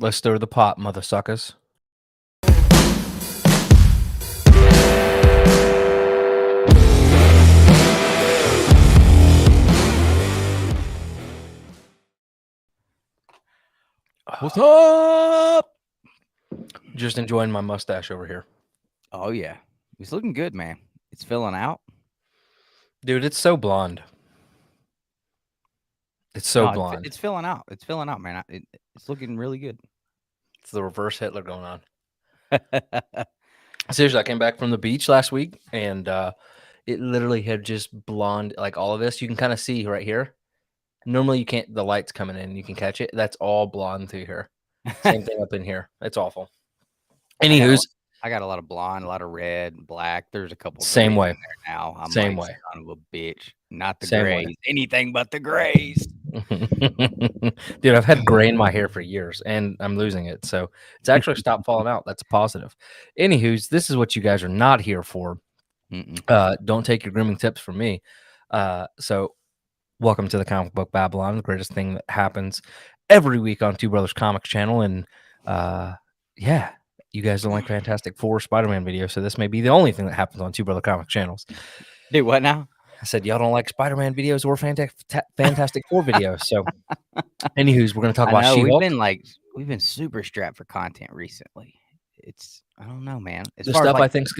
Let's stir the pot, mother suckers. What's up? Just enjoying my mustache over here. Oh, yeah. It's looking good, man. It's filling out. Dude, it's so blonde. It's so blonde. It's filling out. It's filling out, man. It's looking really good. It's the reverse Hitler going on. Seriously, I came back from the beach last week, and it literally had just blonde, like all of this. You can kind of see right here. Normally, you can't. The light's coming in, you can catch it. That's all blonde through here. Same thing up in here. It's awful. Anywho's, I got a lot of blonde, a lot of red, black. There's a couple. Same way. In there now. I'm Same like, way. Son of a bitch. Not the Same grays. way. Anything but the grays. Dude, I've had gray in my hair for years, and I'm losing it. So it's actually stopped falling out. That's positive. Anywho's, this is what you guys are not here for. Don't take your grooming tips from me. So welcome to the Comic Book Babylon, the greatest thing that happens every week on Two Brothers Comics channel. And yeah, you guys don't like Fantastic Four Spider-Man videos, so this may be the only thing that happens on Two Brother Comics channels. Dude, what now? I said y'all don't like Spider-Man videos or Fantastic Four videos. So, anywho's, we're gonna talk about She-Hulk. We've been super strapped for content recently. I don't know, man. The stuff I think is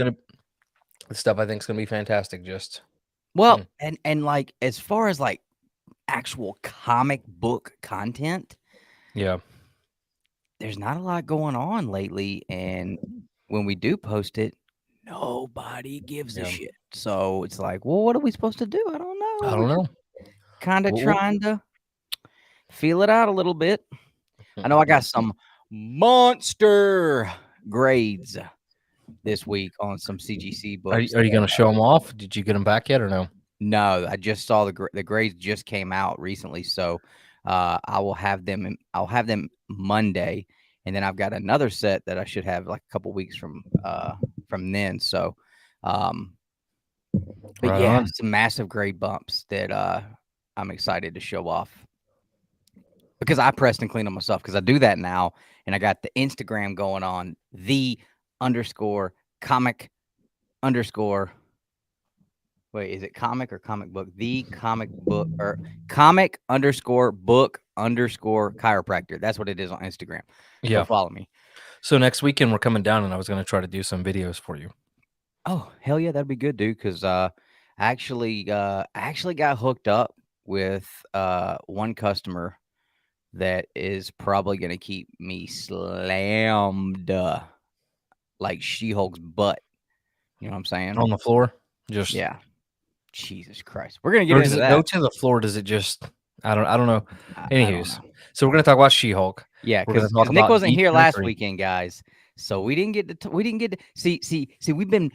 gonna be fantastic. Just and like as far as like actual comic book content, yeah, there's not a lot going on lately, and when we do post it, nobody gives a shit. So it's like, well, what are we supposed to do? I don't know. Kind of trying to feel it out a little bit. I know I got some monster grades this week on some CGC books. Are you going to show them off? Did you get them back yet or no? No, I just saw the grades just came out recently, so I will have them. I'll have them Monday, and then I've got another set that I should have like a couple weeks from then. So, but right yeah, on. some massive grade bumps that I'm excited to show off because I pressed and cleaned them myself because I do that now, and I got the Instagram going on _comic_. Wait, is it comic or comic book? The comic book or comic _book _chiropractor. That's what it is on Instagram. Yeah. So follow me. So next weekend we're coming down and I was going to try to do some videos for you. Oh, hell yeah. That'd be good, dude. Cause I actually got hooked up with one customer that is probably going to keep me slammed like She-Hulk's butt. You know what I'm saying? On the floor? Just yeah. Jesus Christ. We're going to get into that. Go to the floor. Does it just, I don't know. Anywho's, so we're going to talk about She-Hulk. Yeah. Cause Nick wasn't here last weekend, guys. So we didn't get to see, we've been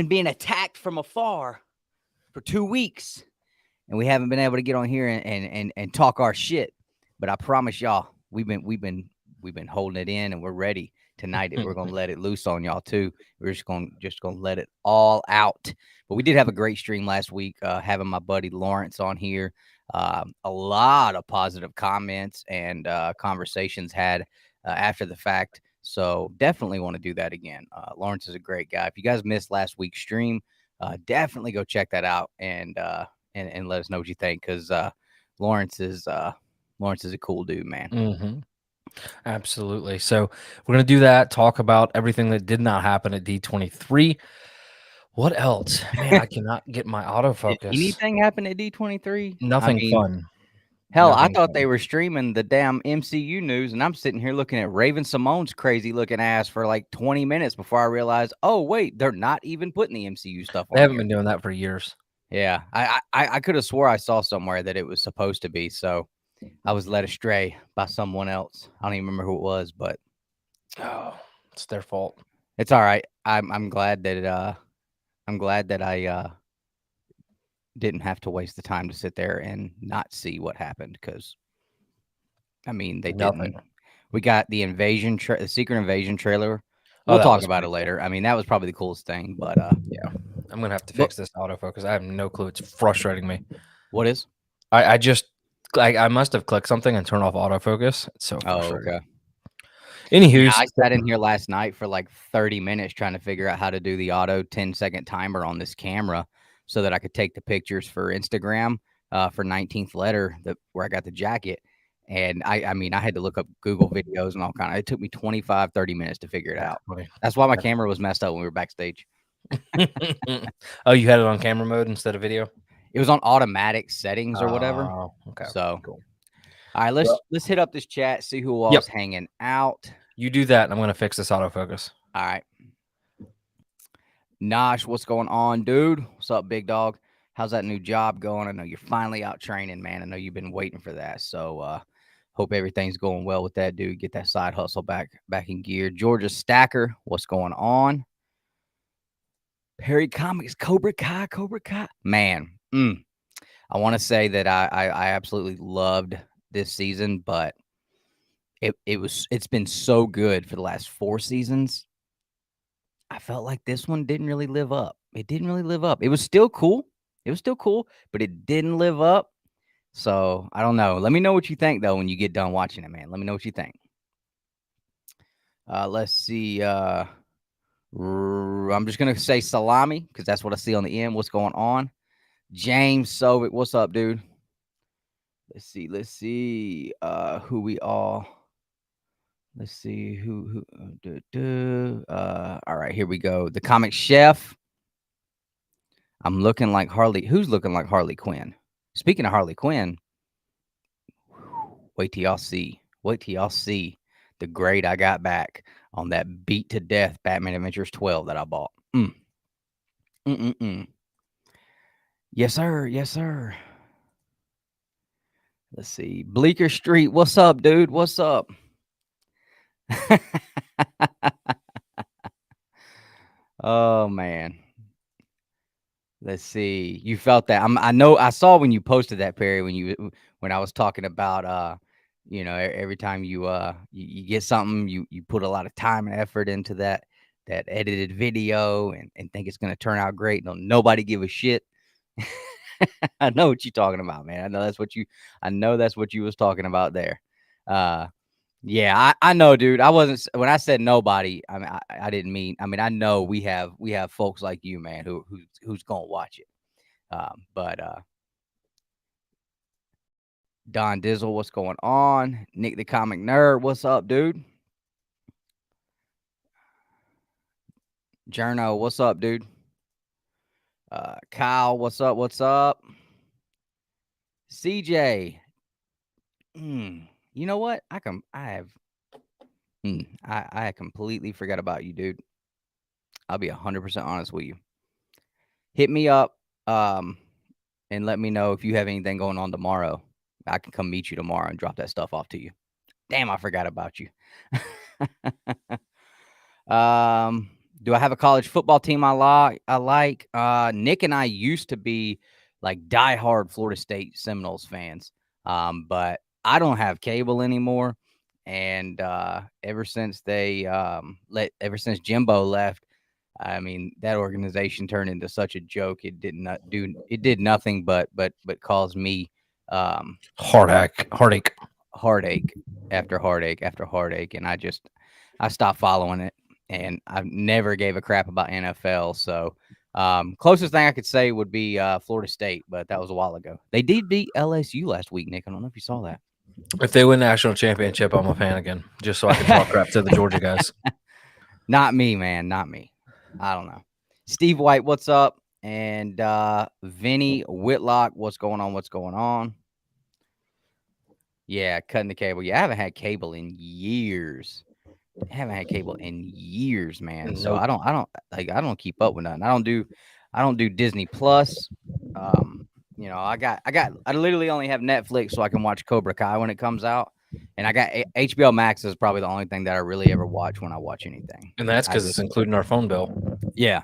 being attacked from afar for 2 weeks and we haven't been able to get on here and talk our shit. But I promise y'all, we've been holding it in and we're ready tonight. We're going to let it loose on y'all too. We're just going to let it all out. But we did have a great stream last week, having my buddy Lawrence on here. A lot of positive comments and conversations had after the fact. So definitely want to do that again. Lawrence is a great guy. If you guys missed last week's stream, definitely go check that out and let us know what you think because Lawrence is a cool dude, man. Mm-hmm. Absolutely. So we're going to do that, talk about everything that did not happen at D23. What else? Man, I cannot get my autofocus. Did anything happen at D23? Nothing fun. Hell, I thought they were streaming the damn MCU news, and I'm sitting here looking at Raven Simone's crazy-looking ass for like 20 minutes before I realized, oh, wait, they're not even putting the MCU stuff on. They haven't been doing that for years. Yeah, I could have swore I saw somewhere that it was supposed to be, so I was led astray by someone else. I don't even remember who it was, but it's their fault. It's all right. I'm glad that I didn't have to waste the time to sit there and not see what happened because, I mean, they didn't. We got the the Secret Invasion trailer. We'll talk about it later. I mean, that was probably the coolest thing, but yeah, I'm gonna have to fix this autofocus. I have no clue. It's frustrating me. What is? I must have clicked something and turned off autofocus. It's so frustrating. Okay. Anywho, I sat in here last night for like 30 minutes trying to figure out how to do the auto 10-second timer on this camera so that I could take the pictures for Instagram for 19th letter where I got the jacket. And I mean, I had to look up Google videos and all kind of. It took me 25, 30 minutes to figure it out. Funny. That's why my camera was messed up when we were backstage. Oh, you had it on camera mode instead of video? It was on automatic settings or whatever. Oh, okay. So, cool. All right, let's hit up this chat, see who all's hanging out. You do that, and I'm going to fix this autofocus. All right. Nosh, what's going on, dude? What's up, big dog? How's that new job going? I know you're finally out training, man. I know you've been waiting for that. So hope everything's going well with that, dude. Get that side hustle back in gear. Georgia Stacker, what's going on? Perry Comics, Cobra Kai. Man, I want to say that I absolutely loved this season, but it's been so good for the last 4 seasons. I felt like this one didn't really live up. It didn't really live up. It was still cool. But it didn't live up. So I don't know. Let me know what you think though when you get done watching it, man. Let me know what you think. Let's see. I'm just gonna say salami because that's what I see on the end. What's going on? James Sovic, what's up, dude? Let's see. Who we all. Let's see who. All right, here we go. The comic chef. I'm looking like Harley. Who's looking like Harley Quinn? Speaking of Harley Quinn, wait till y'all see. The grade I got back on that beat to death Batman Adventures 12 that I bought. Yes, sir. Let's see. Bleecker Street. What's up, dude? What's up? Oh, man. Let's see. You felt that. I know. I saw when you posted that, Perry, when I was talking about, every time you get something, you put a lot of time and effort into that edited video and think it's going to turn out great. Nobody give a shit. I know what you're talking about, man. I know that's what you was talking about there. Yeah, I know, dude. I wasn't when I said nobody. I mean, I didn't mean. I mean, I know we have folks like you, man, who's gonna watch it. But Don Dizzle, what's going on? Nick the Comic Nerd, what's up, dude? Journo, what's up, dude? Kyle, what's up? What's up? CJ. You know what? I completely forgot about you, dude. I'll be 100% honest with you. Hit me up and let me know if you have anything going on tomorrow. I can come meet you tomorrow and drop that stuff off to you. Damn, I forgot about you. Do I have a college football team I like? Nick and I used to be like diehard Florida State Seminoles fans. But I don't have cable anymore. And ever since Jimbo left, I mean, that organization turned into such a joke. It did nothing but cause me heartache after heartache. And I stopped following it, and I never gave a crap about NFL. So closest thing I could say would be Florida State, but that was a while ago. They did beat LSU last week, Nick. I don't know if you saw that. If they win national championship, I'm a fan again, just so I can talk crap to the Georgia guys. Not me, man. Not me. I don't know. Steve White, what's up? And Vinny Whitlock, what's going on? Yeah, cutting the cable. Yeah, I haven't had cable in years. Man. Nope. So I don't keep up with nothing. I don't do Disney Plus. I literally only have Netflix so I can watch Cobra Kai when it comes out. And I got HBO Max is probably the only thing that I really ever watch when I watch anything. And that's because it's including our phone bill. Yeah.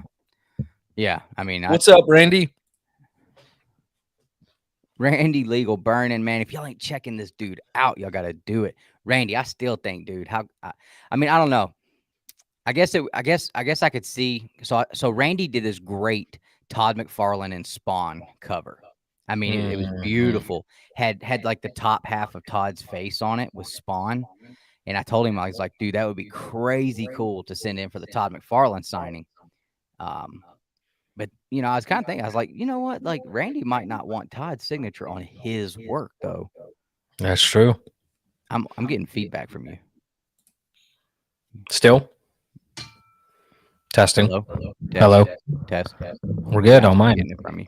Yeah. I mean, what's up, Randy? Randy Legal Burning, man. If y'all ain't checking this dude out, y'all got to do it. Randy, I still think, dude, I don't know. I guess I could see. So Randy did this great Todd McFarlane and Spawn cover. I mean, it was beautiful. Had like the top half of Todd's face on it with Spawn. And I told him, I was like, dude, that would be crazy cool to send in for the Todd McFarlane signing. But, I was kind of thinking, I was like, you know what? Like, Randy might not want Todd's signature on his work, though. That's true. I'm getting feedback from you. Still? Testing. Hello? Hello. Test. We're good on mine. Getting it from you.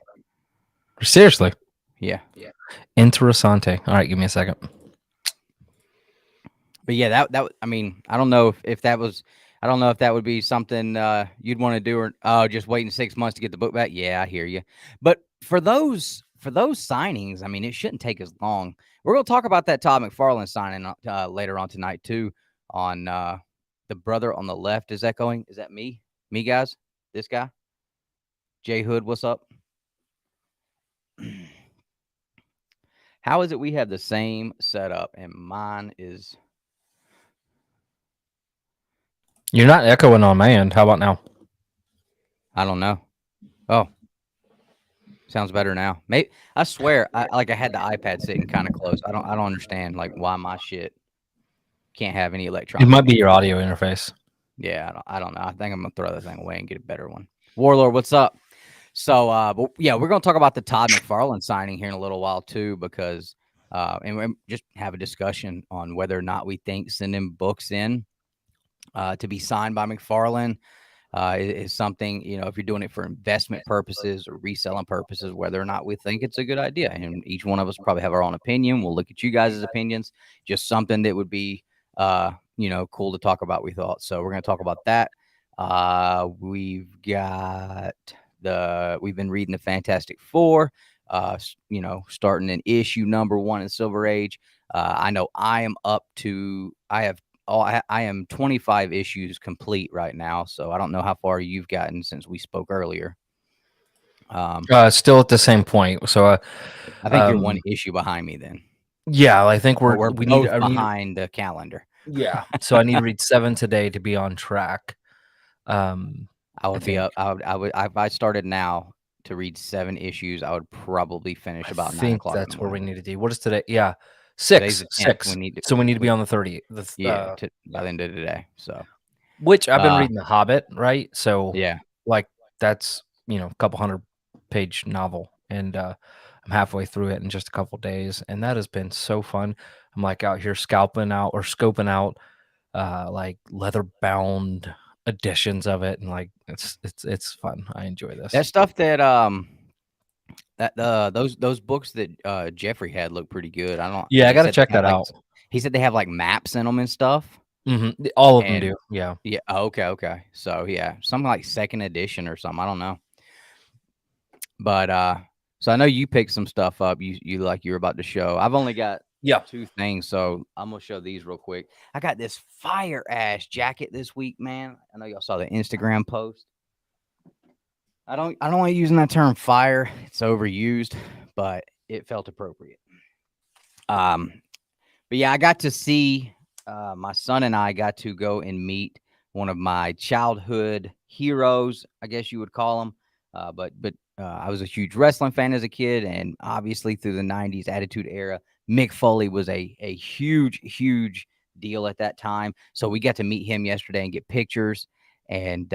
Seriously? Yeah. Interessante. All right, give me a second. But yeah, that I mean, I don't know if that was, I don't know if that would be something you'd want to do, or just waiting 6 months to get the book back. Yeah, I hear you. But for those signings, I mean, it shouldn't take as long. We're going to talk about that Todd McFarlane signing later on tonight too. On the brother on the left, is that going? Is that me? Me, guys? This guy? Jay Hood, what's up? How is it we have the same setup and mine is... You're not echoing on my end. How about now? I don't know. Oh, sounds better now. Maybe, I swear, I had the iPad sitting kind of close. I don't understand like why my shit can't have any electronics. It might be your audio interface. Yeah, I don't know. I think I'm gonna throw that thing away and get a better one. Warlord, what's up? So, but yeah, we're gonna talk about the Todd McFarlane signing here in a little while too, because and just have a discussion on whether or not we think sending books in to be signed by McFarlane is something, if you're doing it for investment purposes or reselling purposes, whether or not we think it's a good idea. And each one of us probably have our own opinion. We'll look at you guys' opinions, just something that would be, cool to talk about, we thought. So we're going to talk about that. We've been reading the Fantastic Four, starting in issue number 1 in Silver Age. I know I am 25 issues complete right now, so I don't know how far you've gotten since we spoke earlier. Still at the same point. So I think you're 1 issue behind me then. Yeah, I think we're both behind the calendar. Yeah, so I need to read 7 today to be on track. I would be up. If I started now to read 7 issues, I would probably finish about 9 o'clock. That's where we need to be. What is today? Yeah, 6. We need to be on the 30th. By the end of today. So, which I've been reading The Hobbit, right? So yeah, like that's a couple 100-page novel, and I'm halfway through it in just a couple days, and that has been so fun. I'm like out here scoping out like leather-bound editions of it, and like it's fun. I enjoy this. That stuff that those books that Jeffrey had look pretty good. I gotta check that out. He said they have like maps in them and stuff. Mm-hmm. All of them do. Yeah. Okay. So yeah, something like 2nd edition or something. I don't know. But so I know you picked some stuff up. You like you're about to show. I've only got 2 things, so I'm gonna show these real quick. I got this fire ash jacket this week, man. I know y'all saw the Instagram post. I don't like using that term fire. It's overused, but it felt appropriate. But yeah, I got to see my son and I got to go and meet one of my childhood heroes, I guess you would call him. But I was a huge wrestling fan as a kid, and obviously through the 90s Attitude Era, Mick Foley was a huge deal at that time. So we got to meet him yesterday and get pictures, and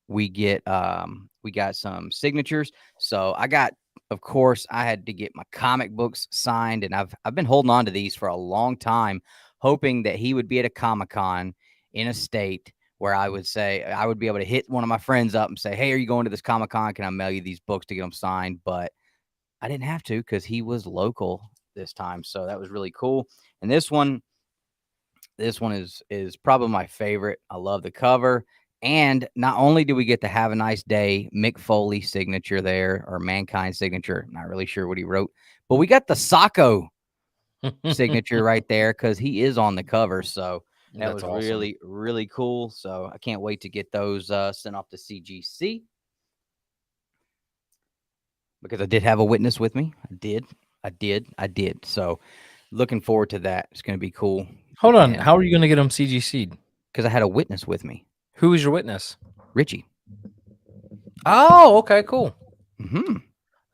we got some signatures. So of course, I had to get my comic books signed, and I've been holding on to these for a long time, hoping that he would be at a Comic-Con in a state where I would be able to hit one of my friends up and say, hey, are you going to this Comic-Con? Can I mail you these books to get them signed? But I didn't have to because he was local this time. So that was really cool. And this one is probably my favorite. I love the cover. And not only do we get to have a nice day, Mick Foley signature there, or Mankind signature, not really sure what he wrote, but we got the Sacco signature right there because he is on the cover. So that was awesome. Really, really cool. So I can't wait to get those sent off to CGC, because I did have a witness with me. I did. So looking forward to that. It's going to be cool. Hold on. How are you going to get them CGC'd? Because I had a witness with me. Who is your witness? Richie. Oh, okay, cool. Mm-hmm.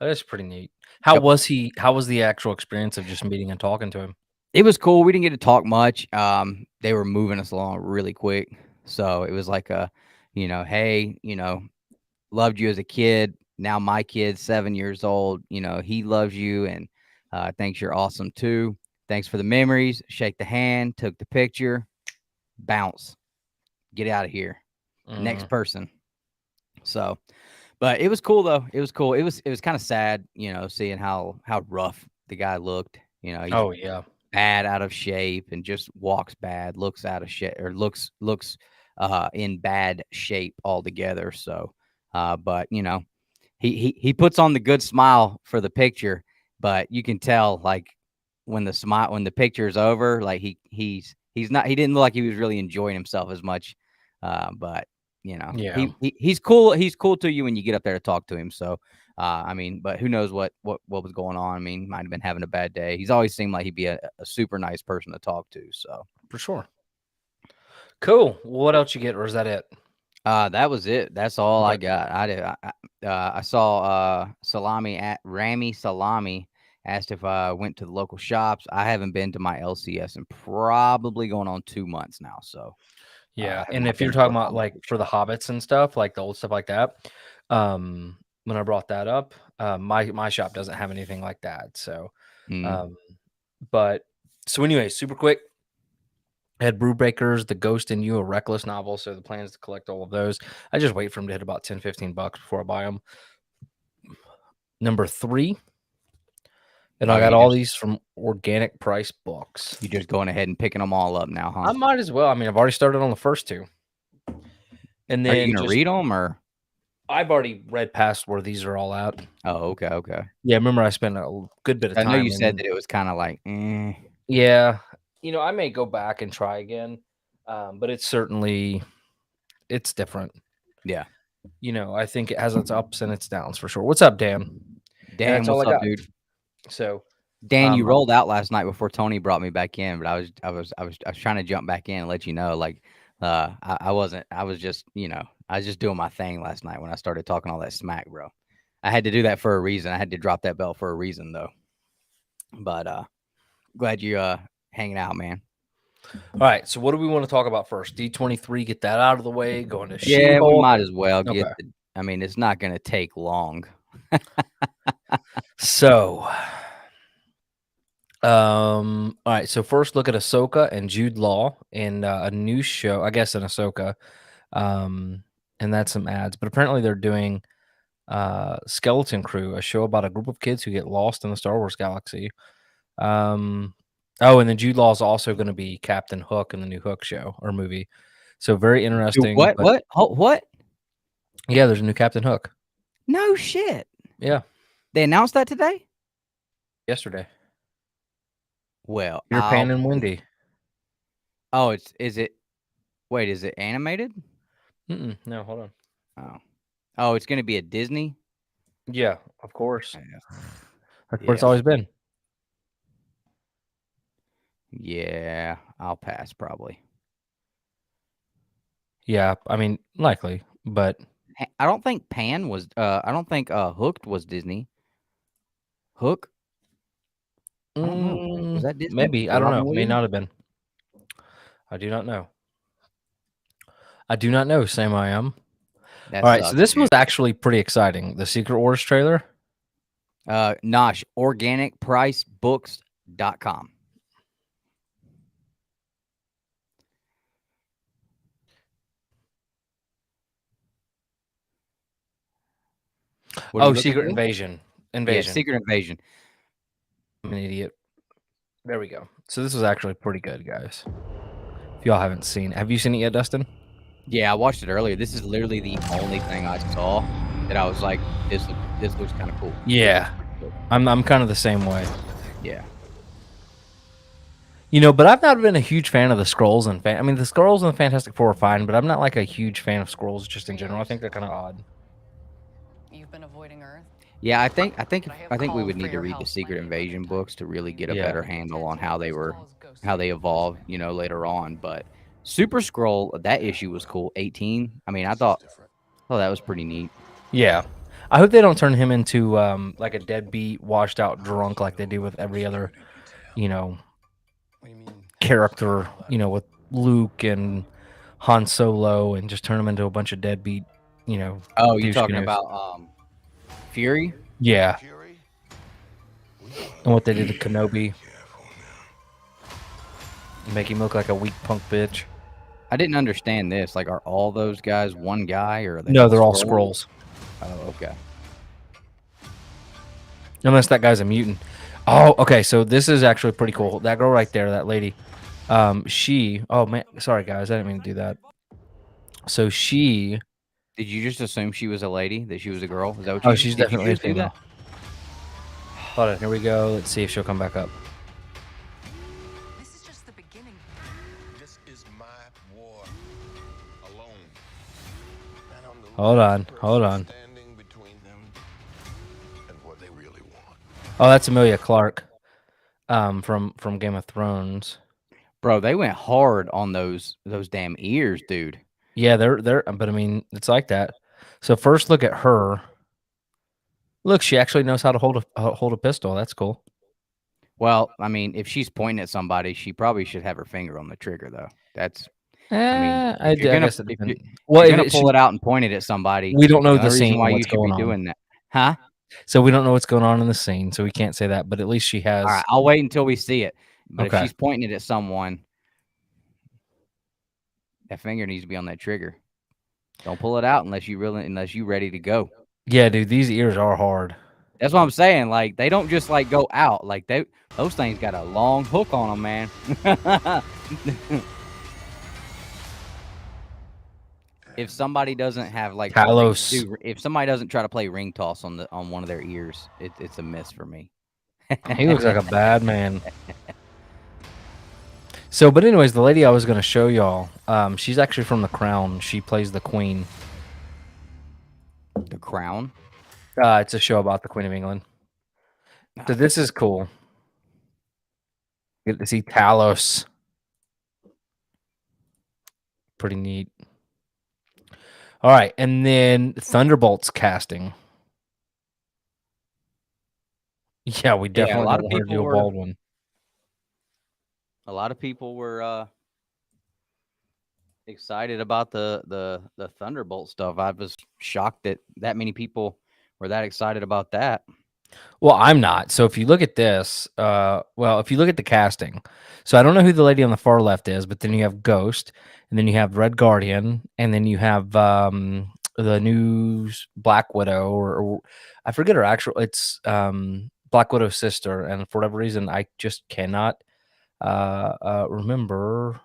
That is pretty neat. How was the actual experience of just meeting and talking to him? It was cool. We didn't get to talk much. They were moving us along really quick. So it was like hey, loved you as a kid. Now my kid's 7 years old. He loves you and thinks you're awesome too. Thanks for the memories. Shake the hand, took the picture, bounce, get out of here. Next person. So, but it was cool though. It was cool. It was kind of sad, seeing how rough the guy looked. He's bad out of shape and just walks bad, looks out of shape, or looks in bad shape altogether. So, but he puts on the good smile for the picture, but you can tell like when the picture's over, like he didn't look like he was really enjoying himself as much. But he's cool. He's cool to you when you get up there to talk to him. So, but who knows what was going on? I mean, might have been having a bad day. He's always seemed like he'd be a super nice person to talk to. So for sure. Cool. Well, what else you get, or is that it? That was it. That's all I got. I saw Rami Salami asked if I went to the local shops. I haven't been to my LCS in probably going on 2 months now. So yeah, and if you're talking about like for the Hobbits and stuff, like the old stuff like that, when I brought that up, my shop doesn't have anything like that. So, but so anyway, super quick. I had Brew Breakers, The Ghost in You, a Reckless novel. So the plan is to collect all of those. I just wait for them to hit about $10-15 before I buy them. Number 3. And I got all these from Organic Price Books. You're just going ahead and picking them all up now, huh? I might as well. I mean, I've already started on the first 2. And then are you gonna read them, or? I've already read past where these are all at. Oh, okay. Yeah, remember I spent a good bit of time. I know you said that it was kind of like, Yeah, I may go back and try again, but it's different. Yeah. I think it has its ups and its downs for sure. What's up, Dan? Dan, what's up, dude? So, Dan, you rolled out last night before Tony brought me back in, but I was trying to jump back in and let you know, like, I wasn't. I was just, I was just doing my thing last night when I started talking all that smack, bro. I had to do that for a reason. I had to drop that belt for a reason, though. But glad you hanging out, man. All right. So what do we want to talk about first? D23, get that out of the way. Going to yeah, we might as well get. I mean, it's not going to take long. So, all right. So first, look at Ahsoka and Jude Law in a new show. I guess in Ahsoka, and that's some ads. But apparently, they're doing Skeleton Crew, a show about a group of kids who get lost in the Star Wars galaxy. Oh, and then Jude Law is also going to be Captain Hook in the new Hook show or movie. So very interesting. What? What? Yeah, there's a new Captain Hook. No shit. Yeah. They announced that today? Yesterday. Well, you're Pan and Wendy. Oh, is it animated? No, hold on. Oh, it's going to be at Disney? Yeah, of course. That's where it's always been. Yeah, I'll pass probably. Yeah, I mean, likely, but I don't think Pan was. I don't think Hooked was Disney. Hook. I don't know. Was that Disney? Maybe I don't know. May not have been. I do not know. Sam, I am. All right, so this was actually pretty exciting. The Secret Wars trailer. Nosh, organicpricebooks.com. Secret Invasion. Yeah, Secret Invasion. I'm an idiot. There we go. So this was actually pretty good, guys. If y'all haven't seen, have you seen it yet, Dustin? Yeah, I watched it earlier. This is literally the only thing I saw that I was like, this looks kind of cool. Yeah, I'm kind of the same way. Yeah. But I've not been a huge fan of the Skrulls and I mean, the Skrulls and the Fantastic Four are fine, but I'm not like a huge fan of Skrulls just in general. I think they're kind of odd. You've been avoiding Earth. Yeah, I think we would need to read the Secret Invasion books to really get a better handle on how they evolved, later on. But Super Skrull, that issue was cool. 18. I mean, I thought that was pretty neat. Yeah. I hope they don't turn him into like a deadbeat, washed out drunk like they do with every other, character, with Luke and Han Solo, and just turn them into a bunch of deadbeat, Oh, you talking about Fury? Yeah. And what they did to Kenobi. Make him look like a weak punk bitch. I didn't understand this. Like, are all those guys one guy, or are they? No, they're all Skrulls. Oh, okay. Unless that guy's a mutant. Oh, okay. So this is actually pretty cool. That girl right there, that lady. She. Oh man, sorry guys, I didn't mean to do that. So she. Did you just assume she was a lady? That she was a girl? Is that what Oh, you? she's did definitely you a female. Hold on, here we go. Let's see if she'll come back up. This is just the beginning. This is my war alone. Hold on. Standing between them and what they really want. Oh, that's Emilia Clarke, from Game of Thrones. Bro, they went hard on those damn ears, dude. Yeah, they're. But I mean, it's like that. So first, look at her. Look, she actually knows how to hold a pistol. That's cool. Well, I mean, if she's pointing at somebody, she probably should have her finger on the trigger, though. That's. I guess if you're gonna pull it out and point it at somebody, we don't know the reason scene why what's you should going be on. doing that, huh? So we don't know what's going on in the scene, so we can't say that. But at least she has. All right, I'll wait until we see it. But Okay. if she's pointing it at someone, that finger needs to be on that trigger. Don't pull it out unless you're ready to go. Yeah, dude, these ears are hard. That's what I'm saying. Like, they don't just like go out. Like, those things got a long hook on them, man. If somebody doesn't have like Talos. if somebody doesn't try to play ring toss on one of their ears, it's a miss for me. He looks like a bad man. So, but anyways, the lady I was going to show y'all, she's actually from The Crown. She plays the Queen. The Crown? It's a show about the Queen of England. So this is cool. Get to see Talos. Pretty neat. All right, and then Thunderbolts casting. Yeah, we definitely a lot of want her to do a bald one. A lot of people were excited about the Thunderbolt stuff. I was shocked that many people were that excited about that. Well, I'm not. So if you look at this, if you look at the casting, so I don't know who the lady on the far left is, but then you have Ghost, and then you have Red Guardian, and then you have the new Black Widow, or I forget her actual. It's Black Widow's sister, and for whatever reason, I just cannot remember.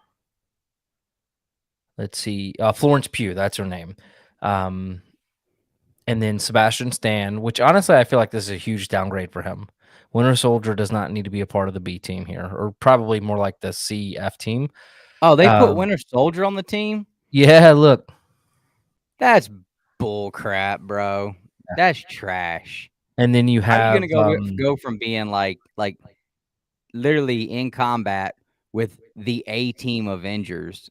Let's see, Florence Pugh, that's her name. And then Sebastian Stan, which honestly I feel like this is a huge downgrade for him. Winter Soldier does not need to be a part of the B team here, or probably more like the CF team. Oh, they put Winter Soldier on the team? Yeah, look. That's bull crap, bro. That's trash. And then you have. How are you gonna go from being like literally in combat with the A team Avengers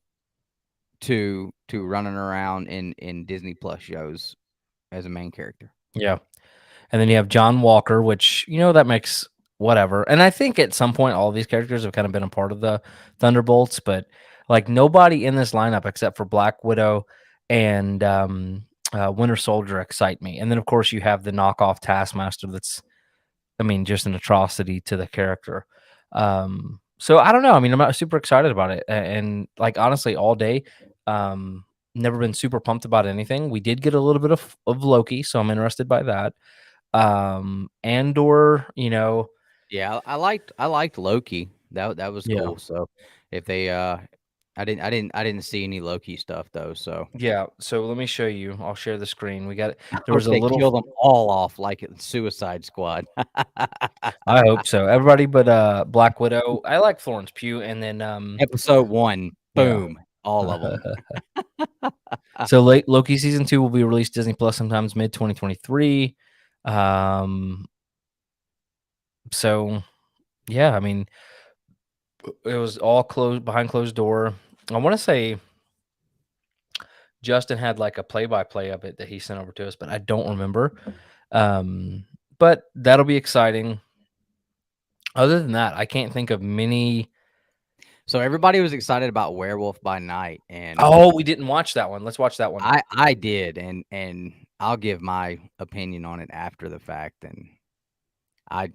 to running around in Disney Plus shows as a main character? Yeah. And then you have John Walker, which, that makes whatever. And I think at some point, all of these characters have kind of been a part of the Thunderbolts, but like nobody in this lineup except for Black Widow and Winter Soldier excite me. And then, of course, you have the knockoff Taskmaster that's, just an atrocity to the character. So I don't know. I'm not super excited about it. And like, honestly, all day, never been super pumped about anything. We did get a little bit of Loki, so I'm interested by that. Andor, Yeah, I liked Loki. That was cool. So if they I didn't see any Loki stuff though. So yeah, so let me show you. I'll share the screen. We got there was a little kill them all off like Suicide Squad. I hope so. Everybody but Black Widow. I like Florence Pugh, and then episode 1, boom, all of them. So Loki season 2 will be released Disney Plus sometimes mid 2023. So yeah, it was all closed behind closed door. I want to say Justin had like a play-by-play of it that he sent over to us, but I don't remember. But that'll be exciting. Other than that, I can't think of many So everybody was excited about Werewolf by Night, and we didn't watch that one. Let's watch that one. I did, and I'll give my opinion on it after the fact. And I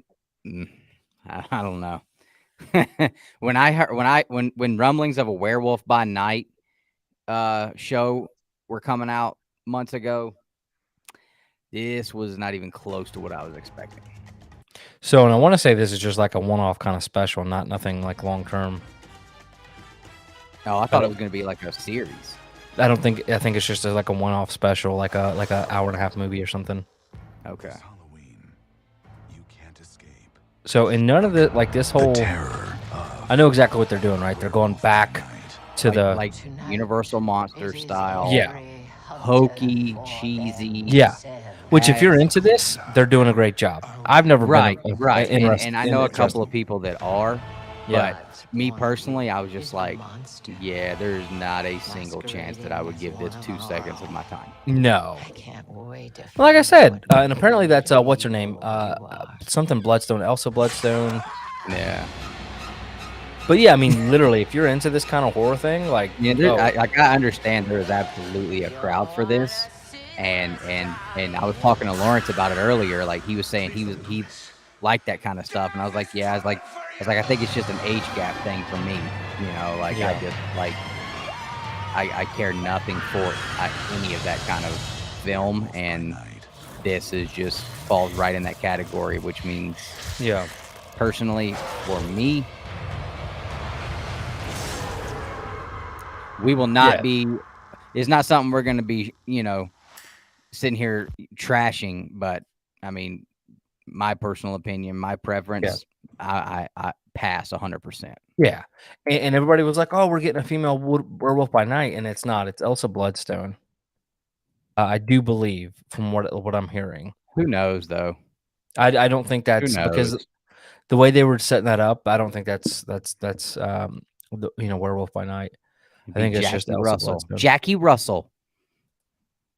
don't know. when rumblings of a Werewolf by Night show were coming out months ago, this was not even close to what I was expecting. So, and I want to say this is just like a one-off kind of special, nothing like long-term. Oh, I thought it was going to be like a series. I think it's just like a one-off special, like a hour and a half movie or something. Okay. Halloween, you can't escape. So, in none of the this whole, Terror I know exactly what they're doing, right? They're going back to like Universal Monster style. Yeah. Hokey, cheesy. Yeah. Which, if you're into this, they're doing a great job. I've never right. been And I know a couple of people that are, but me personally, I was just like, yeah, there's not a single chance that I would give this 2 seconds of my time. No. Like I said, and apparently that's what's her name? Something Bloodstone, Elsa Bloodstone. Yeah. But yeah, I mean, literally, if you're into this kind of horror thing, like, yeah, I understand there is absolutely a crowd for this, and I was talking to Lawrence about it earlier. Like he was saying, he liked that kind of stuff, and I was like, yeah, I think it's just an age gap thing for me, I just I care nothing for any of that kind of film, and this is just falls right in that category, which means, personally for me, we will not be. It's not something we're going to be, sitting here trashing. But I mean, my personal opinion, my preference, I pass 100%. Yeah, and everybody was like, "Oh, we're getting a female werewolf by night," and it's not. It's Elsa Bloodstone. I do believe, from what I'm hearing. Who knows, though? I don't think that's because the way they were setting that up. I don't think that's Werewolf by Night. I think it's just Elsa Bloodstone. Jackie Russell,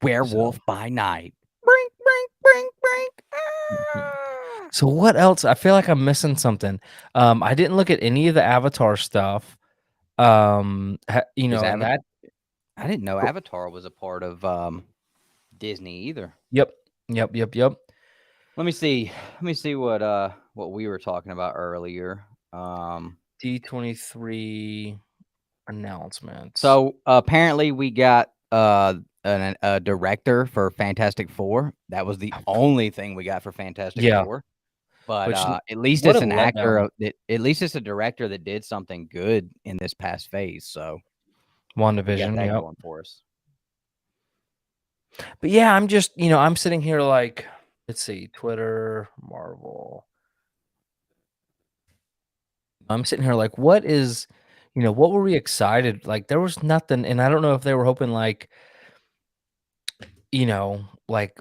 Werewolf by Night. Brink, brink, brink, brink. So what else? I feel like I'm missing something. I didn't look at any of the Avatar stuff. I didn't know Avatar was a part of Disney either. Yep. Let me see what we were talking about earlier. D23 announcements. So apparently we got a director for Fantastic Four. That was the only thing we got for Fantastic Four. But at least it's an actor. At least it's a director that did something good in this past phase. So WandaVision, going for us. But yeah, I'm just I'm sitting here like, let's see, Twitter, Marvel. I'm sitting here like, what is, what were we excited? Like, there was nothing, and I don't know if they were hoping like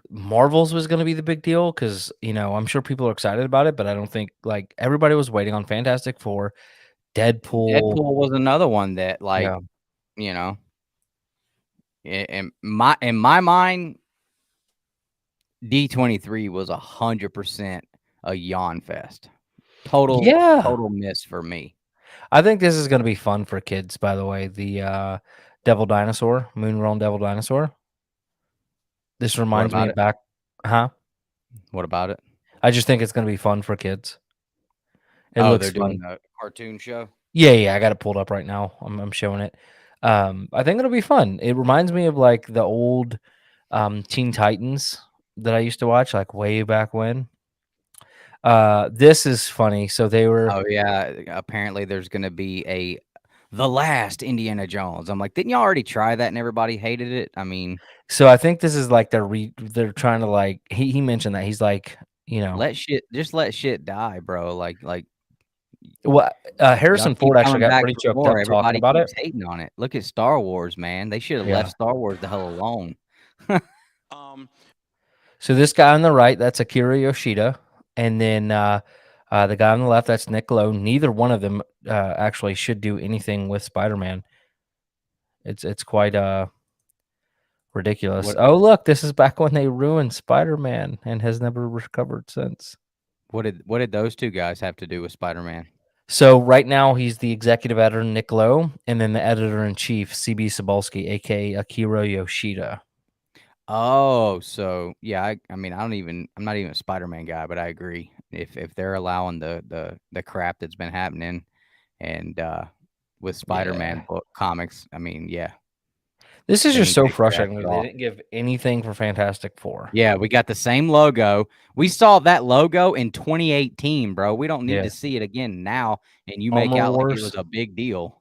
Marvel's was going to be the big deal because, I'm sure people are excited about it, but I don't think like everybody was waiting on Fantastic Four. Deadpool was another one that in my mind, D23 was 100% a yawn fest. Total miss for me. I think this is going to be fun for kids, by the way. The Devil Dinosaur, Moon Realm Devil Dinosaur. This reminds me of back. Huh? What about it? I just think it's going to be fun for kids. It looks they're doing a cartoon show? Yeah. I got it pulled up right now. I'm showing it. I think it'll be fun. It reminds me of like the old Teen Titans that I used to watch like way back when. This is funny. So they were. Oh yeah. Apparently, there's going to be the last Indiana Jones. I'm like, didn't you already try that and everybody hated it? I mean, so I think this is like they're trying to like he mentioned that he's like let shit die, bro. Like well, Harrison Ford actually got pretty choked up talking about it. Hating on it. Look at Star Wars, man. They should have left Star Wars the hell alone. So this guy on the right, that's Akira Yoshida. And then the guy on the left, that's Nick Lowe. Neither one of them actually should do anything with Spider-Man. It's quite ridiculous. Oh, look, this is back when they ruined Spider-Man and has never recovered since. What did those two guys have to do with Spider-Man? So right now he's the executive editor Nick Lowe, and then the editor in chief CB Cebulski, aka Akira Yoshida. Oh, so yeah, I mean, I'm not even a Spider-Man guy, but I agree. If they're allowing the crap that's been happening, and with Spider-Man book comics, I mean, yeah, this is just so frustrating that they off. didn't give anything for Fantastic Four. Yeah, we got the same logo. We saw that logo in 2018, bro. We don't need to see it again now, and you make Armor out Wars. like it was a big deal.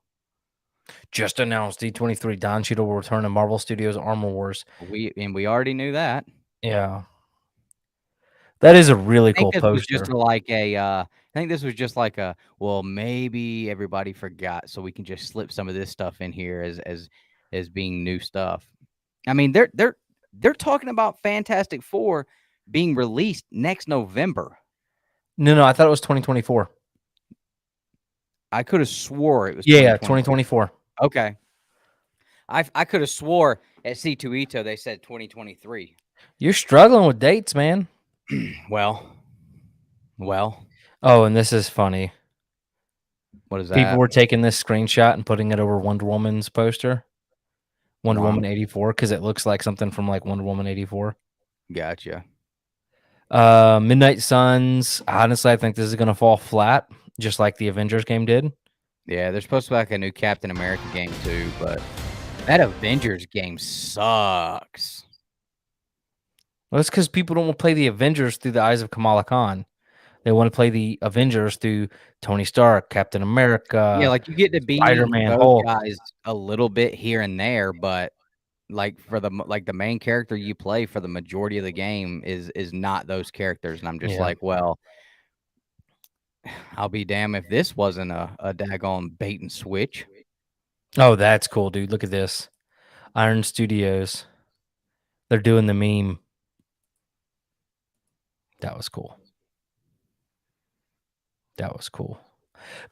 Just announced D23 Don Cheadle will return to Marvel Studios Armor Wars. We already knew that. Yeah. That is a really cool poster. Was just like I think this was just like a, well, maybe everybody forgot, so we can just slip some of this stuff in here as being new stuff. I mean, they're talking about Fantastic Four being released next November. No, I thought it was 2024. I could have swore it was 2024. Okay. I could have swore at C2E2 they said 2023. You're struggling with dates, man. Well. Oh, and this is funny. What is that? People were taking this screenshot and putting it over Wonder Woman's poster. Wonder Woman 84, because it looks like something from like Wonder Woman 84. Gotcha. Midnight Suns. Honestly, I think this is going to fall flat, just like the Avengers game did. Yeah, there's supposed to be like a new Captain America game too, but that Avengers game sucks. Well, it's because people don't want to play the Avengers through the eyes of Kamala Khan. They want to play the Avengers through Tony Stark, Captain America. Yeah, like you get to be Spider-Man, those guys a little bit here and there, but like for the main character you play for the majority of the game is not those characters, and I'm just like, well, I'll be damned if this wasn't a daggone bait and switch. Oh, that's cool, dude. Look at this. Iron Studios. They're doing the meme. That was cool.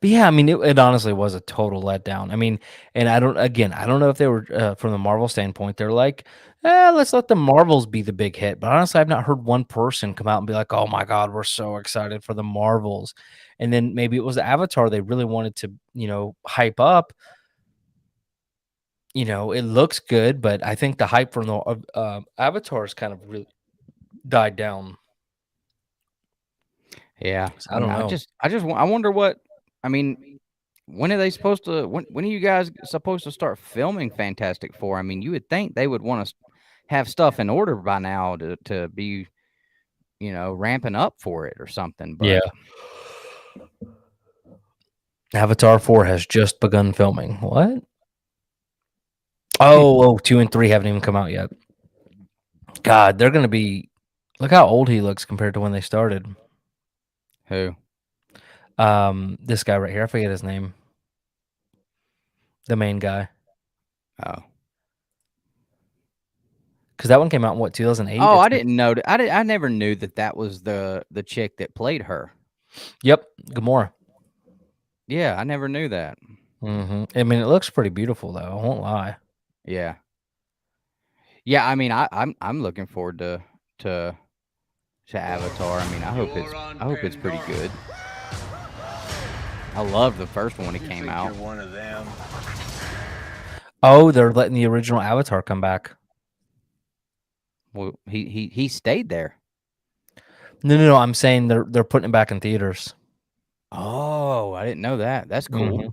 But yeah, I mean, it honestly was a total letdown. I mean, and I don't know if they were from the Marvel standpoint, they're like, let's let the Marvels be the big hit. But honestly, I've not heard one person come out and be like, oh my God, we're so excited for the Marvels. And then maybe it was Avatar they really wanted to, hype up. It looks good, but I think the hype from the Avatar's kind of really died down. Yeah, I don't know. I wonder what. I mean, when are they supposed to? When are you guys supposed to start filming Fantastic Four? I mean, you would think they would want to have stuff in order by now to be, ramping up for it or something. But yeah. Avatar 4 has just begun filming. What? Oh, 2 and 3 haven't even come out yet. God, they're going to be... Look how old he looks compared to when they started. Who? This guy right here. I forget his name. The main guy. Oh. Because that one came out in, 2008? Oh, I didn't know. I never knew that was the chick that played her. Yep, Gamora. Yeah, I never knew that. Mm-hmm. I mean, it looks pretty beautiful, though. I won't lie. Yeah. Yeah, I mean, I'm looking forward to Avatar. I mean, I hope it's pretty good. I loved the first one when it came out. One of them. Oh, they're letting the original Avatar come back. Well, he stayed there. No. I'm saying they're putting it back in theaters. Oh, I didn't know that. That's cool. Mm-hmm.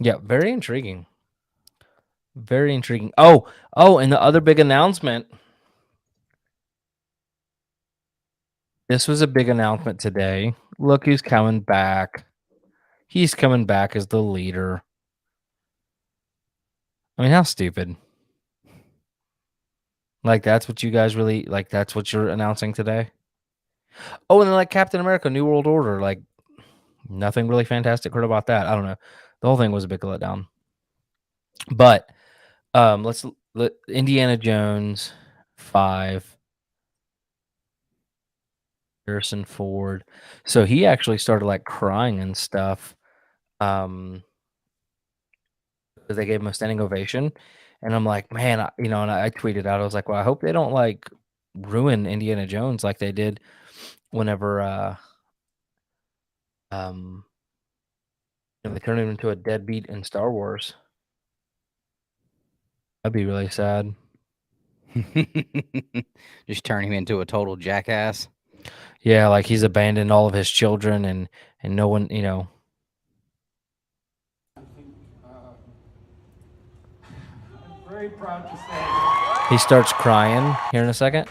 Yeah, very intriguing. Very intriguing. Oh, and the other big announcement. This was a big announcement today. Look who's coming back. He's coming back as the leader. I mean, how stupid. Like, that's what you guys really... Like, that's what you're announcing today? Oh, and then, like, Captain America, New World Order. Like, nothing really fantastic heard about that. I don't know. The whole thing was a big letdown. But let Indiana Jones 5... Harrison Ford. So he actually started like crying and stuff. Because they gave him a standing ovation. And I'm like, man, and I tweeted out, I was like, well, I hope they don't like ruin Indiana Jones like they did whenever they turn him into a deadbeat in Star Wars. That'd be really sad. Just turn him into a total jackass. Yeah, like he's abandoned all of his children and no one, I think I'm very proud to say he starts crying here in a second.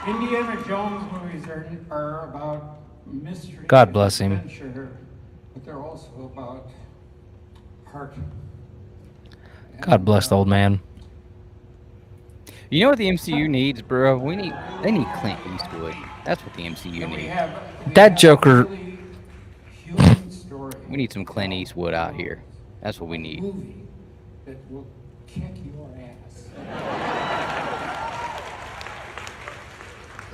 Indiana Jones movies are about mystery. God bless him. Adventure, but they're also about heart. God bless the old man. You know what the MCU needs, bro? They need Clint Eastwood. That's what the MCU needs. That Joker. Really human story. We need some Clint Eastwood out here. That's what we need. Movie that will kick your ass.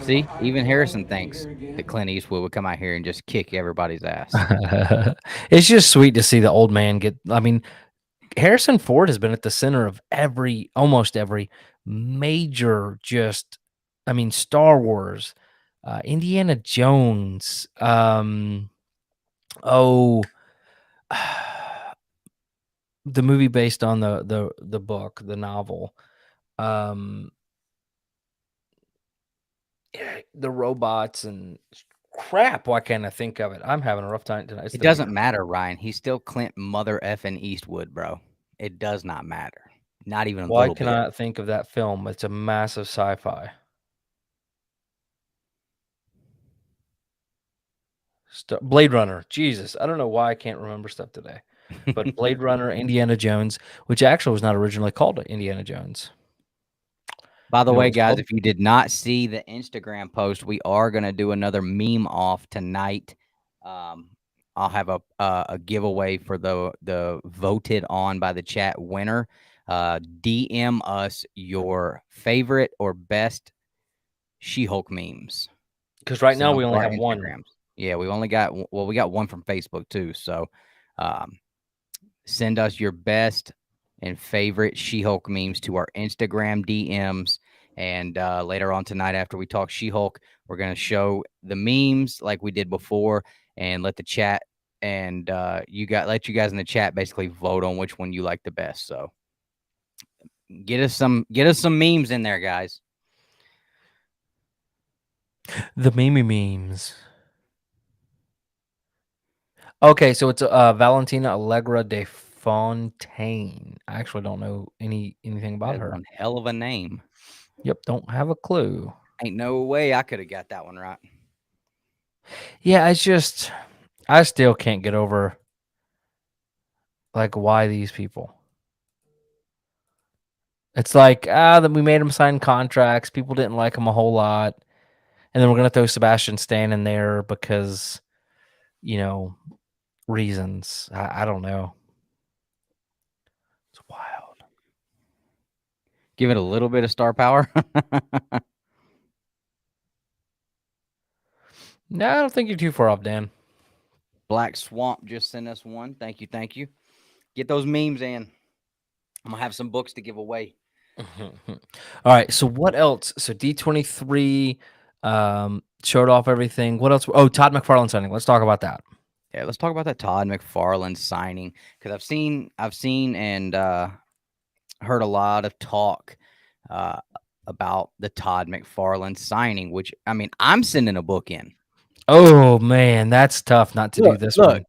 See, even Harrison thinks that Clint Eastwood would come out here and just kick everybody's ass. It's just sweet to see the old man get. I mean, Harrison Ford has been at the center of almost every major, Star Wars, Indiana Jones, the movie based on the book, the novel, the robots and crap. Why can't I think of it? I'm having a rough time tonight. It doesn't matter, Ryan. He's still Clint Mother effing Eastwood, bro. It does not matter. Not even a little bit. Why can I think of that film? It's a massive sci-fi. Blade Runner. Jesus, I don't know why I can't remember stuff today. But Blade Runner, Indiana Jones, which actually was not originally called Indiana Jones. By the way, guys, if you did not see the Instagram post, we are going to do another meme off tonight. I'll have a giveaway for the voted on by the chat winner. DM us your favorite or best She-Hulk memes. Because right now we only have one. Yeah, we got one from Facebook too. So send us your best and favorite She-Hulk memes to our Instagram DMs. And later on tonight, after we talk She-Hulk, we're going to show the memes like we did before and let the chat and let you guys in the chat basically vote on which one you like the best. So get us some memes in there, guys. The memes. Okay, so it's Valentina Allegra de Fontaine. I actually don't know anything about her. One hell of a name. Yep, don't have a clue. Ain't no way I could have got that one right. Yeah, I still can't get over why these people. It's like that we made them sign contracts. People didn't like them a whole lot, and then we're gonna throw Sebastian Stan in there because, reasons. I don't know. It's wild. Give it a little bit of star power. No, I don't think you're too far off, Dan. Black Swamp just sent us one. Thank you. Get those memes in. I'm gonna have some books to give away. All right. So what else? So D23 showed off everything. What else? Oh, Todd McFarlane signing. Let's talk about that. Yeah, let's talk about that Todd McFarlane signing because I've seen and heard a lot of talk about the Todd McFarlane signing. Which I'm sending a book in. Oh man, that's tough not to do this one.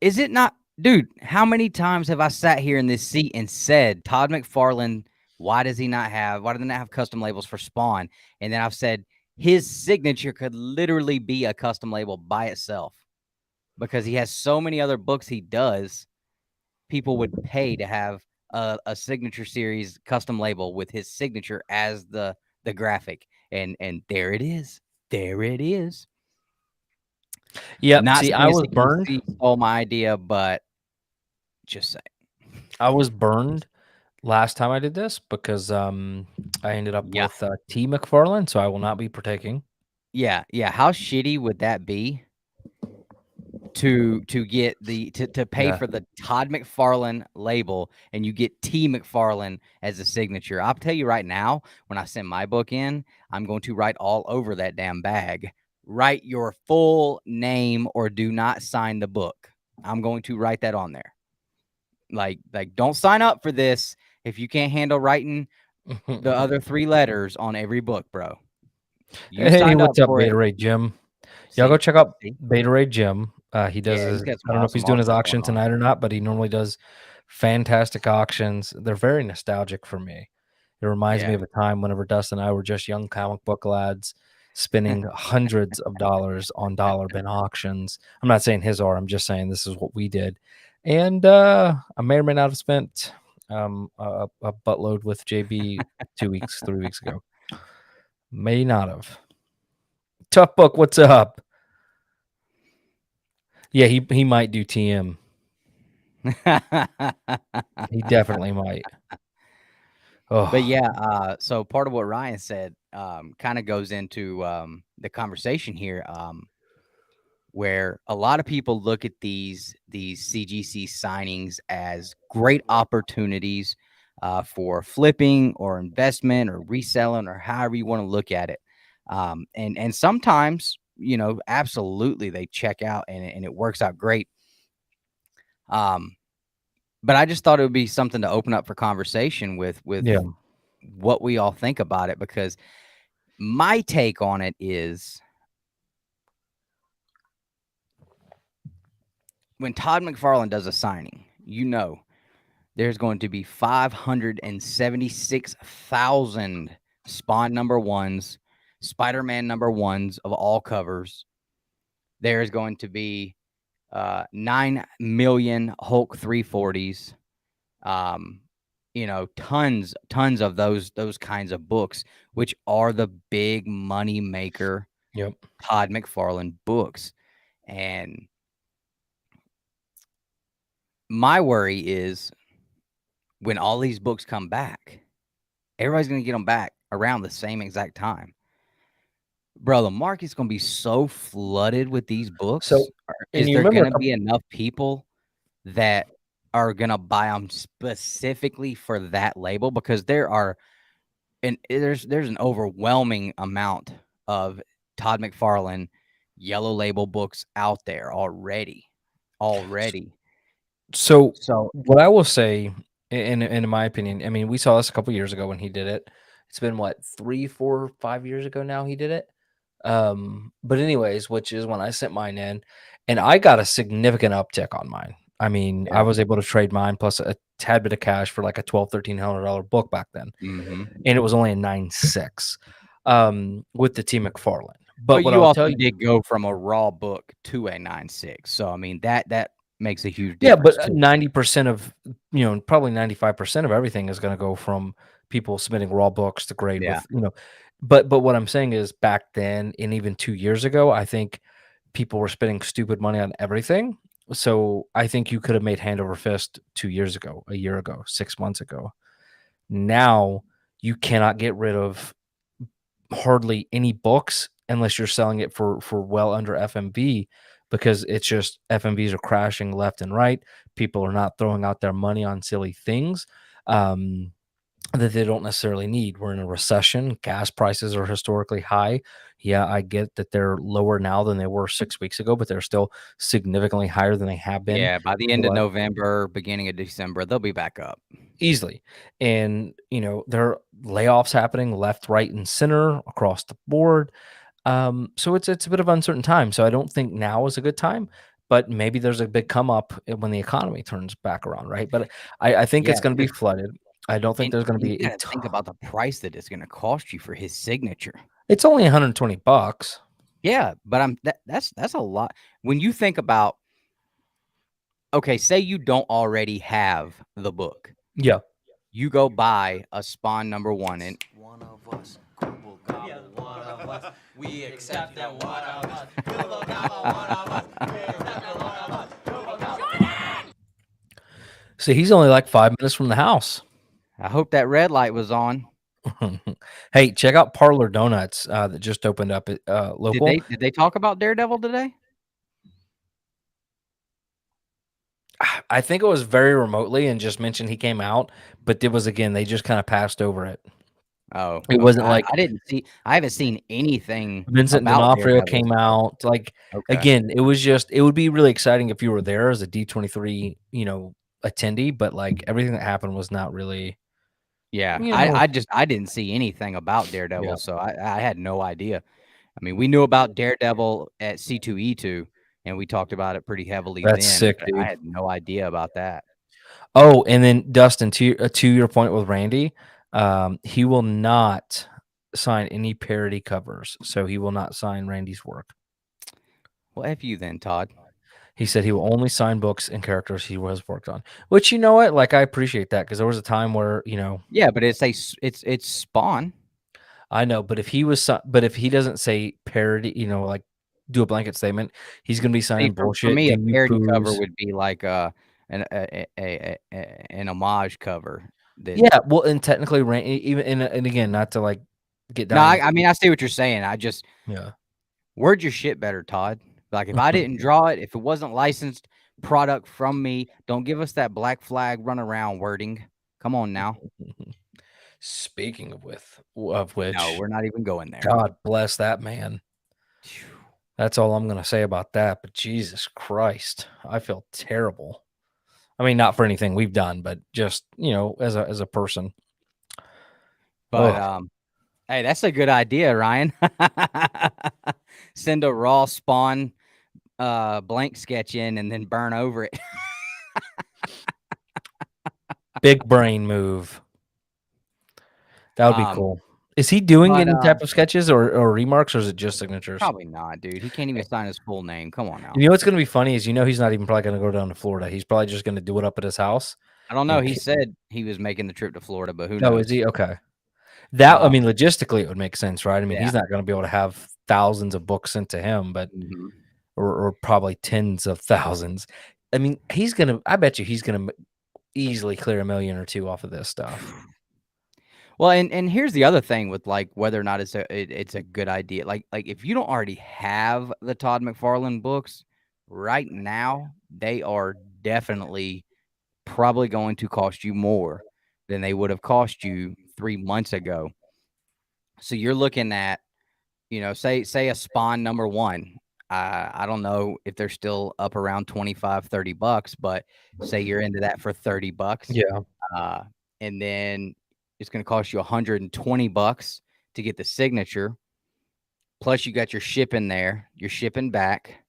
Is it not, dude? How many times have I sat here in this seat and said Todd McFarlane? Why do they not have custom labels for Spawn? And then I've said his signature could literally be a custom label by itself because he has so many other books he does. People would pay to have a signature series custom label with his signature as the graphic. And there it is. There it is. Yeah. See, I was burned. Stole my idea, but just saying. I was burned last time I did this because I ended up with T McFarlane, so I will not be partaking. Yeah. How shitty would that be to get to pay for the Todd McFarlane label and you get T McFarlane as a signature? I'll tell you right now, when I send my book in, I'm going to write all over that damn bag write your full name or do not sign the book. I'm going to write that on there. Like don't sign up for this if you can't handle writing the other 3 letters on every book, bro. You Hey, signed up what's up, for it. Beta Jim? Y'all go check out Beta Jim. He does Yeah, his, he's got some I don't know if he's awesome doing his auction auction going on. tonight or not, but he normally does fantastic auctions. They're very nostalgic for me. It reminds me of a time whenever Dustin and I were just young comic book lads spending hundreds of dollars on dollar bin auctions. I'm not saying his are, I'm just saying this is what we did. And I may or may not have spent a buttload with JB 2 weeks, 3 weeks ago. May not have. Tough Book, what's up? Yeah, he might do TM. He definitely might. Oh. But yeah, so part of what Ryan said kind of goes into the conversation here, where a lot of people look at these CGC signings as great opportunities for flipping or investment or reselling or however you want to look at it. And sometimes, you know, absolutely they check out and it works out great. But I just thought it would be something to open up for conversation with what we all think about it, because my take on it is when Todd McFarlane does a signing, you know, there's going to be 576,000 Spawn #1s, Spider-Man #1s of all covers. There's going to be 9 million Hulk 340s. You know, tons of those kinds of books, which are the big money maker. Yep. Todd McFarlane books. And my worry is when all these books come back, everybody's going to get them back around the same exact time. Bro, the market's going to be so flooded with these books. So, is there going to be enough people that are going to buy them specifically for that label? Because there's an overwhelming amount of Todd McFarlane yellow label books out there already. So what I will say, in my opinion, I mean, we saw this a couple years ago when he did it. It's been what, 3, 4, 5 years ago now he did it. But anyways, which is when I sent mine in, and I got a significant uptick on mine. I mean, I was able to trade mine plus a tad bit of cash for like a $1,200-$1,300 book back then, and it was only a 9.6 with the T McFarlane. But what you I'll tell you did go from a raw book to a 9.6, so I mean that makes a huge difference. Yeah, but 90% of, you know, probably 95% of everything is going to go from people submitting raw books to grade with, you know. But what I'm saying is back then, and even 2 years ago, I think people were spending stupid money on everything. So I think you could have made hand over fist 2 years ago, a year ago, 6 months ago. Now you cannot get rid of hardly any books unless you're selling it for well under FMV, because it's just FMVs are crashing left and right. People are not throwing out their money on silly things that they don't necessarily need. We're in a recession. Gas prices are historically high. Yeah, I get that they're lower now than they were 6 weeks ago, but they're still significantly higher than they have been. Yeah, by the end of November, beginning of December, they'll be back up easily. And, you know, there are layoffs happening left, right, and center across the board. So it's a bit of uncertain time. So I don't think now is a good time, but maybe there's a big come up when the economy turns back around, right? But I think it's going to be flooded. I don't think there's going to be you gotta think about the price that it's going to cost you for his signature. It's only $120. Yeah, but that's a lot. When you think about, okay, say you don't already have the book. Yeah. You go buy a Spawn #1 and one of us. Gobble, gobble, one of us. We accept that one of us. Gobble, gobble, one of us. We accept that one of us. Gobble, gobble. See, he's only like 5 minutes from the house. I hope that red light was on. Hey, check out Parlor Donuts that just opened up at local. Did they talk about Daredevil today? I think it was very remotely and just mentioned he came out, but it was, again, they just kind of passed over it. Oh, It wasn't like I didn't see. I haven't seen anything. Vincent about D'Onofrio Daredevil. came out. Like again, it was just it would be really exciting if you were there as a D23, attendee, but like everything that happened was not really. Yeah, I didn't see anything about Daredevil, so I had no idea. I mean, we knew about Daredevil at C2E2, and we talked about it pretty heavily That's then. sick, but dude. I had no idea about that. Oh, and then Dustin, to your point with Randy, he will not sign any parody covers, so he will not sign Randy's work. Well, F you then, Todd. He said he will only sign books and characters he has worked on. Which, you know what? Like, I appreciate that because there was a time where Yeah, but it's Spawn. I know, but if he doesn't say parody, like do a blanket statement, he's gonna be signing bullshit. For me, a DU parody cover poos. would be like an homage cover. Yeah, well, and technically, even and again, not to like get down. No, I mean I see what you're saying. I just yeah. word your shit better, Todd. Like if I didn't draw it, if it wasn't licensed product from me, don't give us that black flag run around wording. Come on now. Speaking of which, No, we're not even going there. God bless that man. That's all I'm gonna say about that. But Jesus Christ, I feel terrible. I mean, not for anything we've done, but just as a person. But hey, that's a good idea, Ryan. Send a raw Spawn blank sketch in and then burn over it. Big brain move. That would be cool. Is he doing any type of sketches or remarks, or is it just signatures? Probably not, dude. He can't even sign his full name. Come on now. You know what's going to be funny is he's not even probably going to go down to Florida. He's probably just going to do it up at his house. I don't know. He said he was making the trip to Florida, but who knows? No, is he? Okay. That, I mean, logistically, it would make sense, right? I mean, he's not going to be able to have thousands of books sent to him, but or probably tens of thousands. I mean, I bet you he's going to easily clear $1 million or $2 million off of this stuff. Well, and here's the other thing with like whether or not it's a good idea. Like if you don't already have the Todd McFarlane books right now, they are definitely probably going to cost you more than they would have cost you 3 months ago. So you're looking at, say a Spawn #1. I don't know if they're still up around $25-$30, but say you're into that for $30. Yeah. And then it's going to cost you $120 to get the signature. Plus you got your shipping there, your shipping back.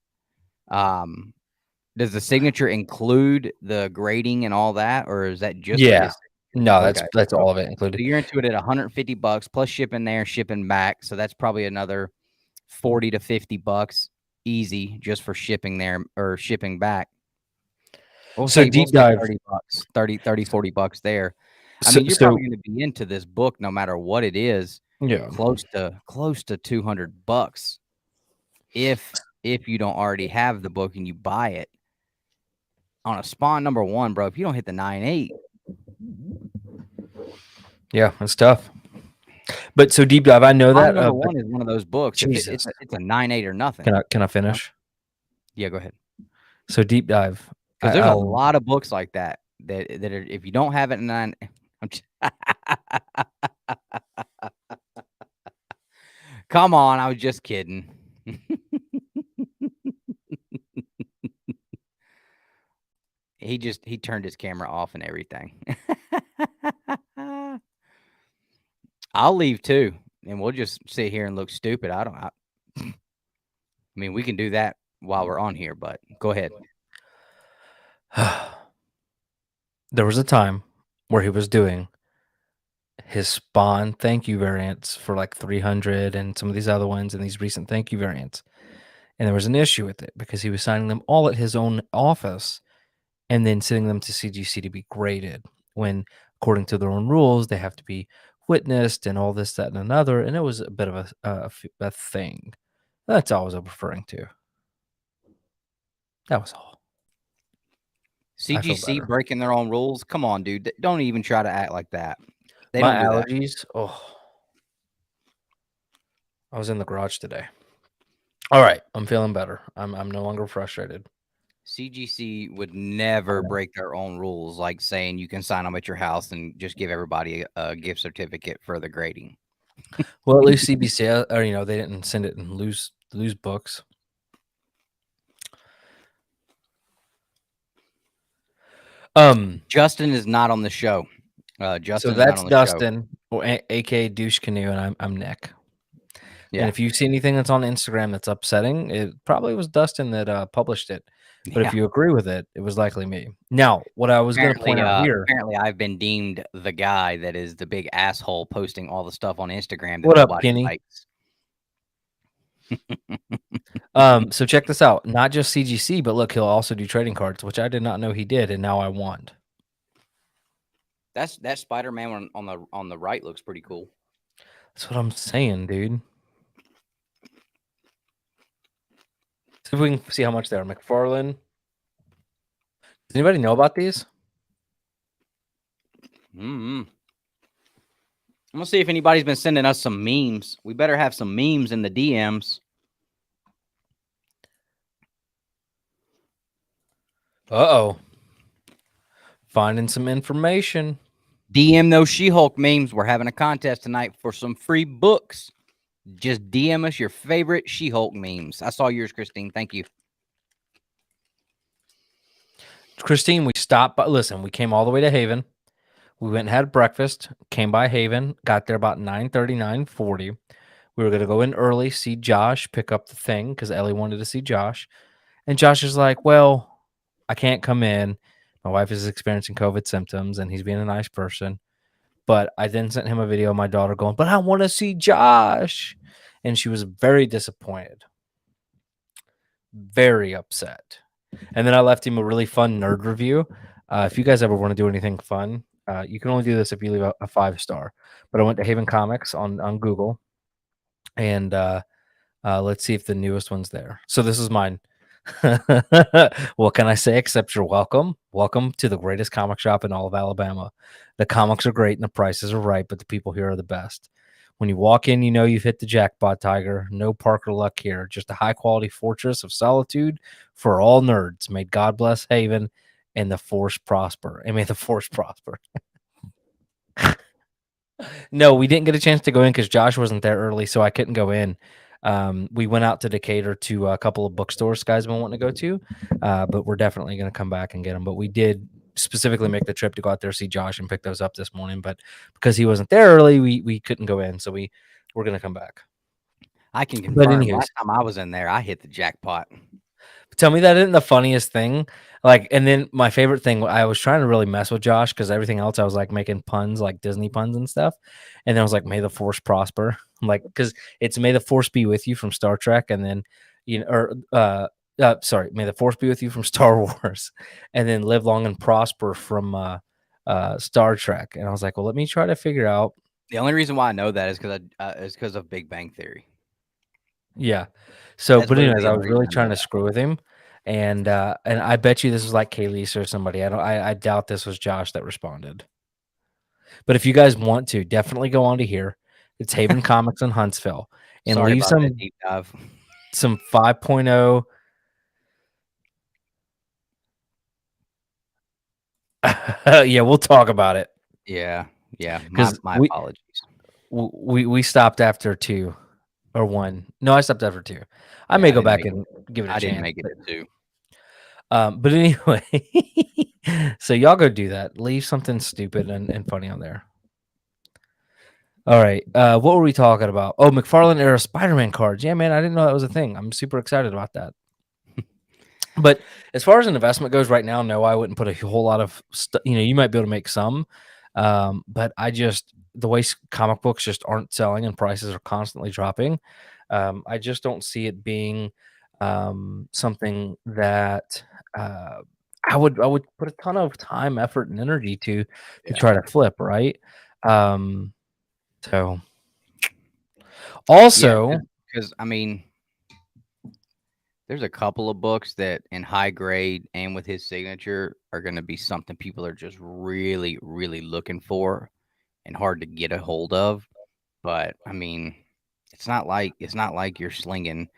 Does the signature include the grading and all that, or is that just for his no, that's all of it included. So you're into it at $150 plus shipping there, shipping back. So that's probably another $40 to $50 easy just for shipping there or shipping back. So deep dive $30-$40 there. I mean, you're probably going to be into this book no matter what it is. Yeah, close to $200 if you don't already have the book and you buy it on a Spawn #1, bro. If you don't hit the 9.8, yeah, it's tough. But so deep dive, I know that #1 is one of those books. It's a 9.8 or nothing. Can I finish? Yeah, go ahead. So deep dive, because there's a lot of books like that are, if you don't have it in 9. Come on, I was just kidding. He turned his camera off and everything. I'll leave too, and we'll just sit here and look stupid. I mean, we can do that while we're on here, but go ahead. There was a time where he was doing his Spawn thank you variants for like 300 and some of these other ones and these recent thank you variants. And there was an issue with it because he was signing them all at his own office and then sending them to CGC to be graded when, according to their own rules, they have to be witnessed and all this, that, and another. And it was a bit of a thing. That's all I was referring to. That was all. CGC breaking their own rules? Come on, dude. Don't even try to act like that. They My don't do allergies. Oh, I was in the garage today. All right, I'm feeling better. I'm no longer frustrated. CGC would never break their own rules, like saying you can sign them at your house and just give everybody a gift certificate for the grading. Well, at least CBC, or they didn't send it in loose books. Justin is not on the show. Justin, so that's is not on the Dustin, show. or aka Douche Canoe, and I'm Nick. Yeah. And if you see anything that's on Instagram that's upsetting, it probably was Dustin that published it. But if you agree with it, it was likely me. Now, what I was going to point out here. Apparently, I've been deemed the guy that is the big asshole posting all the stuff on Instagram that What up, nobody Kenny? likes. So check this out. Not just CGC, but look, he'll also do trading cards, which I did not know he did, and now I want. That Spider-Man on the right looks pretty cool. That's what I'm saying, dude. See if we can see how much they are. McFarlane. Does anybody know about these? I'm gonna see if anybody's been sending us some memes. We better have some memes in the DMs. Uh-oh. Finding some information. DM those She-Hulk memes. We're having a contest tonight for some free books. Just DM us your favorite She-Hulk memes. I saw yours, Christine. Thank you. Christine, we stopped by. Listen, we came all the way to Haven. We went and had breakfast, came by Haven, got there about 9:30, 9:40. We were going to go in early, see Josh, pick up the thing because Ellie wanted to see Josh. And Josh is like, well, I can't come in. My wife is experiencing COVID symptoms, and he's being a nice person. But I then sent him a video of my daughter going, but I want to see Josh. And she was very disappointed, very upset. And then I left him a really fun nerd review. If you guys ever want to do anything fun, you can only do this if you leave a 5-star. But I went to Haven Comics on Google, and let's see if the newest one's there. So this is mine. What can I say except you're welcome? Welcome to the greatest comic shop in all of Alabama. The comics are great and the prices are right, but the people here are the best. When you walk in, you know you've hit the jackpot, Tiger. No Parker luck here. Just a high-quality fortress of solitude for all nerds. May God bless Haven and the Force prosper. And may the Force prosper. No, we didn't get a chance to go in because Josh wasn't there early, so I couldn't go in. We went out to Decatur to a couple of bookstores guys been wanting to go to, but we're definitely going to come back and get them. But we did specifically make the trip to go out there, see Josh, and pick those up this morning. But because he wasn't there early, we couldn't go in, so we're going to come back. I can confirm. Last time I was in there, I hit the jackpot. Tell me that isn't the funniest thing. Like, and then my favorite thing, I was trying to really mess with Josh because everything else I was like making puns, like Disney puns and stuff. And then I was like, may the Force prosper. I'm like, because it's may the Force be with you from Star Trek. And then, may the Force be with you from Star Wars. And then live long and prosper from Star Trek. And I was like, well, let me try to figure out. The only reason why I know that is because of Big Bang Theory. Yeah. So, but anyways, I was really trying to screw with him. And I bet you this was like Kaylee's or somebody. I doubt this was Josh that responded. But if you guys want to, definitely go on to here. It's Haven Comics in Huntsville, and leave some deep dive. Some 5.0. Yeah, we'll talk about it. Yeah. My apologies. We stopped after 2 or 1. No, I stopped after 2. I may go back and give it a chance. I didn't make it at 2. But anyway, so y'all go do that. Leave something stupid and funny on there. All right. What were we talking about? Oh, McFarlane era Spider-Man cards. Yeah, man, I didn't know that was a thing. I'm super excited about that. But as far as an investment goes right now, no, I wouldn't put a whole lot of stuff. You might be able to make some. But the way comic books just aren't selling and prices are constantly dropping, I just don't see it being something that I would put a ton of time, effort, and energy to try to flip, right? So also, because I mean, there's a couple of books that in high grade and with his signature are going to be something people are just really, really looking for and hard to get a hold of. But I mean, it's not like you're slinging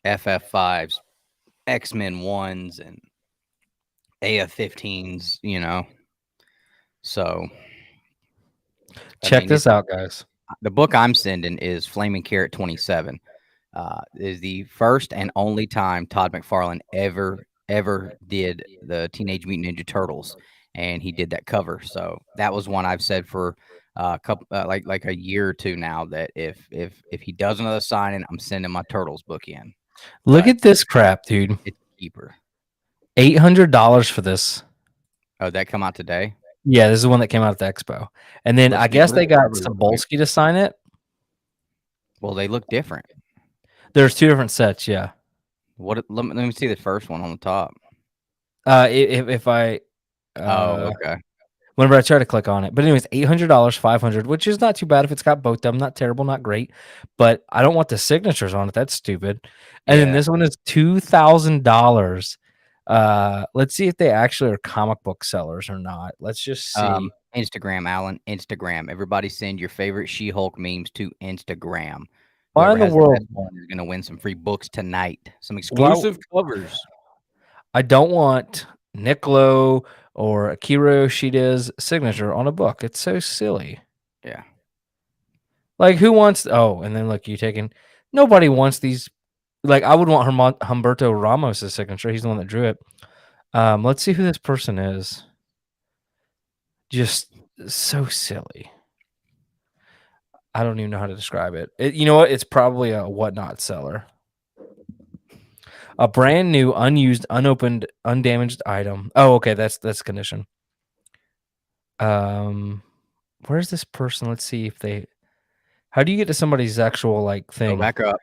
FF5s, X-Men 1s, and AF-15s, So Check this out, guys. The book I'm sending is Flaming Carrot 27. Is the first and only time Todd McFarlane ever did the Teenage Mutant Ninja Turtles, and he did that cover. So that was one I've said for a couple, like a year or two now, that if he does another signing, I'm sending my Turtles book in. Look at this crap, dude. It's cheaper. $800 for this. Oh, that come out today? Yeah, this is the one that came out at the expo. And then I guess they got Cebulski to sign it. Well, they look different. There's 2 different sets, yeah. Let me see the first one on the top. If I okay. Whenever I try to click on it. But anyways, $800, $500, which is not too bad if it's got both of them. Not terrible, not great. But I don't want the signatures on it. That's stupid. And then this one is $2,000. Let's see if they actually are comic book sellers or not. Let's just see. Instagram, Alan. Instagram. Everybody send your favorite She-Hulk memes to Instagram. Why in the world is going to win some free books tonight? Some exclusive covers. I don't want Niccolo or Akira Yoshida's signature on a book. It's so silly. Yeah. Like, who wants... Oh, and then look, nobody wants these... Like, I would want Humberto Ramos' signature. He's the one that drew it. Let's see who this person is. Just so silly. I don't even know how to describe it. You know what? It's probably a whatnot seller. A brand new, unused, unopened, undamaged item. Oh, okay. That's condition. Where's this person? Let's see if they... How do you get to somebody's actual, like, thing? Go back up.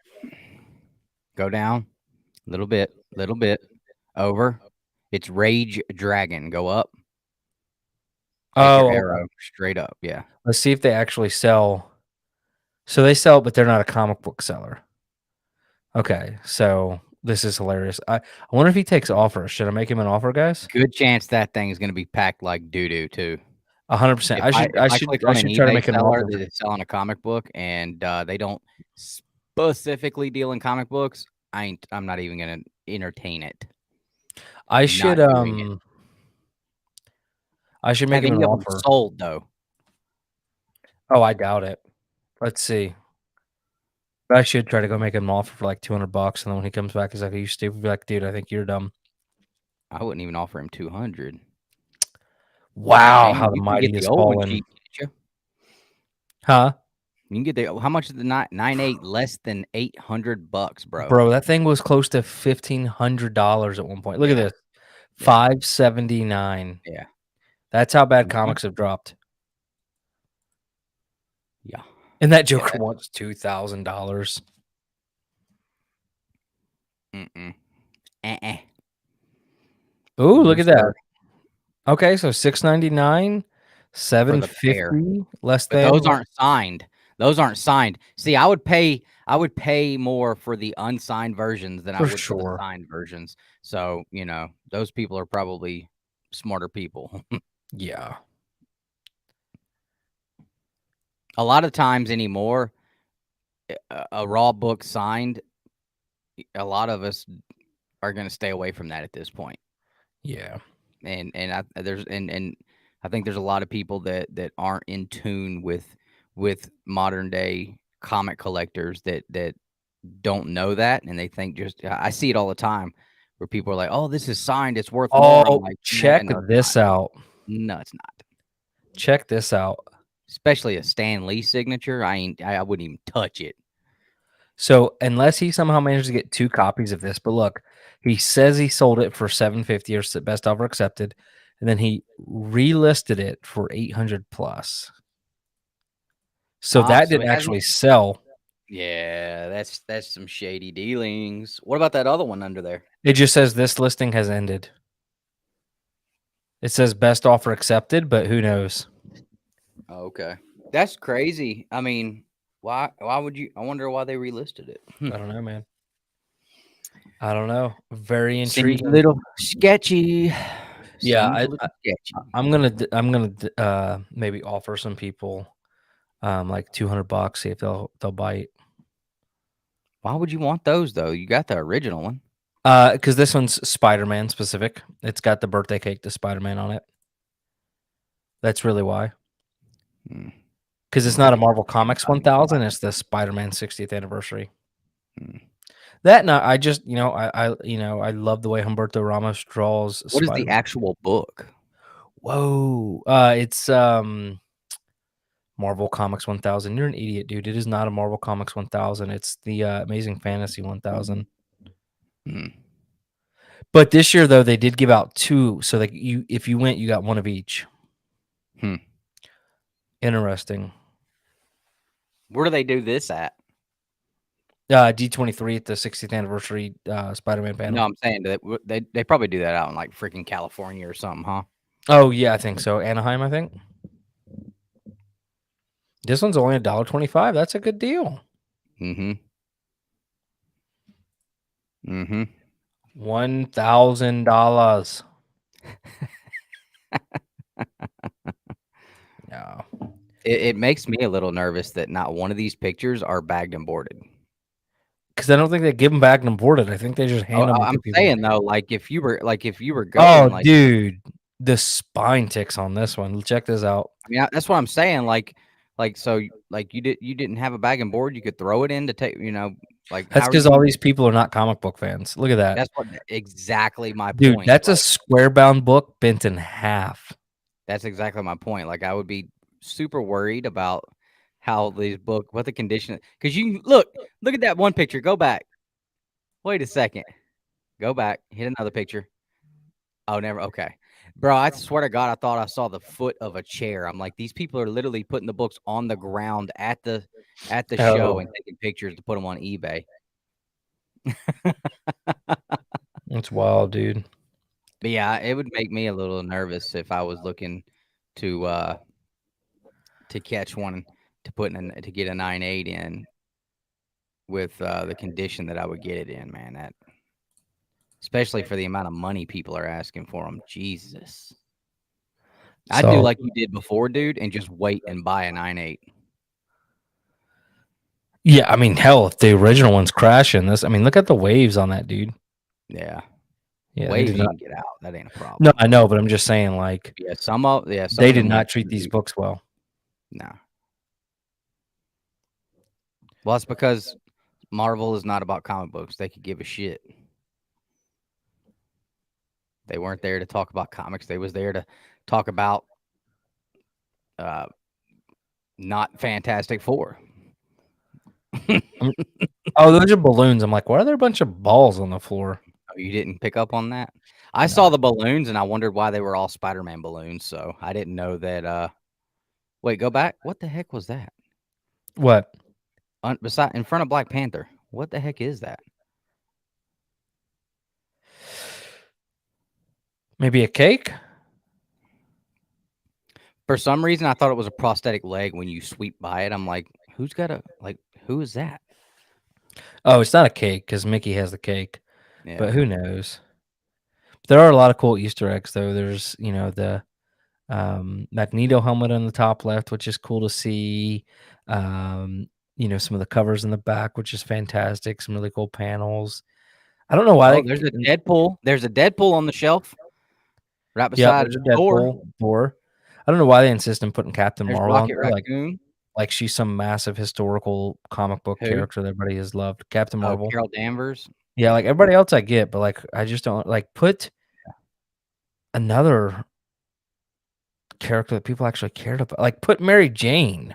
Go down. Little bit. Over. It's Rage Dragon. Go up. Take your arrow straight up. Yeah. Let's see if they actually sell. So they sell, but they're not a comic book seller. Okay, so this is hilarious. I wonder if he takes offers. Should I make him an offer, guys? Good chance that thing is going to be packed like doo-doo too. 100%. I should try to make an offer. That is selling a comic book, and they don't specifically deal in comic books. I'm not even going to entertain it. I should make him an offer. Sold though. Oh, I doubt it. Let's see. But I should try to go make him an offer for like $200, and then when he comes back, he's like, "Are you stupid?" Be like, "Dude, I think you're dumb." I wouldn't even offer him 200. Wow, how the mighty is fallen. Huh? You can get the how much is the 9.8 less than $800, bro? Bro, that thing was close to $1,500 at one point. Look at this, $579. Yeah, that's how bad comics have dropped. Yeah, and that Joker wants $2,000. Ooh, look at that. Okay, so $699, $750 less than. Those aren't signed. Those aren't signed. See, I would pay more for the unsigned versions than I would for the signed versions. So, those people are probably smarter people. Yeah. A lot of times anymore, a raw book signed, a lot of us are going to stay away from that at this point. Yeah. And I think there's a lot of people that aren't in tune with modern day comic collectors that don't know that, and they think I see it all the time where people are like, "Oh, this is signed, it's worth more." Oh, like, check this out. No, it's not. Check this out. Especially a Stan Lee signature, I wouldn't even touch it. So unless he somehow managed to get 2 copies of this, but look, he says he sold it for $750 or best offer accepted, and then he relisted it for $800 plus. So that didn't actually sell. Yeah, that's some shady dealings. What about that other one under there? It just says this listing has ended. It says best offer accepted, but who knows? Okay, that's crazy. I mean, why would you? I wonder why they relisted it. I don't know, man. I don't know. Very intriguing. Seems a little sketchy. Yeah, I'm gonna maybe offer some people like $200, see if they'll bite. Why would you want those though? You got the original one. Because this one's Spider-Man specific. It's got the birthday cake to Spider-Man on it. That's really why. Because it's not a Marvel Comics 1000. It's the Spider-Man 60th anniversary. That and I just I love the way Humberto Ramos draws. What is the actual book? Whoa, it's Marvel Comics 1000. You're an idiot, dude. It is not a Marvel Comics 1000. It's the Amazing Fantasy 1000. But this year, though, they did give out 2. So like if you went, you got 1 of each. Interesting. Where do they do this at? D23 at the 60th anniversary Spider-Man panel. No, I'm saying that they probably do that out in like freaking California or something, huh? Oh yeah, I think so. Anaheim, I think. This one's only $1.25. That's a good deal. $1,000. No. It makes me a little nervous that not one of these pictures are bagged and boarded. Because I don't think they give them bagged and boarded. I think they just hand them. I'm saying though, like if you were going, oh, dude, the spine ticks on this one. Check this out. I mean, that's what I'm saying. Like you didn't have a bag and board. You could throw it in to take. Like that's because all these people are not comic book fans. Look at that. That's exactly my point. Dude, that's like, a square bound book bent in half. That's exactly my point. Like I would be super worried about how these book, what the condition, because you look at that one picture. Go back. Wait a second. Go back. Hit another picture. Oh, never. Okay. Bro, I swear to God, I thought I saw the foot of a chair. I'm like, these people are literally putting the books on the ground at the show and taking pictures to put them on eBay. It's wild, dude. But yeah, it would make me a little nervous if I was looking to catch one to put in to get a 9.8 in with the condition that I would get it in, man. That especially for the amount of money people are asking for them. Jesus. I'd do like you did before, dude, and just wait and buy a 9.8. Yeah, I mean, hell, if the original one's crashing, this, I mean, look at the waves on that, dude. Yeah. Yeah, waves you can get out. That ain't a problem. No, I know, but I'm just saying, like, some they did not treat these books well. No. Well, that's because Marvel is not about comic books. They could give a shit. They weren't there to talk about comics. They was there to talk about not Fantastic Four. Oh, those are balloons. I'm like, why are there a bunch of balls on the floor? Oh, you didn't pick up on that? I saw the balloons, and I wondered why they were all Spider-Man balloons, so I didn't know that. Wait, go back. What the heck was that? What? In front of Black Panther. What the heck is that? Maybe a cake? For some reason, I thought it was a prosthetic leg when you sweep by it. I'm like, who is that? Oh, it's not a cake because Mickey has the cake. Yeah. But who knows? There are a lot of cool Easter eggs, though. There's, the Magneto helmet on the top left, which is cool to see. Some of the covers in the back, which is fantastic. Some really cool panels. I don't know why. There's a Deadpool. There's a Deadpool on the shelf right beside the door. I don't know why they insist on putting Captain Marvel on there, like she's some massive historical comic book character that everybody has loved. Captain Marvel. Carol Danvers. Yeah, like everybody else I get, but like I just don't like put another character that people actually cared about. Like put Mary Jane.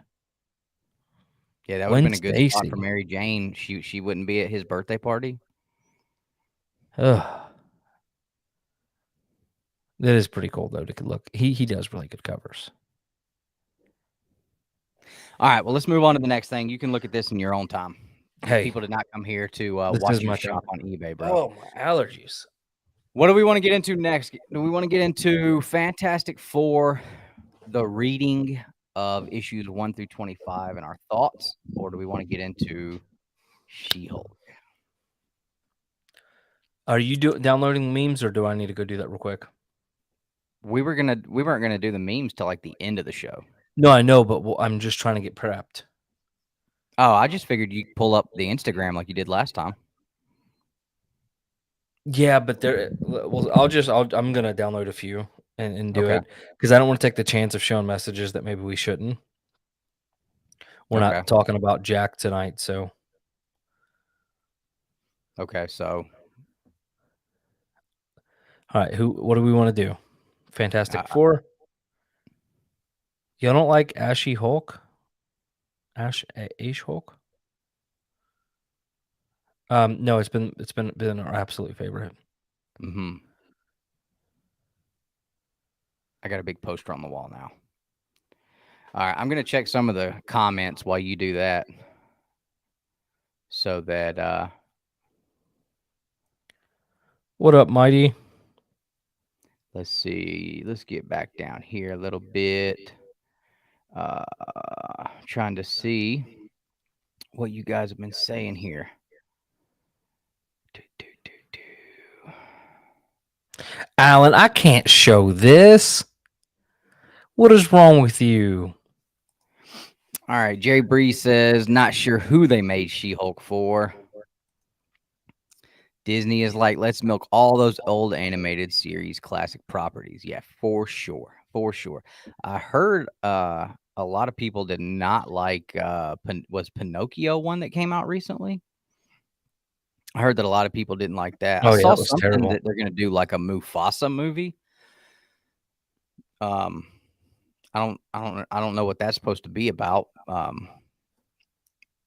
Yeah, that would have been a good spot for Mary Jane. She wouldn't be at his birthday party. Ugh. That is pretty cool though to look. He does really good covers. All right, well, let's move on to the next thing. You can look at this in your own time. Hey, people did not come here to watch you shop on eBay, bro. Oh, my allergies. What do we want to get into next? Do we want to get into Fantastic Four, the reading of issues 1 through 25 and our thoughts, or do we want to get into She-Hulk? Are you downloading memes, or do I need to go do that real quick? We weren't gonna do the memes till like the end of the show. No, I know, but I'm just trying to get prepped. Oh, I just figured you'd pull up the Instagram like you did last time. Yeah, but there. Well, I'm gonna download a few and do Okay. it because I don't want to take the chance of showing messages that maybe we shouldn't. We're Okay. not talking about Jack tonight, so. Okay, so All right, what do we want to do? Fantastic Four. You don't like Ashy Hulk? Ash Hulk? No, it's been our absolute favorite. I got a big poster on the wall now. All right, I'm gonna check some of the comments while you do that, so that What up, Mighty? let's see. Let's get back down here a little bit. Trying to see what you guys have been saying here. Alan, I can't show this. What is wrong with you? All right, Jerry Bree says, not sure who they made She-Hulk for. Disney is like, let's milk all those old animated series classic properties. Yeah, for sure. For sure. I heard a lot of people did not like was Pinocchio one that came out recently? I heard that a lot of people didn't like that. Oh, I yeah, saw that was something terrible. that they're going to do like a Mufasa movie. I don't know what that's supposed to be about.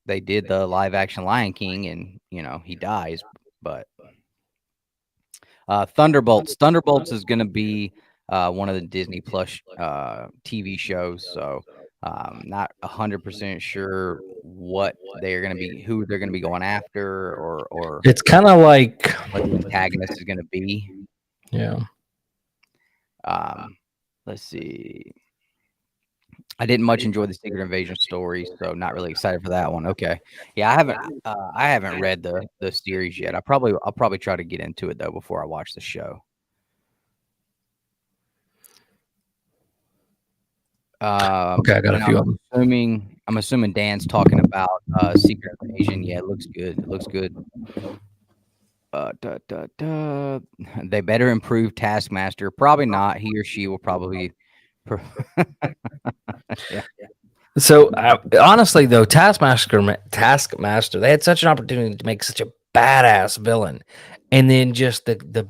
They did the live action Lion King and, he dies, but Thunderbolts is going to be one of the Disney Plus TV shows. So not 100% sure what they're going to be, who they're going to be going after, or it's kind of like what the antagonist is going to be. Yeah. Let's see. I didn't much enjoy the Secret Invasion story, so not really excited for that one. Okay, yeah, I haven't read the series yet. I'll probably try to get into it though before I watch the show. Okay, I got a few of them. I'm assuming Dan's talking about Secret Invasion. Yeah, it looks good. It looks good. They better improve Taskmaster. Probably not. He or she will probably. Yeah. So honestly, though, Taskmaster, they had such an opportunity to make such a badass villain, and then just the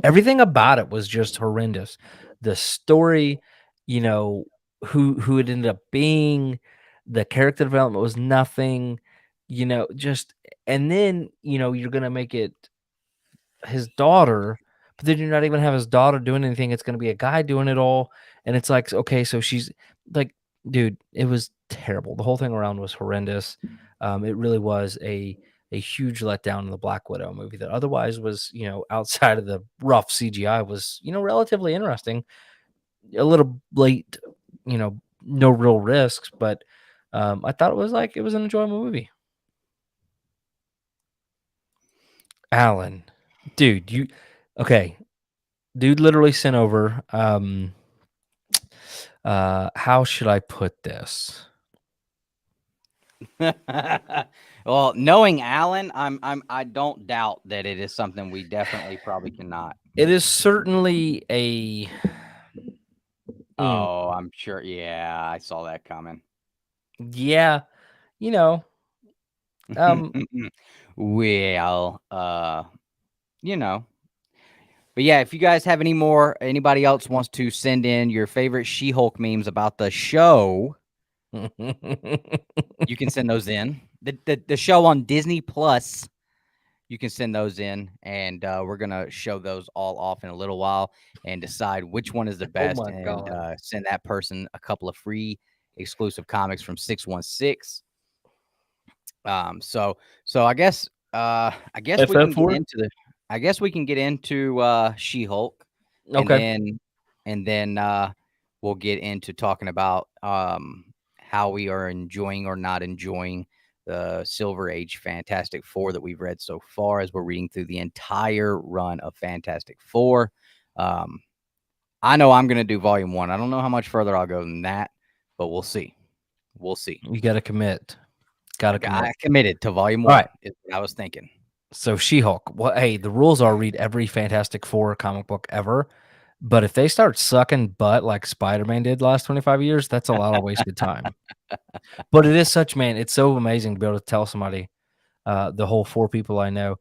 everything about it was just horrendous. The story, who it ended up being, the character development was nothing, just, and then you're gonna make it his daughter, but then you're not even have his daughter doing anything. It's gonna be a guy doing it all, and it's like, okay, so she's like, dude, it was terrible. The whole thing around was horrendous. It really was a huge letdown in the Black Widow movie that otherwise was, outside of the rough CGI was, relatively interesting. A little late, no real risks, but I thought it was an enjoyable movie. Alan, dude, okay. Dude literally sent over how should I put this? Well, knowing Alan, I don't doubt that it is something we definitely probably cannot. It is certainly a Oh, I'm sure. Yeah, I saw that coming. Yeah, well, but yeah, if you guys have anybody else wants to send in your favorite She-Hulk memes about the show, you can send those in. The show on Disney Plus, you can send those in, and we're gonna show those all off in a little while and decide which one is the best, and send that person a couple of free exclusive comics from 616. So I guess we can get into She-Hulk. Okay. And then we'll get into talking about how we are enjoying or not enjoying the Silver Age Fantastic Four that we've read so far, as we're reading through the entire run of Fantastic Four. I know I'm going to do volume 1. I don't know how much further I'll go than that, but we'll see. You got to commit. I committed to volume 1. All right. Is what I was thinking. So She-Hulk. Well, hey, the rules are read every Fantastic Four comic book ever. But if they start sucking butt like Spider-Man did the last 25 years, that's a lot of wasted time. But it is such, man, it's so amazing to be able to tell somebody, the whole 4 people I know,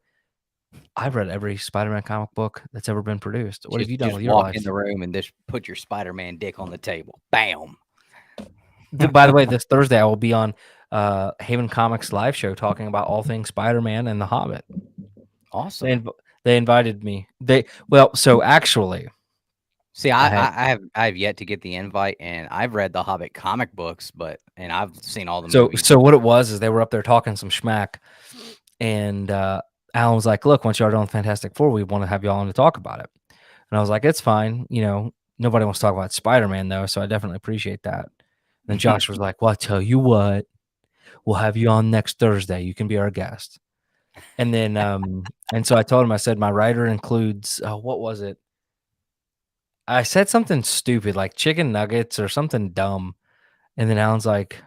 I've read every Spider-Man comic book that's ever been produced. What have you done with your walk life? in the room and just put your Spider-Man dick on the table. Bam. By the way, this Thursday I will be on Haven Comics live show talking about all things Spider-Man and The Hobbit. Awesome. They invited me. So actually, see, I have yet to get the invite, and I've read the Hobbit comic books, and I've seen all the movies. So what it was is they were up there talking some schmack, and Alan was like, "Look, once y'all are done with Fantastic Four, we want to have y'all on to talk about it." And I was like, "It's fine, nobody wants to talk about Spider-Man though, so I definitely appreciate that." And then Josh was like, "Well, I tell you what, we'll have you on next Thursday. You can be our guest." And then, and so I told him, I said, my writer includes, what was it? I said something stupid like chicken nuggets or something dumb. And then Alan's like,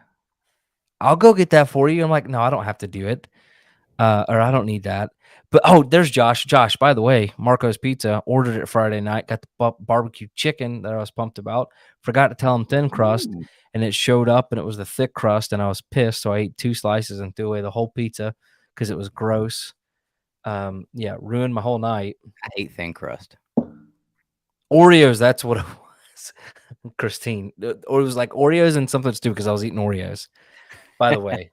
"I'll go get that for you." I'm like, "No, I don't have to do it. Or I don't need that." But, there's Josh. Josh, by the way, Marco's Pizza, ordered it Friday night, got the barbecue chicken that I was pumped about. Forgot to tell him thin crust, and it showed up, and it was the thick crust, and I was pissed. So I ate 2 slices and threw away the whole pizza because it was gross. Ruined my whole night. I hate thin crust. Oreos, that's what it was. Christine. Or it was like Oreos and something stupid because I was eating Oreos. By the way,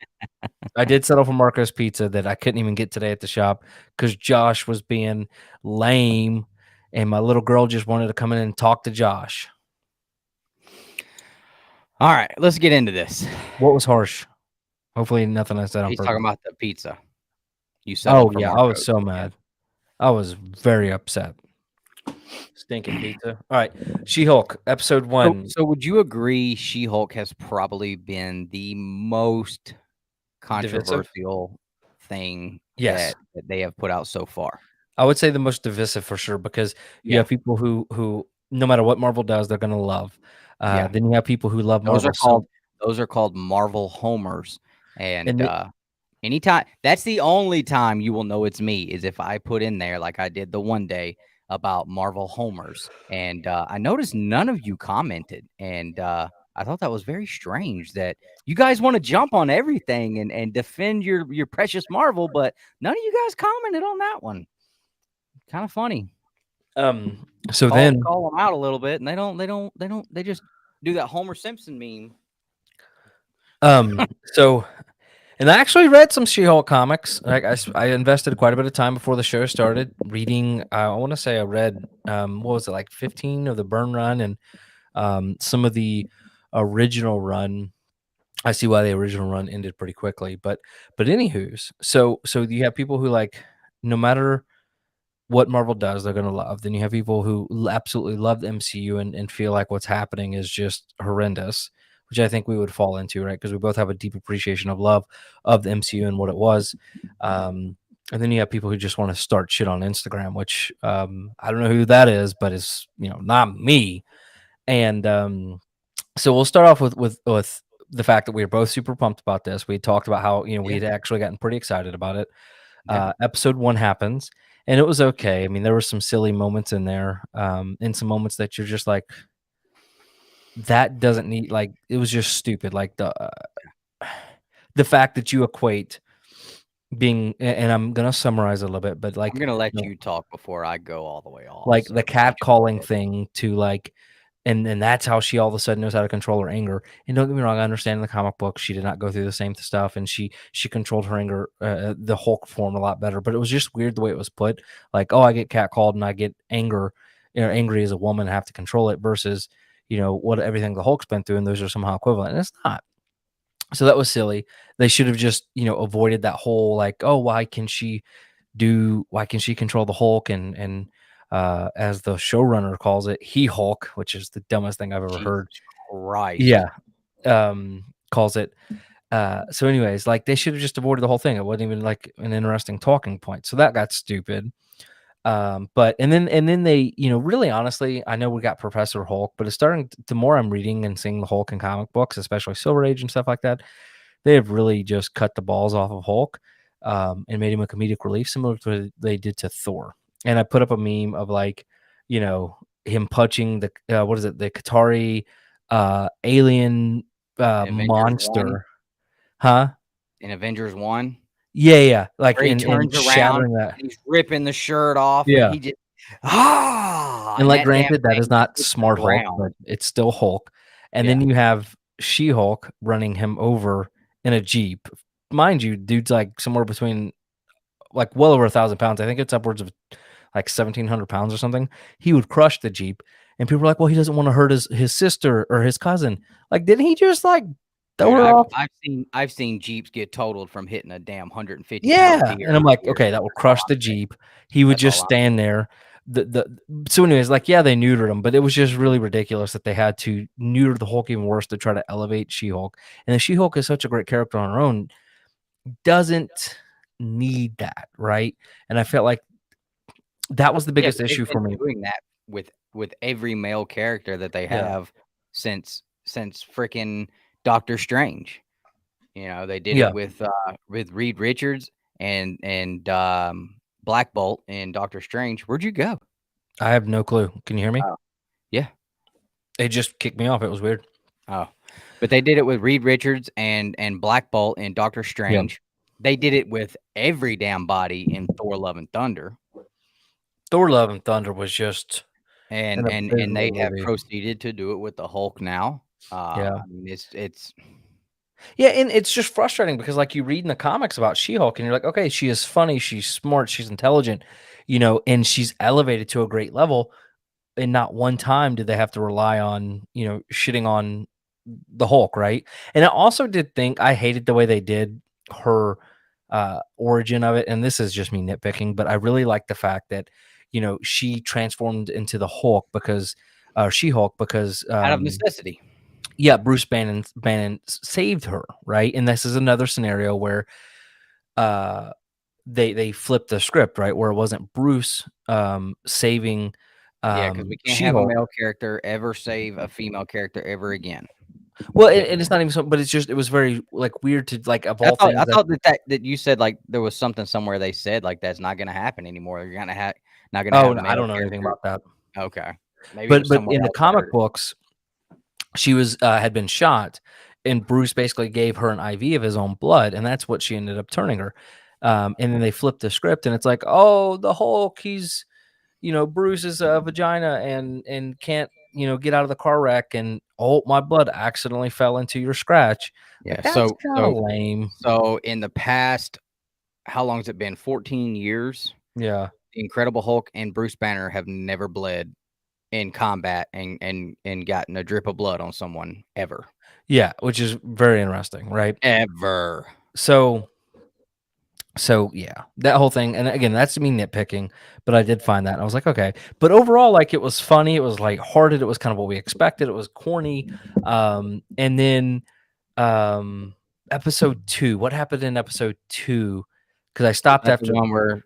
I did settle for Marco's Pizza that I couldn't even get today at the shop because Josh was being lame, and my little girl just wanted to come in and talk to Josh. All right, let's get into this. What was harsh? Hopefully nothing I said on He's purpose. talking about the pizza. You settled for I was so mad. I was very upset. Stinking pizza. All right, She-Hulk, episode 1. So would you agree She-Hulk has probably been the most controversial thing that they have put out so far? I would say the most divisive for sure, because you have people who no matter what Marvel does, they're going to love. Then you have people who love Marvel. Those are called Marvel homers. And anytime, that's the only time you will know it's me is if I put in there, like I did the one day, about Marvel homers. And I noticed none of you commented. And I thought that was very strange that you guys want to jump on everything and defend your precious Marvel, but none of you guys commented on that one. Kind of funny. So then call them out a little bit, and they just do that Homer Simpson meme. And I actually read some She-Hulk comics. Like I invested quite a bit of time before the show started reading. I want to say I read what was it, like 15 of the Byrne run and some of the original run. I see why the original run ended pretty quickly, but anywho's, so you have people who, like, no matter what Marvel does, they're gonna love. Then you have people who absolutely love the MCU and feel like what's happening is just horrendous, which I think we would fall into, right? Because we both have a deep appreciation of love of the MCU and what it was. And then you have people who just want to start shit on Instagram, which I don't know who that is, but it's not me. And so we'll start off with the fact that we were both super pumped about this. We talked about how we had actually gotten pretty excited about it. Episode 1 happens, and it was okay. I mean, there were some silly moments in there, and some moments that you're just like, that doesn't need, like, it was just stupid. Like the fact that you equate being, and I'm gonna summarize a little bit, but like I'm gonna let you talk before I go all the way off. Like the cat calling thing to like. And that's how she all of a sudden knows how to control her anger. And don't get me wrong, I understand in the comic book she did not go through the same stuff, and she controlled her anger, the Hulk form, a lot better. But it was just weird the way it was put. Like, oh, I get catcalled and I get angry as a woman, and have to control it, versus what everything the Hulk's been through, and those are somehow equivalent. And it's not. So that was silly. They should have just avoided that whole like, oh, why can she control the Hulk and as the showrunner calls it, He-Hulk, which is the dumbest thing I've ever heard. Right. Yeah. Calls it. So anyways, like, they should have just avoided the whole thing. It wasn't even like an interesting talking point. So that got stupid. But then they, really honestly, I know we got Professor Hulk, but it's starting the more I'm reading and seeing the Hulk in comic books, especially Silver Age and stuff like that, they have really just cut the balls off of Hulk. and made him a comedic relief, similar to what they did to Thor. And I put up a meme of like, him punching the the Qatari alien monster, 1? huh? In Avengers 1? Yeah, like Where he in turns around shattering that. and he's ripping the shirt off, Yeah. and he just And like, that damn granted, that thing is not hits the Smart Hulk, ground. but it's still Hulk. And then you have She-Hulk running him over in a Jeep. Mind you, dude's like somewhere between like well over 1,000 pounds. I think it's upwards of like 1,700 pounds or something. He would crush the Jeep. And people are like, well, he doesn't want to hurt his sister or his cousin. Like, didn't he just like throw her off? I've seen Jeeps get totaled from hitting a damn 150 Yeah. pound deer. And I'm like, okay, that will crush the Jeep. He would just stand there. So anyways, like, yeah, they neutered him, but it was just really ridiculous that they had to neuter the Hulk even worse to try to elevate She-Hulk. And the She-Hulk is such a great character on her own, doesn't need that, right? And I felt like that was the biggest issue for me. Doing that with every male character that they have since freaking Doctor Strange. They did it with Reed Richards and Black Bolt and Doctor Strange. Where'd you go? I have no clue. Can you hear me? Yeah. It just kicked me off. It was weird. Oh. But they did it with Reed Richards and Black Bolt and Doctor Strange. Yep. They did it with every damn body in Thor: Love and Thunder. Thor: Love and Thunder was just and they have proceeded to do it with the Hulk now. I mean, it's yeah, and it's just frustrating because like you read in the comics about She-Hulk and you're like, okay, she is funny, she's smart, she's intelligent, and she's elevated to a great level. And not one time did they have to rely on, shitting on the Hulk, right? And I also did think I hated the way they did her origin of it. And this is just me nitpicking, but I really like the fact that, she transformed into the Hulk because She-Hulk because out of necessity. Yeah, Bruce Bannon saved her, right? And this is another scenario where they flipped the script, right? Where it wasn't Bruce saving because we can't have a male character ever save a female character ever again. Well, and it's not even so, but it was very like weird to like of all things. I thought that you said like there was something somewhere they said like that's not going to happen anymore. You're gonna have not going to. Oh, no, I don't know anything about that. Okay, maybe but in the comic books, she was had been shot, and Bruce basically gave her an IV of his own blood, and that's what she ended up turning her. And then they flipped the script, and it's like, oh, the Hulk, he's Bruce's vagina and can't get out of the car wreck, and oh, my blood accidentally fell into your scratch. Yeah, like, so lame. So in the past, how long has it been? 14 years. Yeah, the Incredible Hulk and Bruce Banner have never bled in combat and gotten a drip of blood on someone ever. Yeah, which is very interesting, right? Ever. So yeah, that whole thing, and again, that's me nitpicking, but I did find that, and I was like, okay. But overall, like, it was funny, it was lighthearted, it was kind of what we expected, it was corny. And then episode 2, what happened in episode 2? Because I stopped after the one where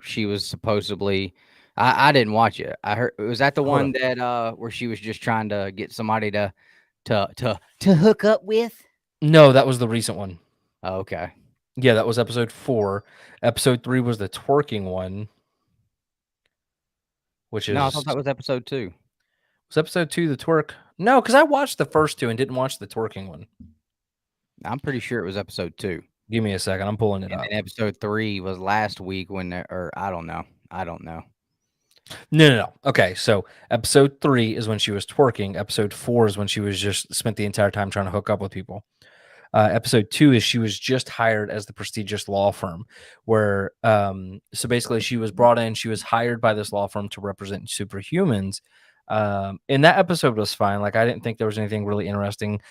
she was supposedly, I didn't watch it. I heard, was that the one that where she was just trying to get somebody to hook up with? No, that was the recent one. Oh, okay. Yeah, that was episode 4. Episode 3 was the twerking one, which is... No, I thought that was episode 2. Was episode 2 the twerk? No, because I watched the first 2 and didn't watch the twerking one. I'm pretty sure it was episode 2. Give me a second. I'm pulling it up. And episode 3 was last week or I don't know. No. Okay, so episode 3 is when she was twerking. Episode 4 is when she was just spent the entire time trying to hook up with people. Episode 2 is she was just hired as the prestigious law firm where, so basically she was brought in, she was hired by this law firm to represent superhumans. And that episode was fine. Like, I didn't think there was anything really interesting.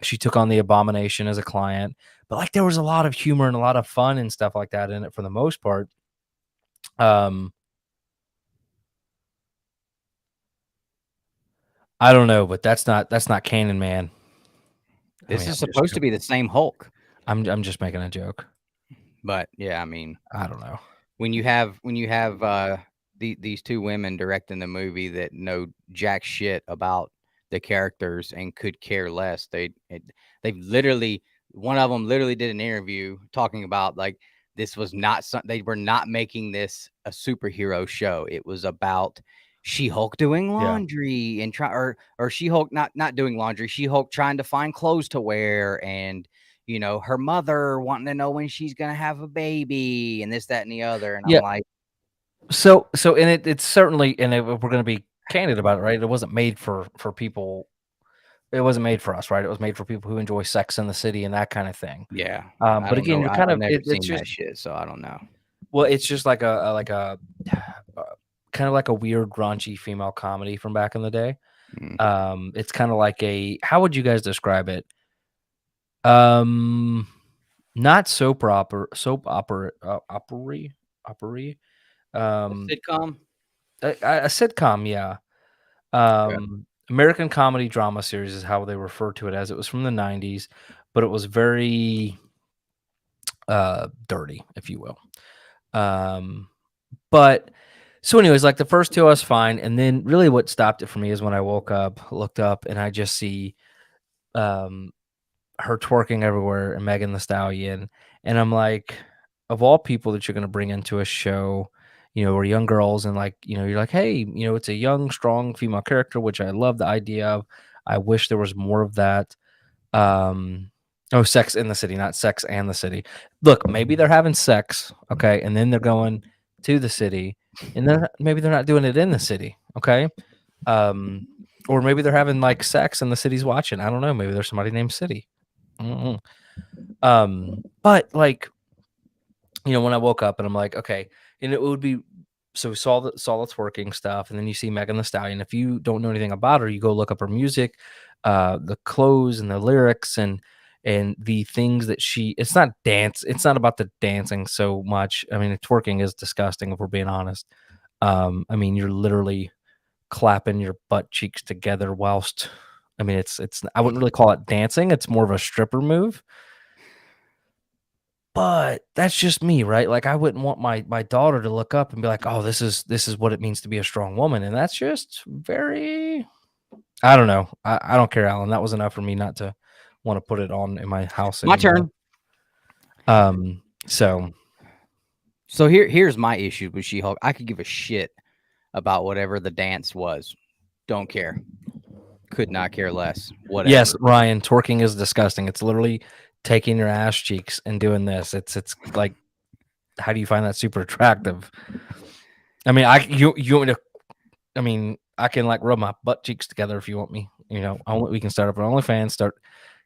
She took on the Abomination as a client, but like there was a lot of humor and a lot of fun and stuff like that in it for the most part. I don't know, but that's not canon, man. This is supposed to be the same Hulk. I'm just making a joke. But yeah, I mean, I don't know. When you have these two women directing the movie that know jack shit about the characters and could care less, they've literally one of them literally did an interview talking about like this was not they were not making this a superhero show. It was about She-Hulk doing laundry and or She-Hulk not doing laundry, She-Hulk trying to find clothes to wear, and her mother wanting to know when she's gonna have a baby and this, that, and the other. And I'm like, so and it's certainly, and if we're gonna be candid about it, right? It wasn't made for people. It wasn't made for us, right? It was made for people who enjoy Sex in the City and that kind of thing. yeah. But again, you're kind I've of never seen it's just that shit, so I don't know. well, it's just like a kind of like a weird raunchy female comedy from back in the day. It's kind of like how would you guys describe it? Not soap opera, opery. Sitcom. A sitcom, yeah. American comedy drama series is how they refer to it as. It was from the 90s, but it was very dirty, if you will. But so anyways, like the first two I was fine, and then really what stopped it for me is when I woke up, looked up, and I just see her twerking everywhere and Megan the Stallion, and I'm like, of all people that you're going to bring into a show, or young girls, and like, you're like, hey, it's a young, strong female character, which I love the idea of. I wish there was more of that. Sex in the City, not Sex and the City. Look, maybe they're having sex, okay, and then they're going to the city, and then maybe they're not doing it in the city, okay, or maybe they're having like sex and the city's watching. I don't know. Maybe there's somebody named City. But like, when I woke up and I'm like, okay, and it would be, so we saw the twerking stuff, and then you see Megan Thee Stallion. If you don't know anything about her, you go look up her music, the clothes and the lyrics and the things that it's not about the dancing so much. I mean, twerking is disgusting if we're being honest. I mean, you're literally clapping your butt cheeks together whilst, I mean, it's I wouldn't really call it dancing. It's more of a stripper move. But that's just me, right? Like I wouldn't want my daughter to look up and be like, "Oh, this is what it means to be a strong woman." And that's just very, I don't know. I don't care, Alan. That was enough for me not to want to put it on in my house My anymore. turn. So here's my issue with She-Hulk. I could give a shit about whatever the dance was. Don't care. Could not care less. Whatever. Yes, Ryan, twerking is disgusting. It's literally taking your ass cheeks and doing this. It's like, how do you find that super attractive? I mean, you want me to? I mean, I can like rub my butt cheeks together if you want me. We can start up an OnlyFans, start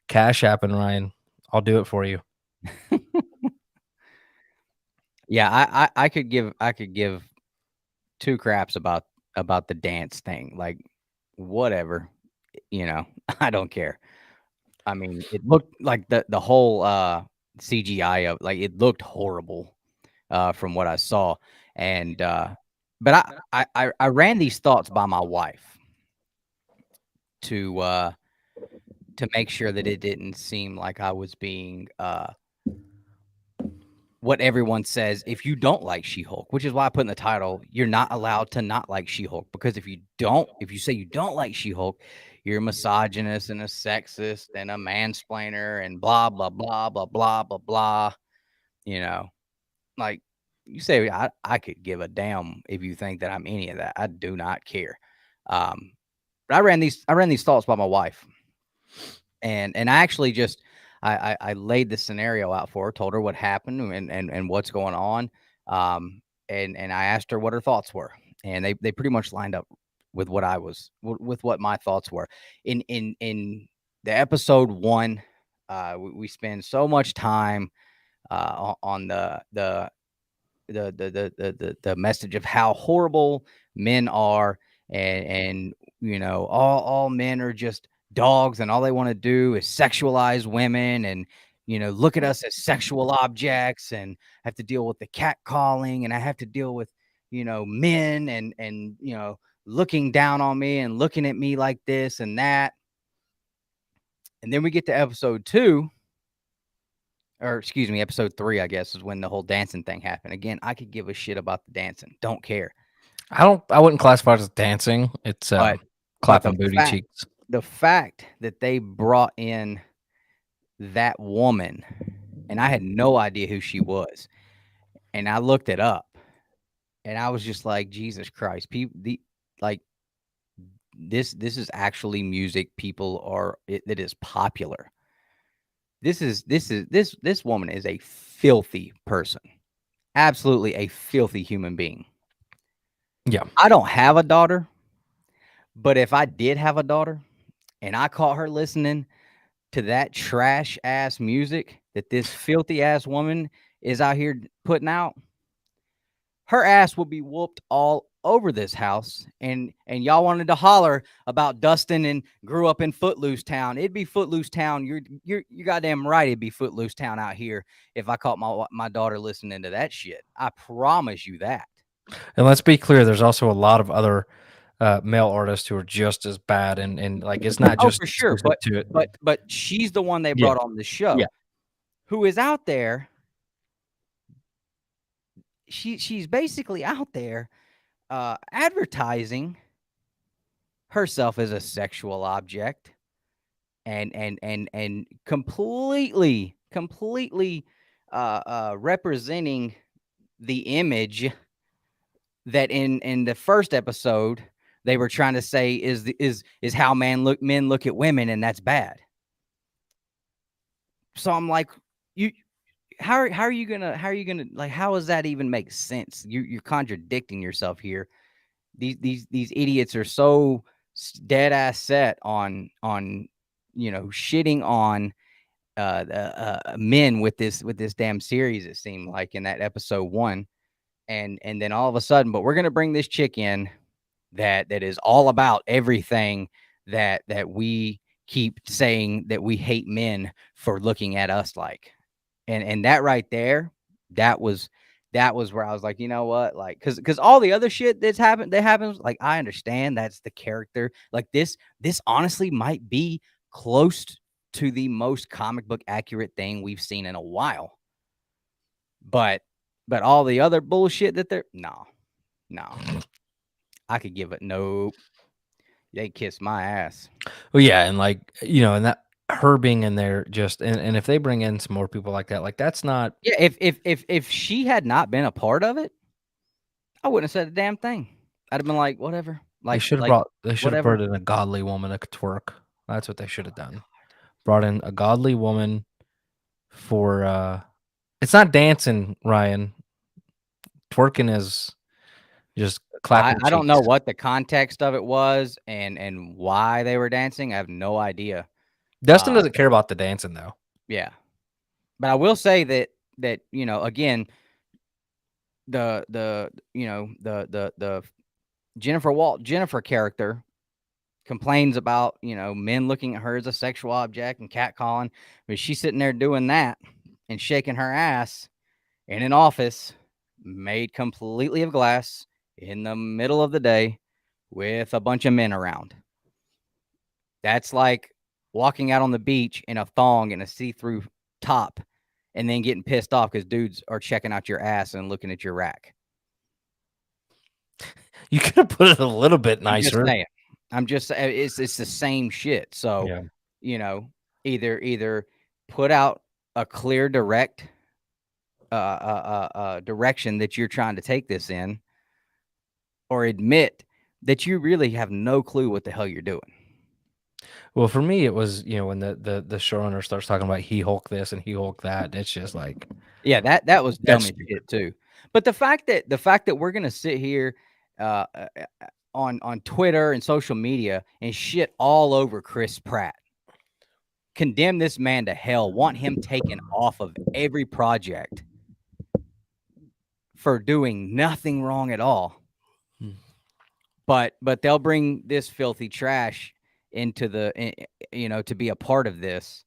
cash apping, Ryan. I'll do it for you. Yeah, I could give two craps about the dance thing. Like, whatever, I don't care. I mean, it looked like the whole CGI of, like, it looked horrible from what I saw. And but I ran these thoughts by my wife to make sure that it didn't seem like I was being what everyone says. If you don't like She-Hulk, which is why I put in the title, you're not allowed to not like She-Hulk, because if you say you don't like She-Hulk, you're a misogynist and a sexist and a mansplainer and blah blah blah blah blah blah blah. Like, you say, I could give a damn if you think that I'm any of that. I do not care. But I ran these thoughts by my wife, and I actually just I laid the scenario out for her, told her what happened and what's going on, and I asked her what her thoughts were, and they pretty much lined up with what my thoughts were. In the episode 1, we spend so much time on the message of how horrible men are, and all men are just dogs, and all they want to do is sexualize women, and look at us as sexual objects, and have to deal with the catcalling, and I have to deal with men and looking down on me and looking at me like this and that. And then we get to episode 2, or excuse me, episode 3, I guess, is when the whole dancing thing happened. Again, I could give a shit about the dancing. Don't care. I wouldn't classify it as dancing. It's clapping booty cheeks. The fact that they brought in that woman, and I had no idea who she was, and I looked it up, and I was just like, Jesus Christ, people, this is actually music people are that is popular. This woman is a filthy person, absolutely a filthy human being. Yeah, I don't have a daughter, but if I did have a daughter and I caught her listening to that trash ass music that this filthy ass woman is out here putting out, her ass will be whooped all over this house. And y'all wanted to holler about Dustin and grew up in Footloose Town. It'd be Footloose Town. You're goddamn right. It'd be Footloose Town out here if I caught my daughter listening to that shit. I promise you that. and let's be clear. There's also a lot of other male artists who are just as bad, and like it's not just for sure. to it. But she's the one they brought on the show, who is out there. She's basically out there advertising herself as a sexual object and completely representing the image that in the first episode they were trying to say is how men look at women, and that's bad. So I'm like, how are you gonna like, how does that even make sense? You're contradicting yourself here. These idiots are so dead ass set on shitting on men with this damn series. It seemed like in that episode 1, and then all of a sudden, but we're gonna bring this chick in that is all about everything that we keep saying that we hate men for looking at us like. And that right there, that was where I was like, you know what? Like, cause all the other shit that happens, like, I understand that's the character. Like this honestly might be close to the most comic book accurate thing we've seen in a while. But all the other bullshit that no. I could give it nope. They kiss my ass. Well, yeah, and like, and that her being in there just and if they bring in some more people like that, like that's not. Yeah, if she had not been a part of it, I wouldn't have said a damn thing. I'd have been like, whatever. Like They should have brought in a godly woman to twerk. That's what they should have done. Brought in a godly woman for it's not dancing, Ryan. Twerking is just clapping. I don't know what the context of it was and why they were dancing. I have no idea. Dustin doesn't care about the dancing though. Yeah. But I will say that again, the Jennifer character complains about, men looking at her as a sexual object and catcalling, but she's sitting there doing that and shaking her ass in an office made completely of glass in the middle of the day with a bunch of men around. That's like walking out on the beach in a thong and a see-through top and then getting pissed off because dudes are checking out your ass and looking at your rack. You could have put it a little bit nicer. I'm just saying it's the same shit. So, either put out a clear, direct direction that you're trying to take this in, or admit that you really have no clue what the hell you're doing. Well, for me, it was, when the showrunner starts talking about he Hulk this and he Hulk that, it's just like, yeah, that was dumb as shit too. But the fact that we're gonna sit here on Twitter and social media and shit all over Chris Pratt, condemn this man to hell, want him taken off of every project for doing nothing wrong at all. But they'll bring this filthy trash into to be a part of this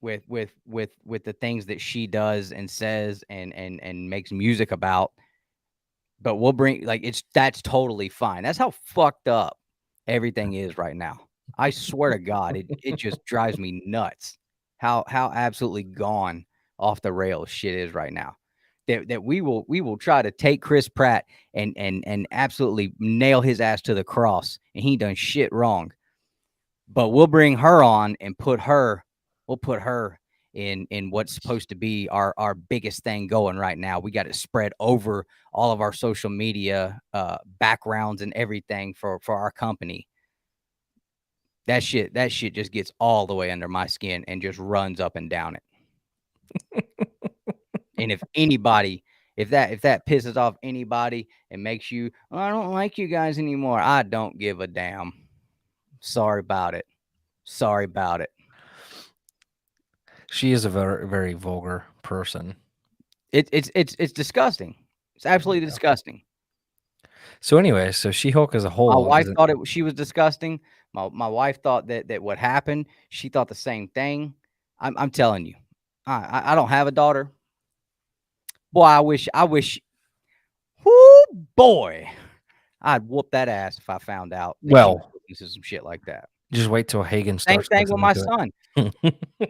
with the things that she does and says and makes music about. But we'll bring that's totally fine. That's how fucked up everything is right now. I swear to God, it just drives me nuts how absolutely gone off the rails shit is right now. That we will try to take Chris Pratt and absolutely nail his ass to the cross, and he done shit wrong. But we'll bring her on and put her we'll put her in what's supposed to be our biggest thing going right now. We got it spread over all of our social media backgrounds and everything for our company. That shit just gets all the way under my skin and just runs up and down it. And if anybody, if that pisses off anybody and makes you, oh, I don't like you guys anymore, I don't give a damn. Sorry about it. Sorry about it. She is a very, very vulgar person. It's disgusting. It's absolutely disgusting. So anyway, so She-Hulk as a whole. My wife thought she was disgusting. My wife thought that what happened, she thought the same thing. I'm telling you, I don't have a daughter. Boy, I wish. Whoo, boy, I'd whoop that ass if I found out. Well, into some shit like that. Just wait till Hagen Same starts. thing with my son.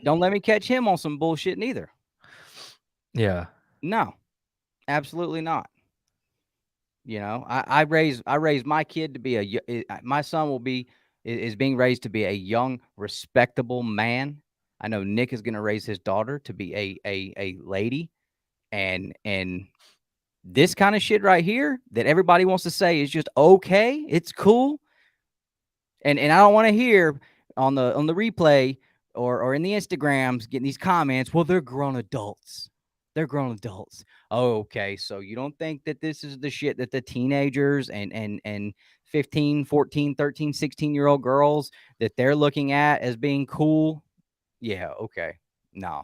Don't let me catch him on some bullshit neither. Yeah. No, absolutely not. You know, I raised my kid to be my son is being raised to be a young, respectable man. I know Nick is going to raise his daughter to be a lady, and this kind of shit right here that everybody wants to say is just okay. It's cool. And I don't want to hear on the replay or in the Instagrams getting these comments. Well, they're grown adults. They're grown adults. Oh, okay. So you don't think that this is the shit that the teenagers and 15, 14, 13, 16-year-old girls that they're looking at as being cool? Yeah, okay. No.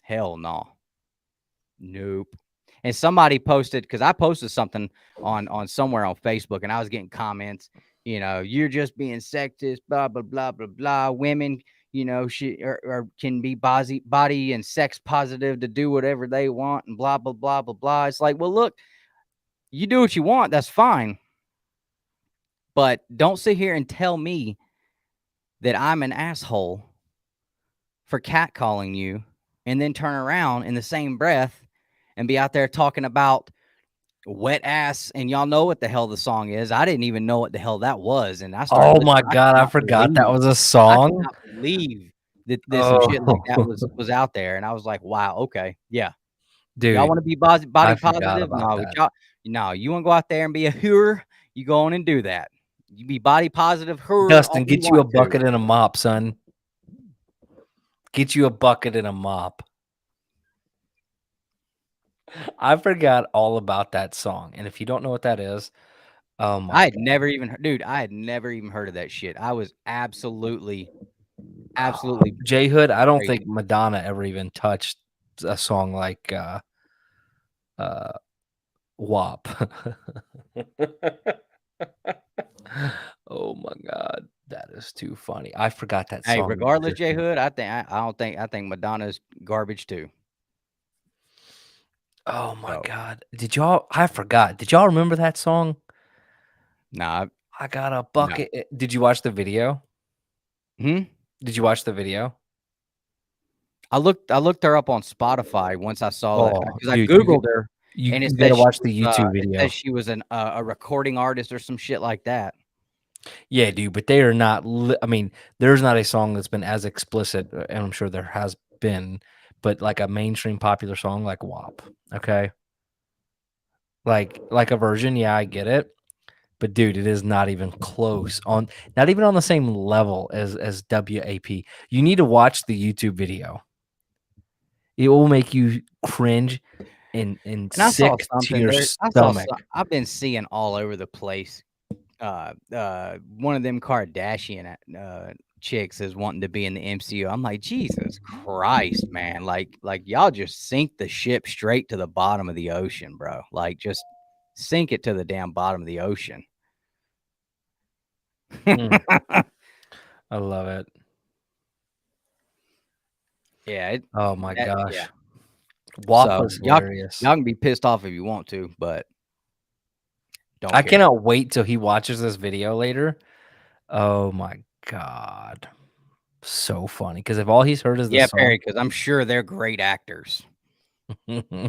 Hell no. Nope. And somebody posted, because I posted something on somewhere on Facebook, and I was getting comments, you know, you're just being sexist, blah, blah, blah, blah, blah. Women, you know, or can be body and sex positive to do whatever they want and blah, blah, blah, blah, blah. It's like, well, look, you do what you want. That's fine. But don't sit here and tell me that I'm an asshole for catcalling you and then turn around in the same breath and be out there talking about wet ass. And y'all know what the hell the song is. I didn't even know what the hell that was. And I started. Oh my God, I forgot that was a song. I cannot believe that some shit like that was out there. And I was like, wow, okay, yeah. Dude, y'all want to be body positive? No, you want to go out there and be a hooer? You go on and do that. You be body positive hooer. Dustin, get you a bucket and a mop, son. Get you a bucket and a mop. I forgot all about that song. And if you don't know what that is, I had never even heard of that shit. I was absolutely J Hood. I don't think Madonna ever even touched a song like WAP. Oh my God, that is too funny. I forgot that song. Hey, regardless, J Hood, I think Madonna's garbage too. Oh my God. I forgot. Did y'all remember that song? Nah. I got a bucket. No. Did you watch the video? Did you watch the video? I looked her up on Spotify once I saw that, because I Googled her. And you gotta watch the YouTube video. It says she was a recording artist or some shit like that. Yeah, dude, but they are not. I mean, there's not a song that's been as explicit, and I'm sure there has been, but like a mainstream popular song like WAP. Okay, like a version. Yeah, I get it, but dude, it is not even close not even on the same level as WAP. You need to watch the YouTube video. It will make you cringe and sick to your stomach. I've been seeing all over the place. One of them Kardashian chicks is wanting to be in the MCU. I'm like, Jesus Christ, man! Like y'all just sink the ship straight to the bottom of the ocean, bro. Like, just sink it to the damn bottom of the ocean. I love it. Yeah. Oh my gosh. Yeah. WAP was hilarious. Y'all can be pissed off if you want to, but I cannot wait till he watches this video later. Oh my God. So funny. Because if all he's heard is the song. Perry, because I'm sure they're great actors. That's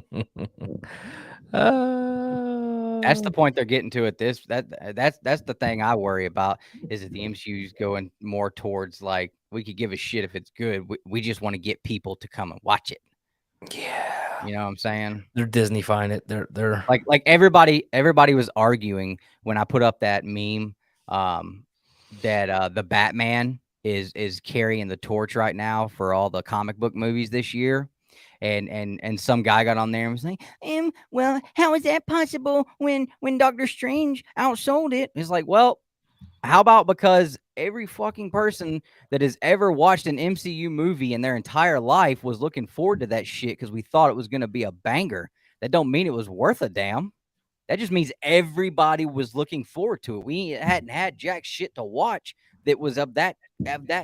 the point they're getting to at this. That's the thing I worry about, is that the MCU's going more towards like we could give a shit if it's good. We just want to get people to come and watch it. Yeah. You know what I'm saying? They're Disney-fying it. They're like everybody was arguing when I put up that meme that the Batman is carrying the torch right now for all the comic book movies this year. And some guy got on there and was like, well, how is that possible when Doctor Strange outsold it? It's like, well, how about because every fucking person that has ever watched an MCU movie in their entire life was looking forward to that shit because we thought it was going to be a banger. That don't mean it was worth a damn. That just means everybody was looking forward to it. We hadn't had jack shit to watch that was of that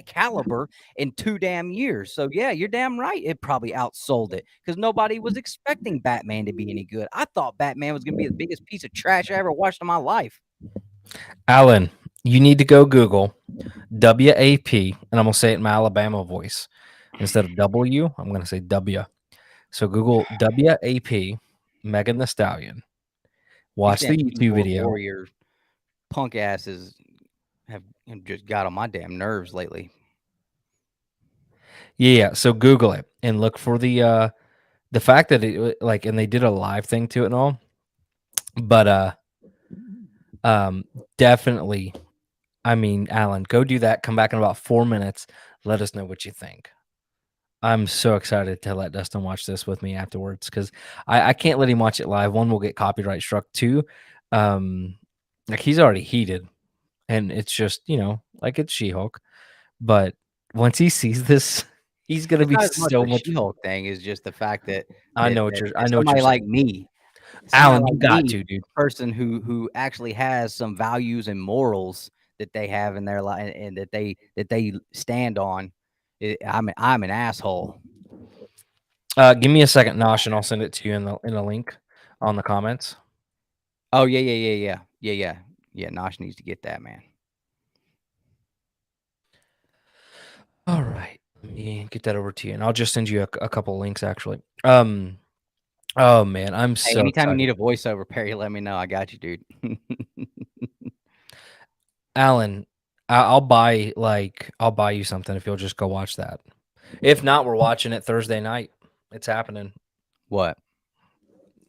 caliber in 2 damn years. So yeah, you're damn right. It probably outsold it because nobody was expecting Batman to be any good. I thought Batman was going to be the biggest piece of trash I ever watched in my life. Alan, you need to go Google WAP, and I'm gonna say it in my Alabama voice instead of W. I'm gonna say W. So Google WAP, Megan Thee Stallion. Watch the YouTube video. Warrior punk asses have just got on my damn nerves lately. Yeah, so Google it and look for the fact that it like, and they did a live thing to it and all. But definitely, I mean, Alan, go do that. Come back in about 4 minutes. Let us know what you think. I'm so excited to let Dustin watch this with me afterwards because I can't let him watch it live. One, will get copyright struck. Two, like he's already heated, and it's just, you know, like it's She-Hulk. But once he sees this, he's gonna be so much. She-Hulk thing is just the fact that I know what you're. I know what somebody you're like saying. me, Alan, you got to, dude. Person who actually has some values and morals that they have in their life and that they stand on. I'm an asshole. Give me a second, Nosh, and I'll send it to you in a link on the comments. Oh yeah. Nosh needs to get that, man. All right, let me get that over to you, and I'll just send you a couple links actually. Oh man, I'm so. Anytime excited. you need a voiceover, Perry, let me know. I got you, dude. Alan, I'll buy you something if you'll just go watch that. If not, we're watching it Thursday night. It's happening. What?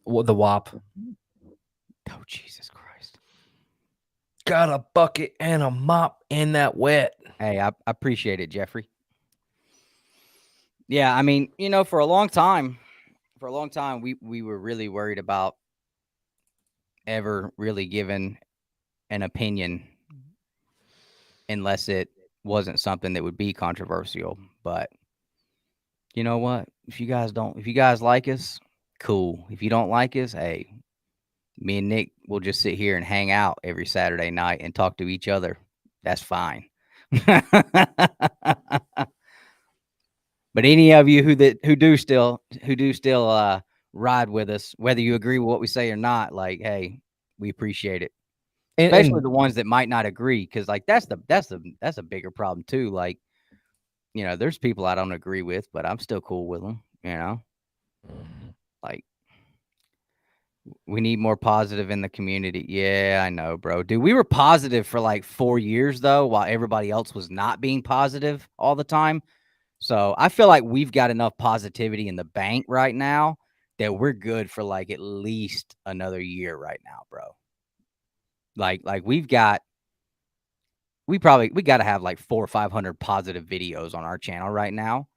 The WAP. Oh, Jesus Christ. Got a bucket and a mop in that wet. Hey, I appreciate it, Jeffrey. Yeah, I mean, you know, for a long time, we were really worried about ever really giving an opinion unless it wasn't something that would be controversial. But you know what? If you guys like us, cool. If you don't like us, hey, me and Nick will just sit here and hang out every Saturday night and talk to each other. That's fine. But any of you who do still ride with us, whether you agree with what we say or not, like, hey, we appreciate it. Especially the ones that might not agree, because like that's a bigger problem too. Like, you know, there's people I don't agree with, but I'm still cool with them. You know, like we need more positive in the community. Yeah, I know, bro. Dude, we were positive for like 4 years though, while everybody else was not being positive all the time. So I feel like we've got enough positivity in the bank right now that we're good for like at least another year right now, bro. Like we got to have like 400 or 500 positive videos on our channel right now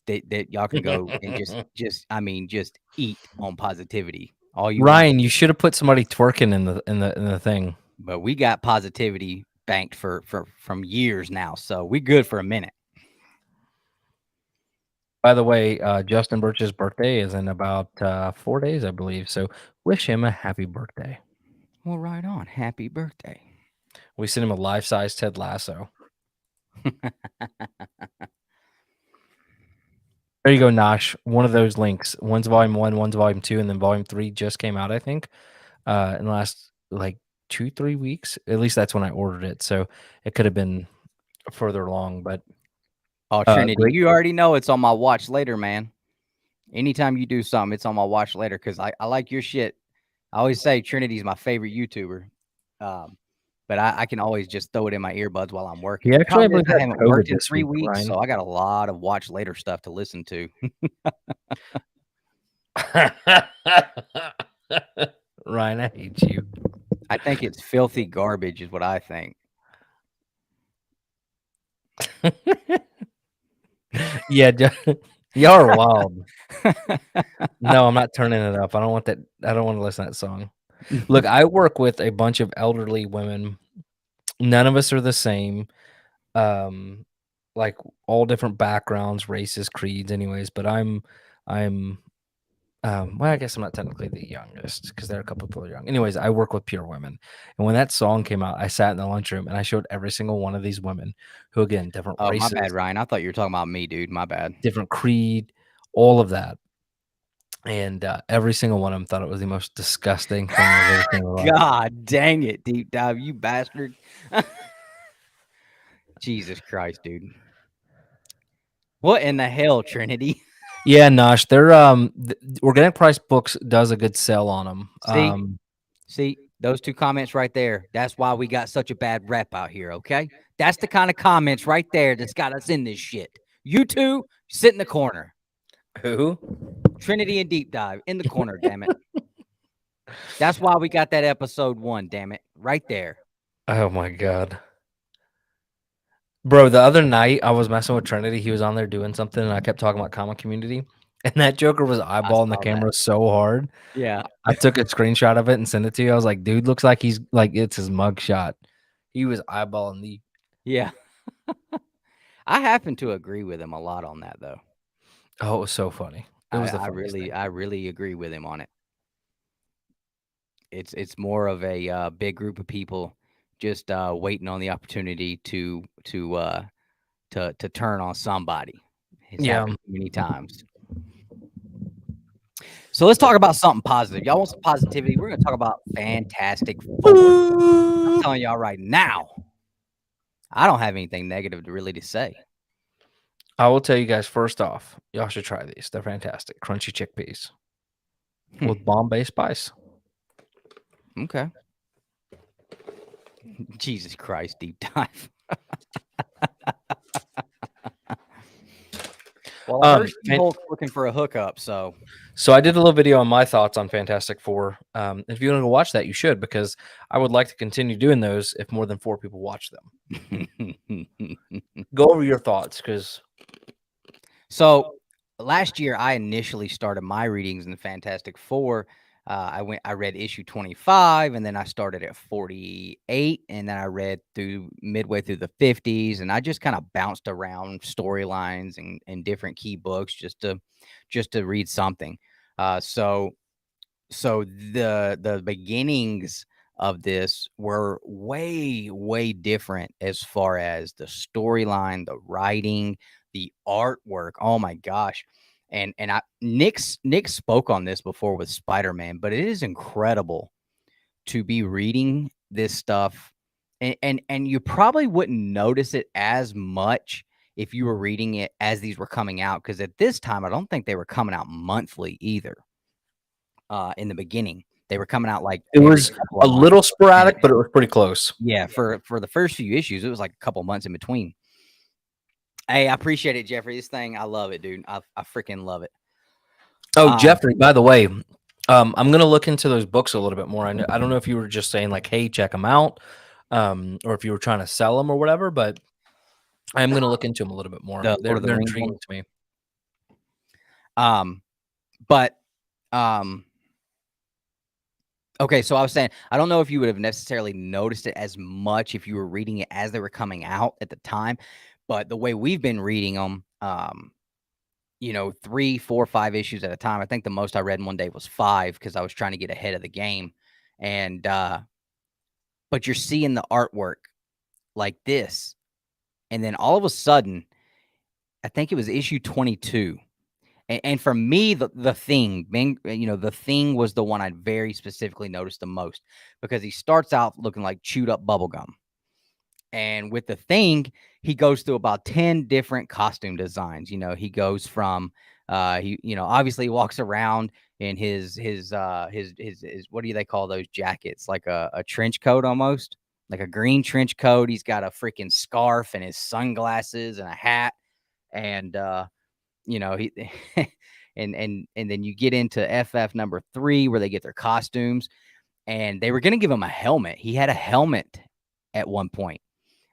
that y'all can go and just eat on positivity. All you Ryan, you should have put somebody twerking in the thing. But we got positivity banked from years now, so we good for a minute. By the way, Justin Birch's birthday is in about 4 days, I believe. So wish him a happy birthday. Well, right on. Happy birthday. We sent him a life-size Ted Lasso. There you go, Nosh. One of those links. One's volume 1, one's volume 2, and then volume 3 just came out, I think, in the last like 2-3 weeks. At least that's when I ordered it. So it could have been further along, but oh, Trinity, you already know it's on my watch later, man. Anytime you do something, it's on my watch later because I like your shit. I always say Trinity's my favorite YouTuber. but I can always just throw it in my earbuds while I'm working. He actually, I believe, I had haven't COVID worked in this 3 week, weeks, Ryan. so I got a lot of watch later stuff to listen to. Ryan, I hate you. I think it's filthy garbage is what I think. Yeah, y'all are wild. No, I'm not turning it up. I don't want that. I don't want to listen to that song. Look, I work with a bunch of elderly women. None of us are the same. Like all different backgrounds, races, creeds, anyways. But I'm well, I guess I'm not technically the youngest because there are a couple people young. Anyways, I work with pure women. And when that song came out, I sat in the lunchroom and I showed every single one of these women who, again, different Oh, races, my bad, Ryan. I thought you were talking about me, dude. My bad. different creed, all of that. And every single one of them thought it was the most disgusting thing I've ever seen in my life. God dang it, deep dive, you bastard. Jesus Christ, dude. What in the hell, Trinity? Yeah, Nosh, they're Organic Price Books does a good sell on them. See, those two comments right there. That's why we got such a bad rep out here, okay? That's the kind of comments right there that's got us in this shit. You two, sit in the corner. Who? Trinity and Deep Dive, in the corner, damn it. That's why we got that episode 1, damn it. Right there. Oh, my God. Bro, the other night I was messing with Trinity. He was on there doing something, and I kept talking about comic community. And that Joker was eyeballing the camera so hard. Yeah. I took a screenshot of it and sent it to you. I was like, dude, looks like he's like it's his mug shot. He was eyeballing the. Yeah. I happen to agree with him a lot on that, though. Oh, it was so funny. It was I really agree with him on it. It's more of a big group of people just waiting on the opportunity to turn on somebody. It's happened many times. So let's talk about something positive. Y'all want some positivity? We're going to talk about Fantastic Four. I'm telling y'all right now, I don't have anything negative to say. I will tell you guys first off, y'all should try these. They're fantastic. Crunchy chickpeas with Bombay spice. Okay. Jesus Christ, deep dive. Well, I heard Hulk's looking for a hookup, so I did a little video on my thoughts on Fantastic Four. If you want to go watch that, you should, because I would like to continue doing those if more than 4 people watch them. Go over your thoughts, because so last year I initially started my readings in the Fantastic Four. I read issue 25, and then I started at 48, and then I read through midway through the 50s, and I just kind of bounced around storylines and different key books just to read something. So the beginnings of this were way different as far as the storyline, the writing, the artwork. Oh my gosh. And Nick spoke on this before with Spider-Man, but it is incredible to be reading this stuff, and you probably wouldn't notice it as much if you were reading it as these were coming out, because at this time I don't think they were coming out monthly either. In the beginning, they were coming out like it was a little sporadic, but it was pretty close. Yeah, for the first few issues, it was like a couple months in between. Hey, I appreciate it, Jeffrey. This thing, I love it, dude. I freaking love it. Oh, Jeffrey, by the way, I'm going to look into those books a little bit more. I don't know if you were just saying like, hey, check them out, or if you were trying to sell them or whatever, but I'm going to look into them a little bit more. They're intriguing to me. Okay, so I was saying, I don't know if you would have necessarily noticed it as much if you were reading it as they were coming out at the time. But the way we've been reading them, 3, 4, 5 issues at a time. I think the most I read in one day was 5 because I was trying to get ahead of the game. And but you're seeing the artwork like this, and then all of a sudden, I think it was issue 22. And for me, the Thing, the Thing was the one I very specifically noticed the most, because he starts out looking like chewed up bubblegum. And with the Thing, he goes through about 10 different costume designs. He goes from obviously he walks around in his what do they call those jackets? Like a trench coat almost. like a green trench coat. He's got a freaking scarf and his sunglasses and a hat. And, you know, he, and then you get into FF number 3 where they get their costumes, and they were going to give him a helmet. He had a helmet at one point.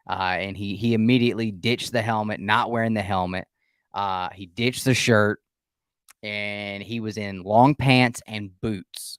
And he immediately ditched the helmet, not wearing the helmet. He ditched the shirt, and he was in long pants and boots.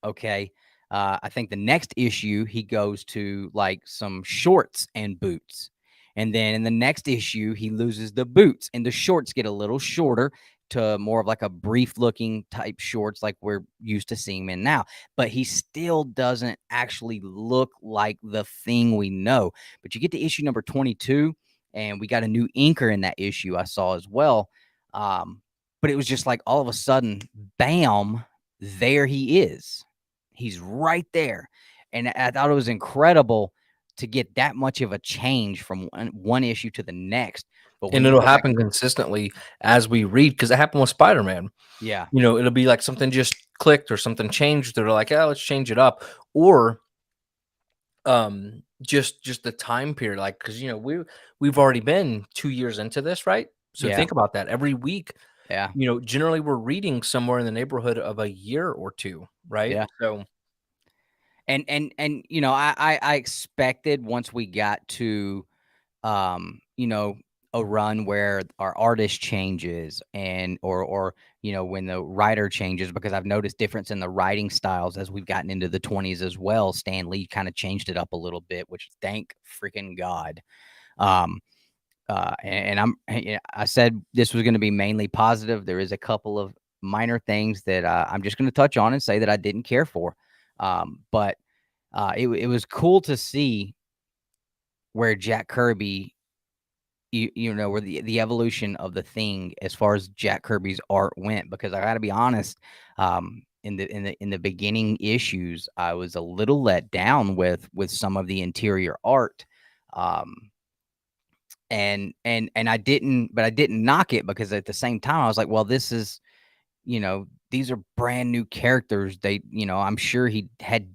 Okay. I think the next issue, he goes to like some shorts and boots. And then in the next issue, he loses the boots, and the shorts get a little shorter to more of like a brief looking type shorts like we're used to seeing him in now. But he still doesn't actually look like the Thing we know. But you get to issue number 22, and we got a new inker in that issue I saw as well. But it was just like all of a sudden, bam, there he is. He's right there. And I thought it was incredible to get that much of a change from one issue to the next. But and it'll happen consistently as we read, because it happened with Spider-Man. Yeah. You know, it'll be like something just clicked or something changed. They're like, let's change it up. Or just the time period, like, because you know we've already been 2 years into this, right? So think about that. Every week, you know, generally we're reading somewhere in the neighborhood of a year or two, right? Yeah. So and you know, I expected once we got to you know, a run where our artist changes and or you know, when the writer changes, because I've noticed difference in the writing styles as we've gotten into the 20s as well. Stan Lee kind of changed it up a little bit, which thank freaking God. And I said this was going to be mainly positive. There is a couple of minor things that I'm just going to touch on and say that I didn't care for. But it was cool to see where Jack Kirby, you know, where the evolution of the Thing as far as Jack Kirby's art went, because I got to be honest, in the beginning issues, I was a little let down with some of the interior art. And I didn't knock it, because at the same time I was like, well, this is, you know, these are brand new characters. They, you know, I'm sure he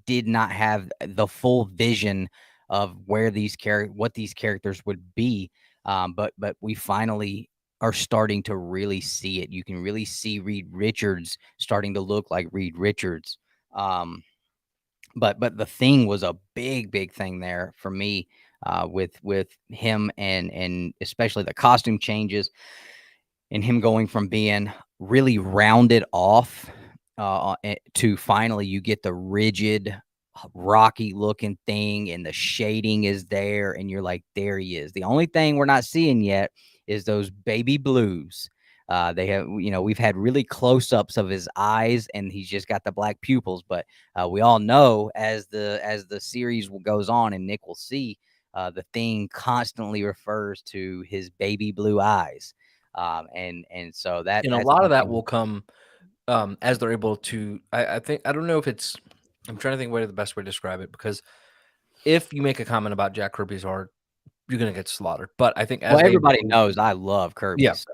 did not have the full vision of where what these characters would be. But we finally are starting to really see it. You can really see Reed Richards starting to look like Reed Richards. But the Thing was a big thing there for me, with him, and especially the costume changes, and him going from being really rounded off to finally you get the rigid, rocky looking Thing, and the shading is there, and you're like, there he is. The only thing we're not seeing yet is those baby blues. They have, you know, we've had really close-ups of his eyes, and he's just got the black pupils. But we all know as the series goes on, and Nick will see, the Thing constantly refers to his baby blue eyes. And so that, and a lot of that will come as they're able to. I think, I don't know if it's. I'm trying to think what the best way to describe it, because if you make a comment about Jack Kirby's art, you're gonna get slaughtered. But I think as everybody knows I love Kirby. Yeah. So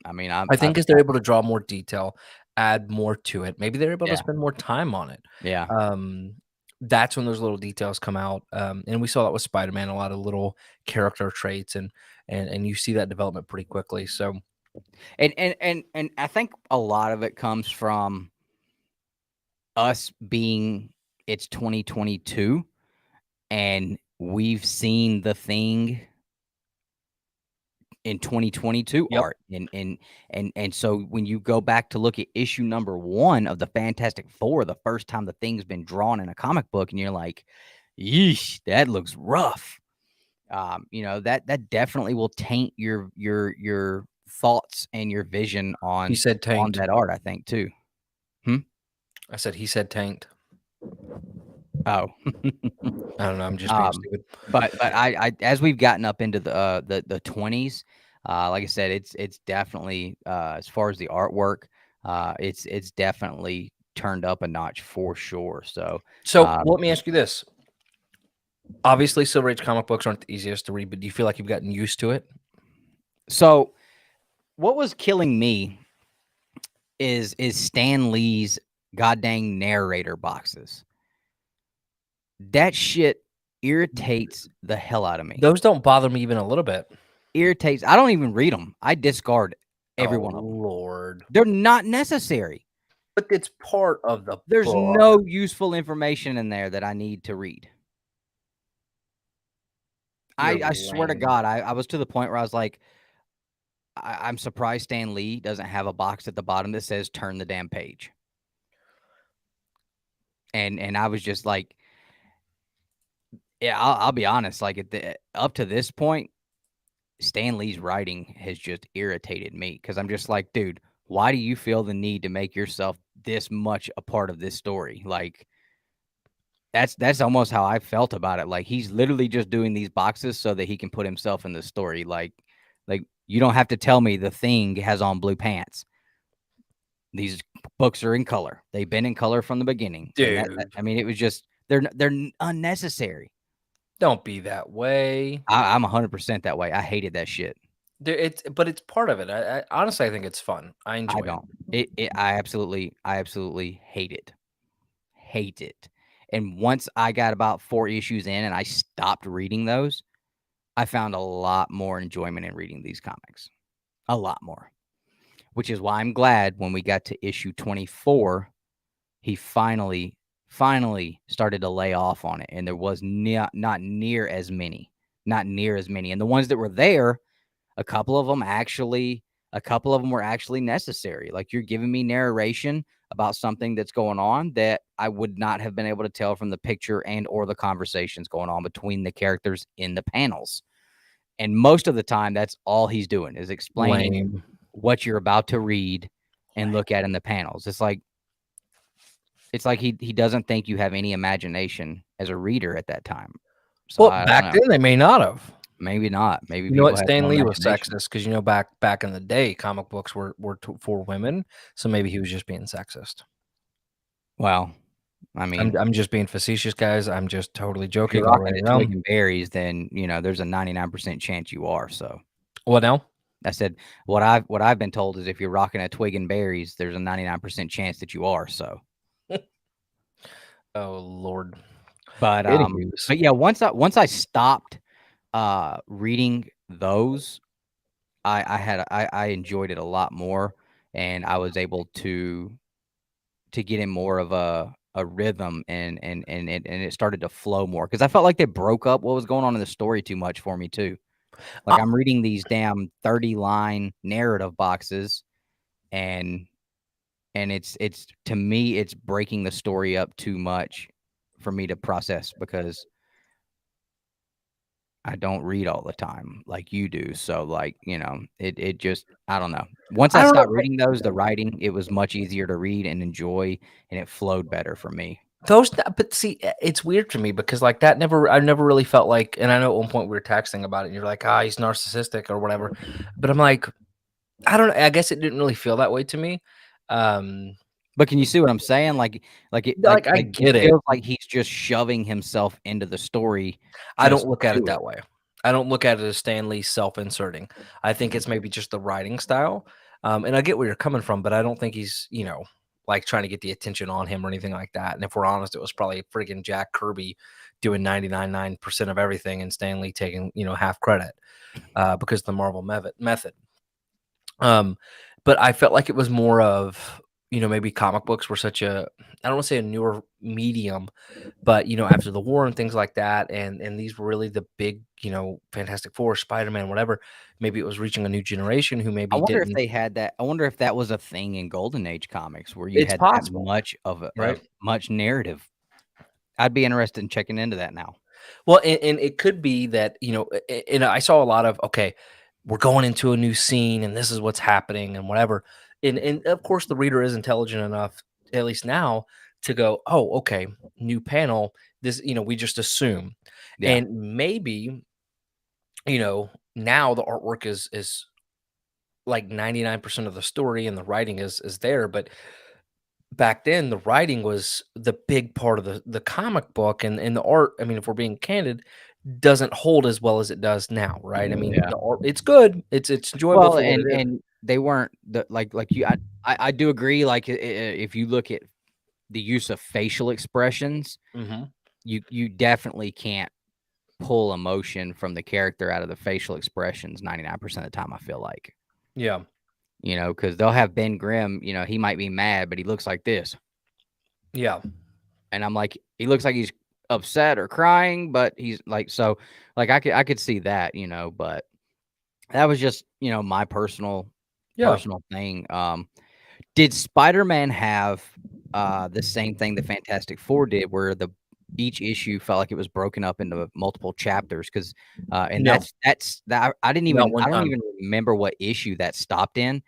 I mean, I think as they're able to draw more detail, add more to it, maybe they're able to spend more time on it. Yeah. That's when those little details come out. And we saw that with Spider-Man, a lot of little character traits, and you see that development pretty quickly. So, and I think a lot of it comes from us being, it's 2022, and we've seen the Thing in 2022 art, and so when you go back to look at issue number 1 of the Fantastic Four, the first time the Thing's been drawn in a comic book, and you're like, yeesh, that looks rough. You know, that definitely will taint your thoughts and your vision on, he said taint. On that art, I think too. I said he said taint. Oh, I don't know. I'm just being stupid. But I as we've gotten up into the 20s, like I said, it's definitely, as far as the artwork, it's definitely turned up a notch for sure. So let me ask you this. Obviously, Silver Age comic books aren't the easiest to read, but do you feel like you've gotten used to it? So what was killing me is Stan Lee's goddamn narrator boxes. That shit irritates the hell out of me. Those don't bother me even a little bit. Irritates. I don't even read them. I discard every one of them. Lord. They're not necessary. But it's part of the There's book. no useful information in there that I need to read. I swear to God, I was to the point where I was like, I'm surprised Stan Lee doesn't have a box at the bottom that says "Turn the damn page." And I was just like, yeah, I'll be honest. Like up to this point, Stan Lee's writing has just irritated me because I'm just like, dude, why do you feel the need to make yourself this much a part of this story? Like, that's almost how I felt about it. Like, he's literally just doing these boxes so that he can put himself in the story. Like you don't have to tell me the Thing has on blue pants. These books are in color. They've been in color from the beginning. Dude. I mean, it was just they're unnecessary. Don't be that way. I'm 100% that way. I hated that shit. But it's part of it. I honestly, I think it's fun. I enjoy it. I absolutely hate it. Hate it. And once I got about 4 issues in and I stopped reading those, I found a lot more enjoyment in reading these comics. A lot more. Which is why I'm glad when we got to issue 24, he finally started to lay off on it. And there was not near as many. Not near as many. And the ones that were there, a couple of them were actually necessary. Like, you're giving me narration about something that's going on that I would not have been able to tell from the picture and or the conversations going on between the characters in the panels. And most of the time, that's all he's doing is explaining what you're about to read and look at in the panels. It's like he doesn't think you have any imagination as a reader at that time. So well, back then they may not have. Maybe not. Maybe you know what? Stan Lee was sexist because back in the day, comic books were for women, so maybe he was just being sexist. Well, I mean, I'm just being facetious, guys. I'm just totally joking. If you're rocking twig and berries, then there's a 99% chance you are. So what now? I said what I've been told is if you're rocking a twig and berries, there's a 99% chance that you are. So. Oh Lord. But yeah, once I stopped reading those, I enjoyed it a lot more, and I was able to get in more of a rhythm and it started to flow more because I felt like they broke up what was going on in the story too much for me too. Like, I'm reading these damn 30-line narrative boxes, and it's to me it's breaking the story up too much for me to process because I don't read all the time like you do. So, like, it just, I don't know. Once I stopped reading those, the writing, it was much easier to read and enjoy, and it flowed better for me. But see, it's weird for me because like that I never really felt like, and I know at one point we were texting about it and you're like, he's narcissistic or whatever. But I'm like, I don't know. I guess it didn't really feel that way to me. But can you see what I'm saying? I get it. Feels like he's just shoving himself into the story. I don't look at it that way. I don't look at it as Stan Lee self-inserting. I think it's maybe just the writing style. And I get where you're coming from, but I don't think he's, like trying to get the attention on him or anything like that. And if we're honest, it was probably freaking Jack Kirby doing 99.9% of everything and Stan Lee taking, half credit because of the Marvel method. But I felt like it was more of, maybe comic books were such I don't want to say a newer medium, but, after the war and things like that. And these were really the big, Fantastic Four, Spider-Man, whatever. Maybe it was reaching a new generation who maybe I wonder didn't. If they had that. I wonder if that was a thing in Golden Age comics where you had possible. that much of right? Much narrative. I'd be interested in checking into that now. Well, and it could be that, and I saw a lot of, okay, we're going into a new scene and this is what's happening and whatever. And of course, the reader is intelligent enough, at least now, to go, oh, okay, new panel. This, we just assume. Yeah. And maybe, now the artwork is like 99% of the story and the writing is there. But back then, the writing was the big part of the comic book and the art. I mean, if we're being candid, doesn't hold as well as it does now, right? I mean, the art, it's good. It's enjoyable. Well, and they weren't like you. I do agree. Like, if you look at the use of facial expressions, you definitely can't pull emotion from the character out of the facial expressions 99% of the time, I feel like. Yeah. Because they'll have Ben Grimm, he might be mad, but he looks like this. Yeah. And I'm like, he looks like he's upset or crying, but he's like, so like I could see that, but that was just, my personal thing. Did Spider-Man have the same thing the Fantastic Four did, where each issue felt like it was broken up into multiple chapters? Because and No. that's that I don't one time. even remember what issue that stopped in.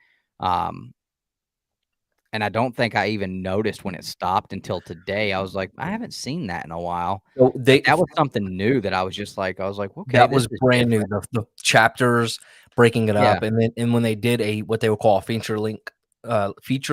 And I don't think I even noticed when it stopped until today. I was like, I haven't seen that in a while. So That was something new that I was like, okay, that this was is brand different. new. The chapters breaking it Yeah. up, and when they did what they would call a feature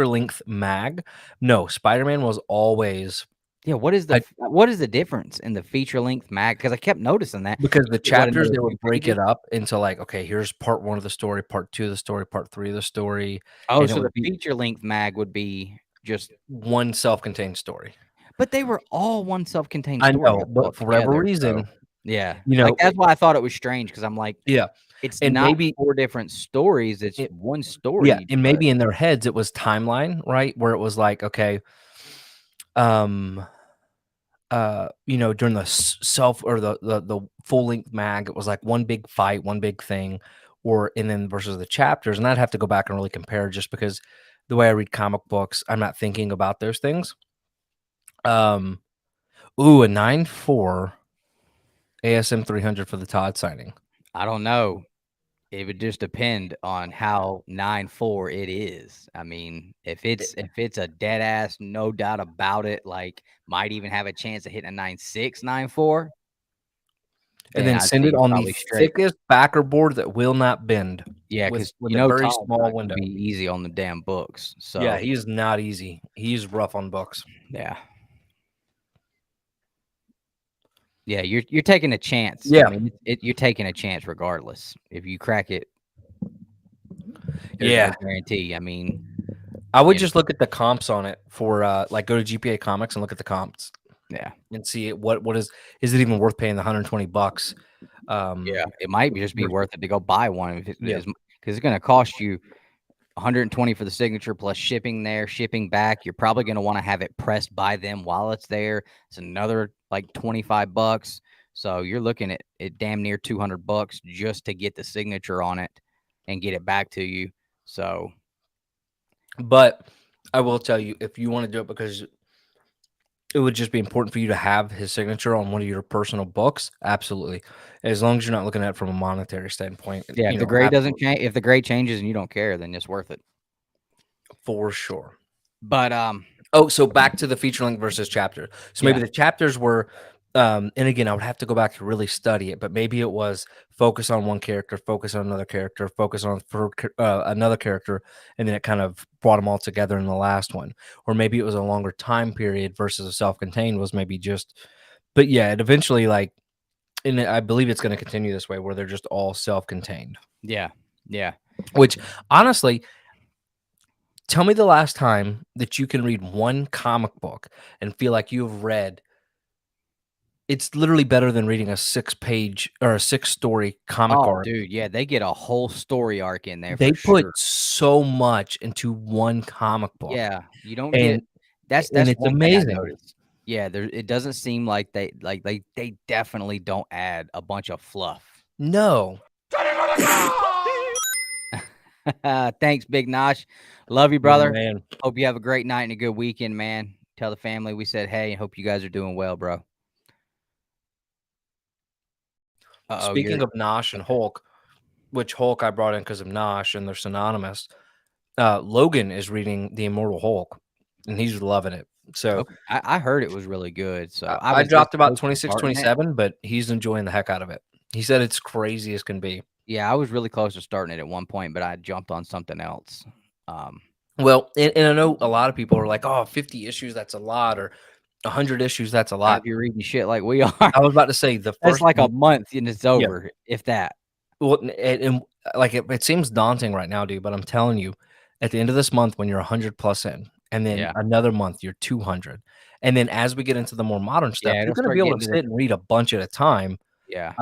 length mag. No, Spider-Man was always What is the difference in the feature length mag? Because I kept noticing that. because the chapters they another would 2 break pages? it up into like, okay, here's part 1 of the story, part 2 of the story, part 3 of the story. Oh, and it so the would be feature length mag would be just, one self-contained story. but they were all one self-contained I story. know, but for whatever reason, yeah, you know, like that's why I thought it was strange, because I'm like, yeah, it's and not maybe 4 different stories, it's it, one yeah, story. and But maybe in their heads it was timeline, right? Where it was like, okay, during the self or the full length mag, it was like one big fight, one big thing, and then versus the chapters, and I'd have to go back and really compare, just because the way I read comic books, I'm not thinking about those things. A 9.4 ASM 300 for the Todd signing. I don't know. It would just depend on how 9.4 it is. I mean, if it's a dead ass, no doubt about it, like might even have a chance of hitting a 9.6, 9.4. And then I'd send say it you're on the probably straight. thickest backer board that will not bend. Yeah, because with a very Todd's small not gonna window. be easy on the damn books. So Yeah, he's not easy. He's rough on books. yeah. Yeah, you're taking a chance. Yeah. I mean, you're taking a chance regardless. If you crack it, there's Yeah. no guarantee. I mean, I would just look at the comps on it for like go to GPA Comics and look at the comps. Yeah. And see what is it even worth paying the $120? Yeah, it might just be worth it to go buy one, because Yeah. it's going to cost you $120 for the signature plus shipping there, shipping back. You're probably going to want to have it pressed by them while it's there. It's another like $25. So you're looking at it damn near $200 just to get the signature on it and get it back to you. So, but I will tell you, if you want to do it because it would just be important for you to have his signature on one of your personal books, absolutely. As long as you're not looking at it from a monetary standpoint. yeah, if the grade doesn't change, if the grade changes and you don't care, then it's worth it. For sure. But so back to the feature length versus chapter. So maybe the chapters were and again, I would have to go back to really study it, but maybe it was focus on one character, focus on another character, focus on another character, and then it kind of brought them all together in the last one. Or maybe it was a longer time period versus a self-contained was maybe just, but yeah, it eventually and I believe it's going to continue this way where they're just all self-contained. Yeah. Which honestly, tell me the last time that you can read one comic book and feel like you've read. It's literally better than reading a 6-page or a 6-story comic arc. Dude, yeah, they get a whole story arc in there. They for put sure. so much into one comic book. Yeah, you don't get that's and it's one amazing. thing I noticed. Yeah, it doesn't seem like they definitely don't add a bunch of fluff. No. Thanks, Big Nosh. Love you, brother. Man. Hope you have a great night and a good weekend, man. Tell the family we said hey, and hope you guys are doing well, bro. Speaking of Nosh and Hulk, which Hulk I brought in because of Nosh and they're synonymous, Logan is reading The Immortal Hulk, and he's loving it. So I heard it was really good. So I dropped about 26, 27, but he's enjoying the heck out of it. He said it's crazy as can be. Yeah, I was really close to starting it at one point, but I jumped on something else. Well, and I know a lot of people are like, oh, 50 issues, that's a lot, or 100 issues, that's a lot. If you're reading shit like we are. I was about to say the first. That's like a month and it's over, if that. Well, and like it seems daunting right now, dude, but I'm telling you, at the end of this month, when you're 100 plus in, and then another month, you're 200. And then as we get into the more modern stuff, you're going to be able to sit and read a bunch at a time. Yeah.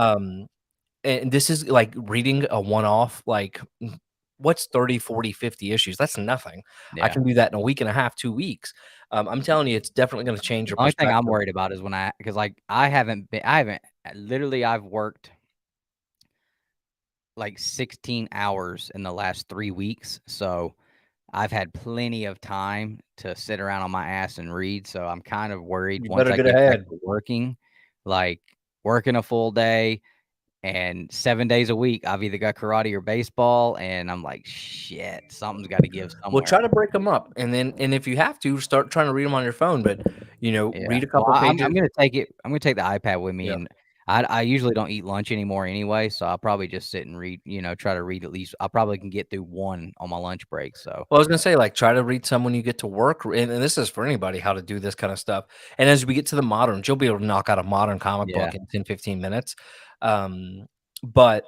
And this is like reading a one-off, like what's 30, 40, 50 issues? That's nothing. I Yeah. can do that in a week and a half, 2 weeks. I'm telling you, it's definitely going to change your The only thing perspective. I'm worried about is because like I've worked like 16 hours in the last 3 weeks. So I've had plenty of time to sit around on my ass and read. So I'm kind of worried You once better I get get back ahead. to working a full day and 7 days a week, I've either got karate or baseball. And I'm like, shit, something's got to give Well, somewhere. try to break them up, and if you have to, start trying to read them on your phone. But Yeah. read a Well, couple I'm pages. gonna take it. I'm gonna take the iPad with me, Yeah. and I usually don't eat lunch anymore anyway, so I'll probably just sit and read. Try to read at least. I probably can get through one on my lunch break. So Well, I was gonna say, like, try to read some when you get to work, and this is for anybody how to do this kind of stuff. And as we get to the moderns, you'll be able to knock out a modern comic yeah, book in 10, 15 minutes. But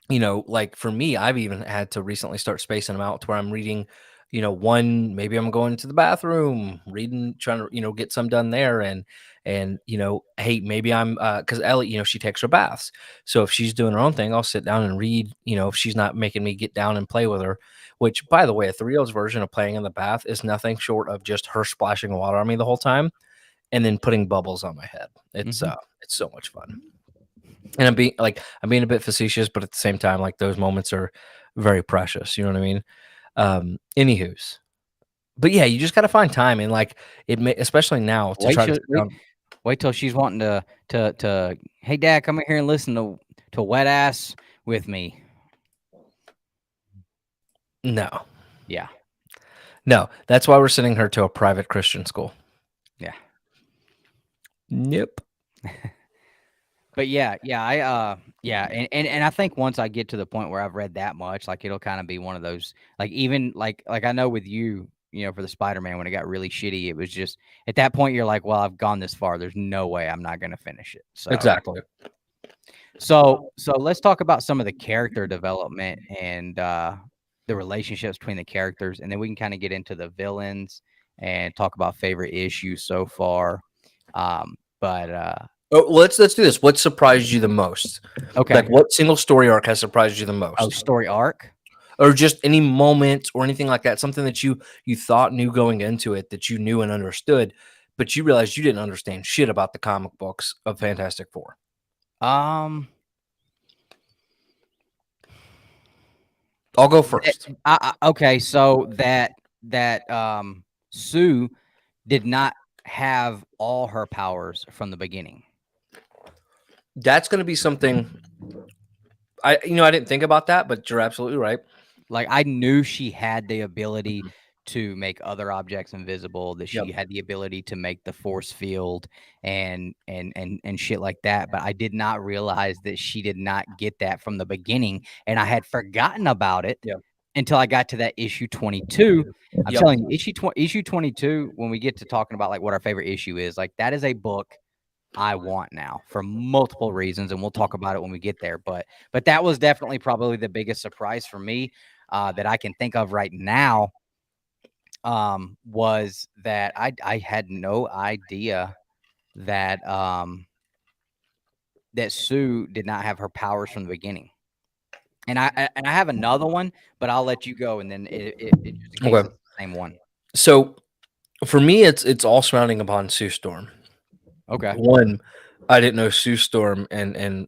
like for me, I've even had to recently start spacing them out to where I'm reading, one, maybe I'm going to the bathroom, reading, trying to, get some done there. And, hey, maybe I'm, cause Ellie, she takes her baths. So if she's doing her own thing, I'll sit down and read, if she's not making me get down and play with her, which by the way, a 3-year-old's version of playing in the bath is nothing short of just her splashing water on me the whole time and then putting bubbles on my head. It's so much fun. And I'm being a bit facetious, but at the same time, like those moments are very precious. You know what I mean? Anywho's, but yeah, you just got to find time and like especially now to try to sit down. wait till she's wanting to. Hey, Dad, come in here and listen to Wet Ass with me. No, Yeah, no, that's why we're sending her to a private Christian school. yeah. Yep. But yeah, and I think once I get to the point where I've read that much, like it'll kind of be one of those, like even like I know with you, for the Spider-Man when it got really shitty, it was just at that point you're like, well, I've gone this far. There's no way I'm not going to finish it. So Exactly. So let's talk about some of the character development and the relationships between the characters, and then we can kind of get into the villains and talk about favorite issues so far. Let's do this. What surprised you the most? Okay. Like what single story arc has surprised you the most? Oh, story arc? Or just any moment or anything like that, something that you thought knew going into it that you knew and understood, but you realized you didn't understand shit about the comic books of Fantastic Four. I'll go first. Okay, so that Sue did not have all her powers from the beginning. That's going to be something I didn't think about that, but you're absolutely right. Like I knew she had the ability to make other objects invisible, that she had the ability to make the force field and shit like that, but I did not realize that she did not get that from the beginning, and I had forgotten about it until I got to that issue 22. I'm telling you, issue 22, when we get to talking about like what our favorite issue is, like that is a book I want now for multiple reasons, and we'll talk about it when we get there. But that was definitely probably the biggest surprise for me that I can think of right now. Was that I had no idea that that Sue did not have her powers from the beginning. And I have another one, but I'll let you go, and then it just in case it's the same one. So for me, it's all surrounding upon Sue Storm. Okay. One, I didn't know Sue Storm, and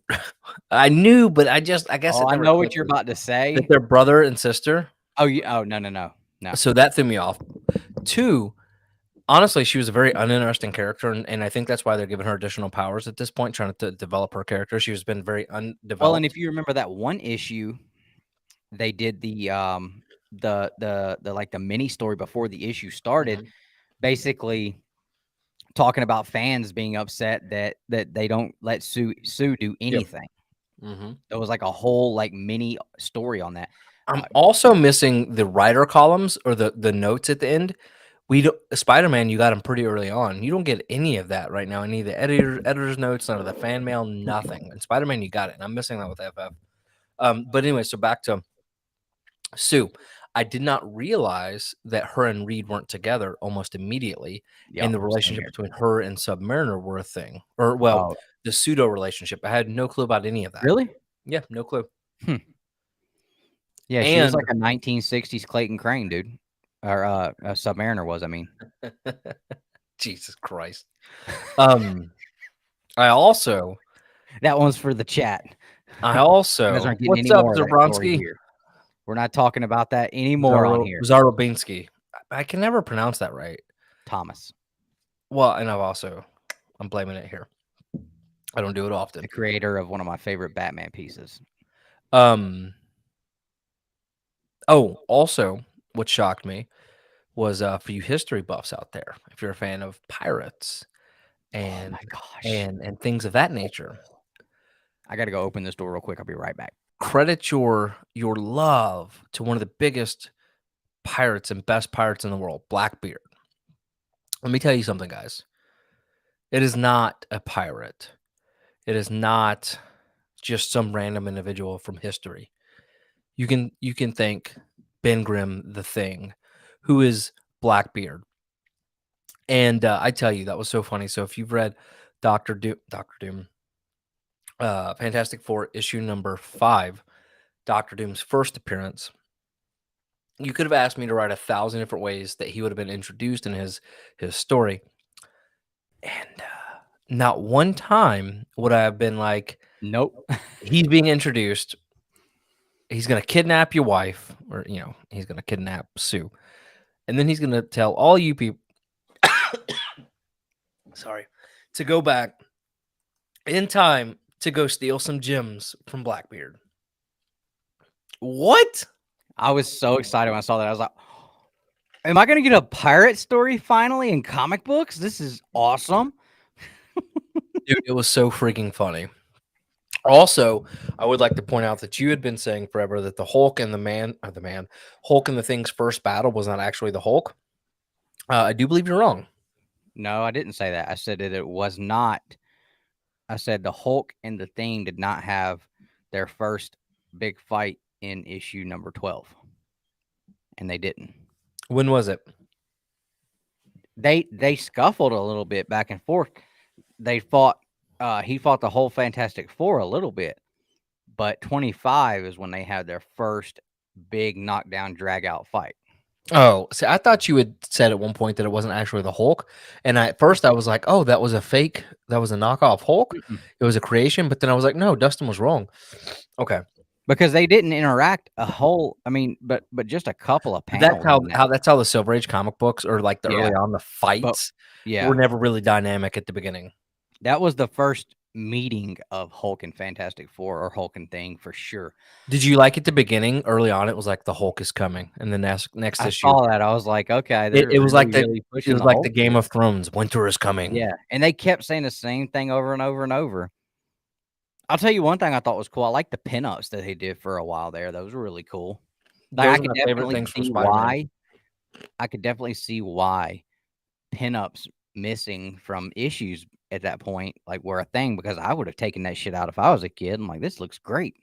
I knew, but I guess I know what you're about to say. That they're brother and sister. Oh, no. So that threw me off. Two, honestly, she was a very uninteresting character, and I think that's why they're giving her additional powers at this point, trying to develop her character. She's been very undeveloped. Well, and if you remember that one issue, they did the like the mini story before the issue started, basically talking about fans being upset that they don't let Sue do anything. There was like a whole like mini story on that. I'm also missing the writer columns or the notes at the end. Spider-Man, you got them pretty early on. You don't get any of that right now. Any of the editor's notes, none of the fan mail, nothing. And Spider-Man, you got it. And I'm missing that with FF. But anyway, so back to Sue. I did not realize that her and Reed weren't together almost immediately, and the relationship between her and Submariner were a thing. Or the pseudo relationship. I had no clue about any of that. Really? Yeah, no clue. Yeah, she was like a 1960s Clayton Crane, dude. Or a Submariner was, I mean. Jesus Christ. I also that one's for the chat. What's up, Zabronsky? We're not talking about that anymore on here. Zarobinsky. I can never pronounce that right. Thomas. Well, and I'm blaming it here. I don't do it often. The creator of one of my favorite Batman pieces. Also, what shocked me was for you history buffs out there, if you're a fan of pirates and and things of that nature. I got to go open this door real quick. I'll be right back. Credit your love to one of the biggest pirates and best pirates in the world, Blackbeard. Let me tell you something, guys. It is not a pirate. It is not just some random individual from history. You can thank Ben Grimm, the Thing, who is Blackbeard. And I tell you, that was so funny. So if you've read Doctor Doom, Fantastic Four issue number 5, Doctor Doom's first appearance, you could have asked me to write 1,000 different ways that he would have been introduced in his story, and not one time would I have been like, nope, he's being introduced. He's going to kidnap your wife, or he's going to kidnap Sue, and then he's going to tell all you people, sorry, to go back in time to go steal some gems from Blackbeard. What? I was so excited when I saw that. I was like, am I going to get a pirate story finally in comic books? This is awesome. Dude, it was so freaking funny. Also, I would like to point out that you had been saying forever that the Hulk and Hulk and the Thing's first battle was not actually the Hulk. I do believe you're wrong. No, I didn't say that. I said that it was not. I said the Hulk and the Thing did not have their first big fight in issue number 12. And they didn't. When was it? They scuffled a little bit back and forth. They fought he fought the whole Fantastic Four a little bit. But 25 is when they had their first big knockdown drag out fight. Oh, see, I thought you had said at one point that it wasn't actually the Hulk. And at first I was like, oh, that was a fake. That was a knockoff Hulk. Mm-mm. It was a creation. But then I was like, no, Dustin was wrong. Okay. Because they didn't interact but just a couple of panels. That's how the Silver Age comic books, or like the early on, the fights were never really dynamic at the beginning. That was the first meeting of Hulk and Fantastic Four, or Hulk and Thing, for sure. Did you like at the beginning? Early on, it was like the Hulk is coming, and then next issue, I saw that. I was like, okay, it was like the Game of Thrones. Winter is coming. Yeah, and they kept saying the same thing over and over and over. I'll tell you one thing I thought was cool. I like the pinups that they did for a while there. Those were really cool. Like, I could definitely see why. I could definitely see why pinups missing from issues at that point were a thing, because I would have taken that shit out if I was a kid. I'm like, this looks great.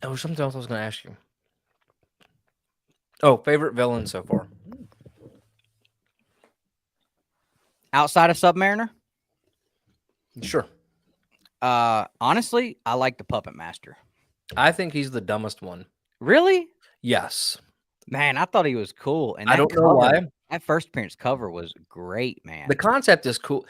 There was something else I was going to ask you. Oh, favorite villain so far? Outside of Submariner? Sure. Honestly, I like the Puppet Master. I think he's the dumbest one. Really? Yes. Man, I thought he was cool. And I don't know why. That first appearance cover was great, man. The concept is cool.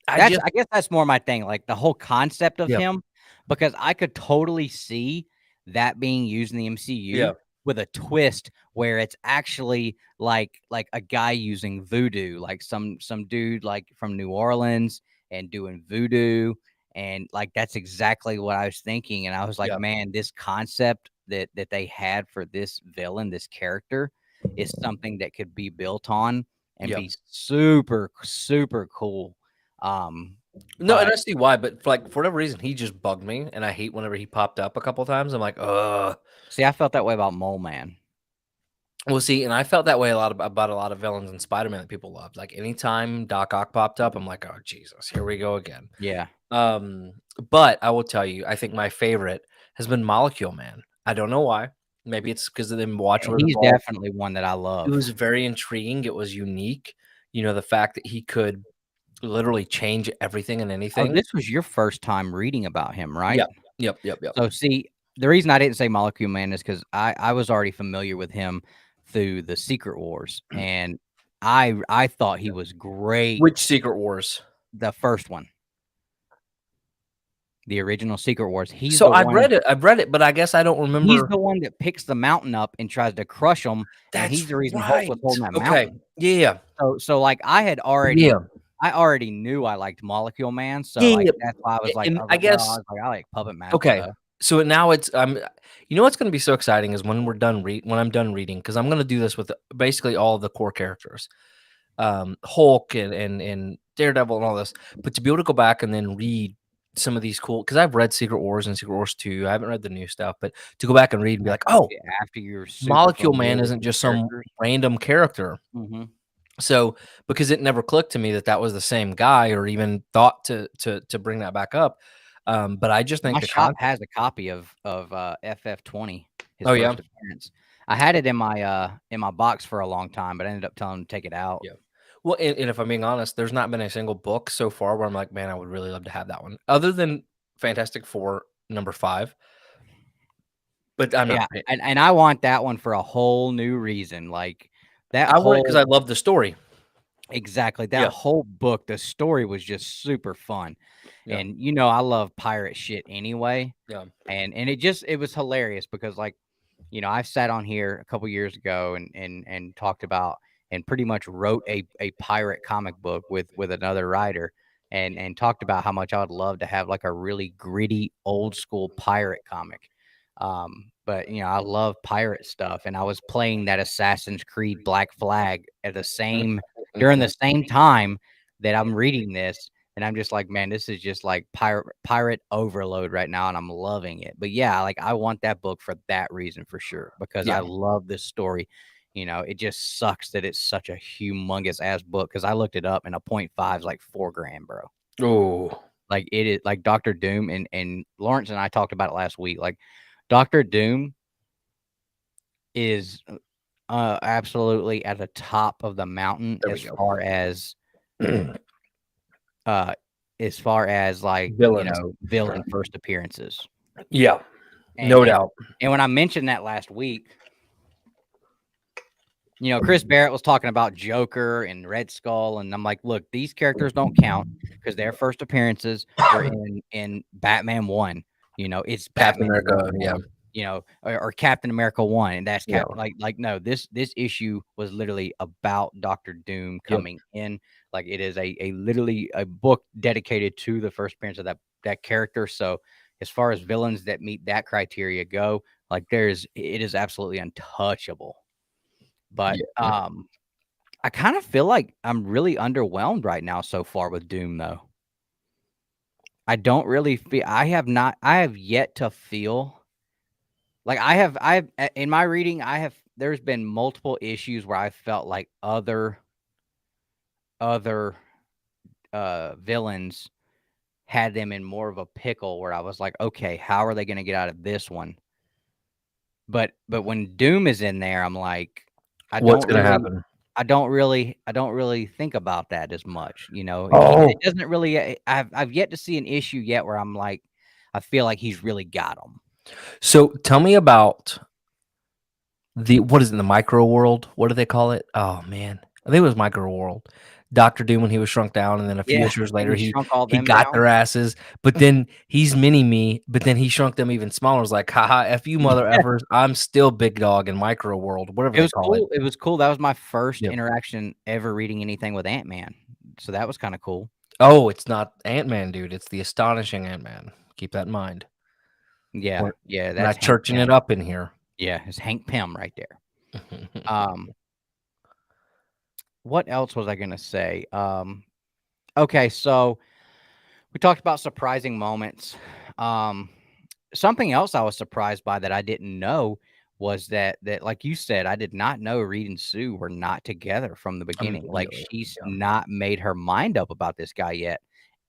I guess that's more my thing, like the whole concept of him, because I could totally see that being used in the MCU with a twist where it's actually like a guy using voodoo, like some dude like from New Orleans and doing voodoo, and that's exactly what I was thinking. And I was like, man, this concept that they had for this villain, this character, is something that could be built on and be super, super cool. No, and I see why, but for whatever reason, he just bugged me, and I hate whenever he popped up a couple times. I'm like, ugh. See, I felt that way about Mole Man. Well, see, and I felt that way about a lot of villains in Spider-Man that people loved. Like, anytime Doc Ock popped up, I'm like, oh, Jesus, here we go again. Yeah. But I will tell you, I think my favorite has been Molecule Man. I don't know why. Maybe it's because of them watch. He's definitely one that I love. It was very intriguing. It was unique. The fact that he could literally change everything and anything. Oh, this was your first time reading about him, right? Yep. So see, the reason I didn't say Molecule Man is because I was already familiar with him through the Secret Wars, and I thought he was great. Which Secret Wars? The first one. The original Secret Wars. I've read it, but I guess I don't remember. He's the one that picks the mountain up and tries to crush them, and he's the reason Hulk was holding that mountain. Yeah. So like I already knew I liked Molecule Man, so that's why I was like, I like Puppet Master. Okay. So now it's what's going to be so exciting is when I'm done reading, because I'm going to do this with basically all of the core characters, Hulk and Daredevil and all this, but to be able to go back and then read some of these cool, because I've read Secret Wars and Secret Wars 2. I haven't read the new stuff, but to go back and read and be like, oh, after your Molecule Man isn't just some random character. Mm-hmm. So because it never clicked to me that was the same guy, or even thought to bring that back up. But I just think my shop has a copy of FF20. His first appearance. I had it in my box for a long time, but I ended up telling him to take it out. Yeah. Well, and if I'm being honest, there's not been a single book so far where I'm like, man, I would really love to have that one, other than Fantastic Four #5. But I'm not. And I want that one for a whole new reason. Like that, I want it because I love the story. Exactly. That whole book, the story was just super fun. Yeah. And I love pirate shit anyway. Yeah. And it was hilarious because I've sat on here a couple years ago and talked about and pretty much wrote a pirate comic book with another writer and talked about how much I would love to have like a really gritty old school pirate comic. But I love pirate stuff, and I was playing that Assassin's Creed Black Flag at during the same time that I'm reading this, and I'm just like, man, this is just like pirate overload right now, and I'm loving it. But yeah, like I want that book for that reason for sure, because I love this story. It just sucks that it's such a humongous ass book, because I looked it up and a 0.5 is like $4,000, bro. Oh, like it is like Dr. Doom, and Lawrence and I talked about it last week. Like Dr. Doom is absolutely at the top of the mountain as far as like villain first appearances. Yeah, no doubt. And when I mentioned that last week, Chris Barrett was talking about Joker and Red Skull, and I'm like, look, these characters don't count because their first appearances were in Batman 1. It's Captain Batman America, 1, or Captain America 1, and that's like no, this issue was literally about Dr. Doom coming in. Like it is a literally a book dedicated to the first appearance of that character. So as far as villains that meet that criteria go, like it is absolutely untouchable. But I kind of feel like I'm really underwhelmed right now so far with Doom, though. I don't really feel I have yet to feel like I have in my reading, there's been multiple issues where I felt like other villains had them in more of a pickle, where I was like, okay, how are they going to get out of this one? But when Doom is in there, I'm like, what's going to happen? I don't really think about that as much. It doesn't really. I've yet to see an issue yet where I'm like, I feel like he's really got them. So tell me about what is it, the micro world? What do they call it? Oh man, I think it was micro world. Dr. Doom when he was shrunk down, and then a few years later he got their asses. But then he's mini-me, but then he shrunk them even smaller. It was like, haha, F you mother effers. I'm still big dog in micro world, whatever they call it. It was cool. That was my first interaction ever reading anything with Ant-Man. So that was kind of cool. Oh, it's not Ant-Man, dude. It's the Astonishing Ant-Man. Keep that in mind. Yeah. That's not churching it up in here. Yeah, it's Hank Pym right there. What else was I going to say? Okay, so we talked about surprising moments. Something else I was surprised by that I didn't know was that like you said, I did not know Reed and Sue were not together from the beginning. Like she's not made her mind up about this guy yet.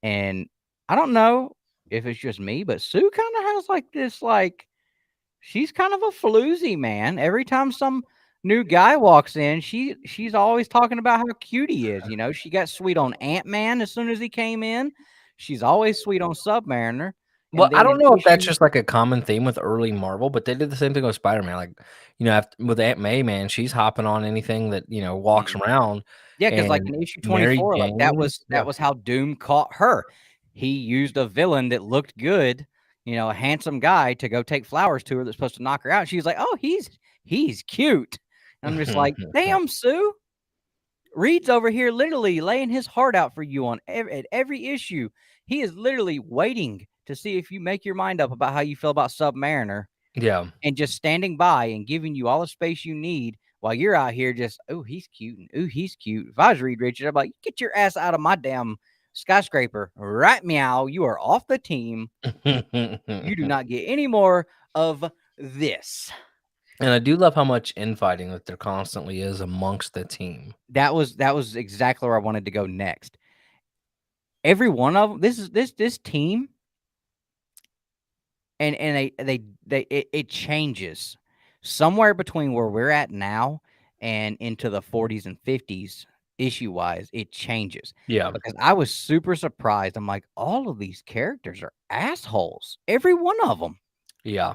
And I don't know if it's just me, but Sue kind of has like this, like she's kind of a floozy, man. Every time some new guy walks in, she's always talking about how cute he is. You know, she got sweet on Ant-Man as soon as he came in. She's always sweet on Submariner. Well, And I then don't in know if that's issue, just like a common theme with early Marvel, but they did the same thing with Spider-Man. Like, with Aunt May, man, she's hopping on anything that, walks around. yeah, because like And in issue Mary 24, like that Jane, was how Doom caught her. He used a villain that looked good, a handsome guy, to go take flowers to her that's supposed to knock her out. She's like, "Oh, he's cute." And I'm just like, "Damn, Sue." Reed's over here literally laying his heart out for you at every issue. He is literally waiting to see if you make your mind up about how you feel about Submariner, yeah. and just standing by and giving you all the space you need while you're out here just, oh, he's cute, and oh, he's cute. If I was Reed Richards, I'd be like, get your ass out of my damn skyscraper. Right, meow. You are off the team. You do not get any more of this. And I do love how much infighting that there constantly is amongst the team. That was exactly where I wanted to go next. Every one of them, this team, and it changes somewhere between where we're at now and into the 40s and 50s issue wise. It changes. Yeah. Because I was super surprised. I'm like, all of these characters are assholes. Every one of them. Yeah.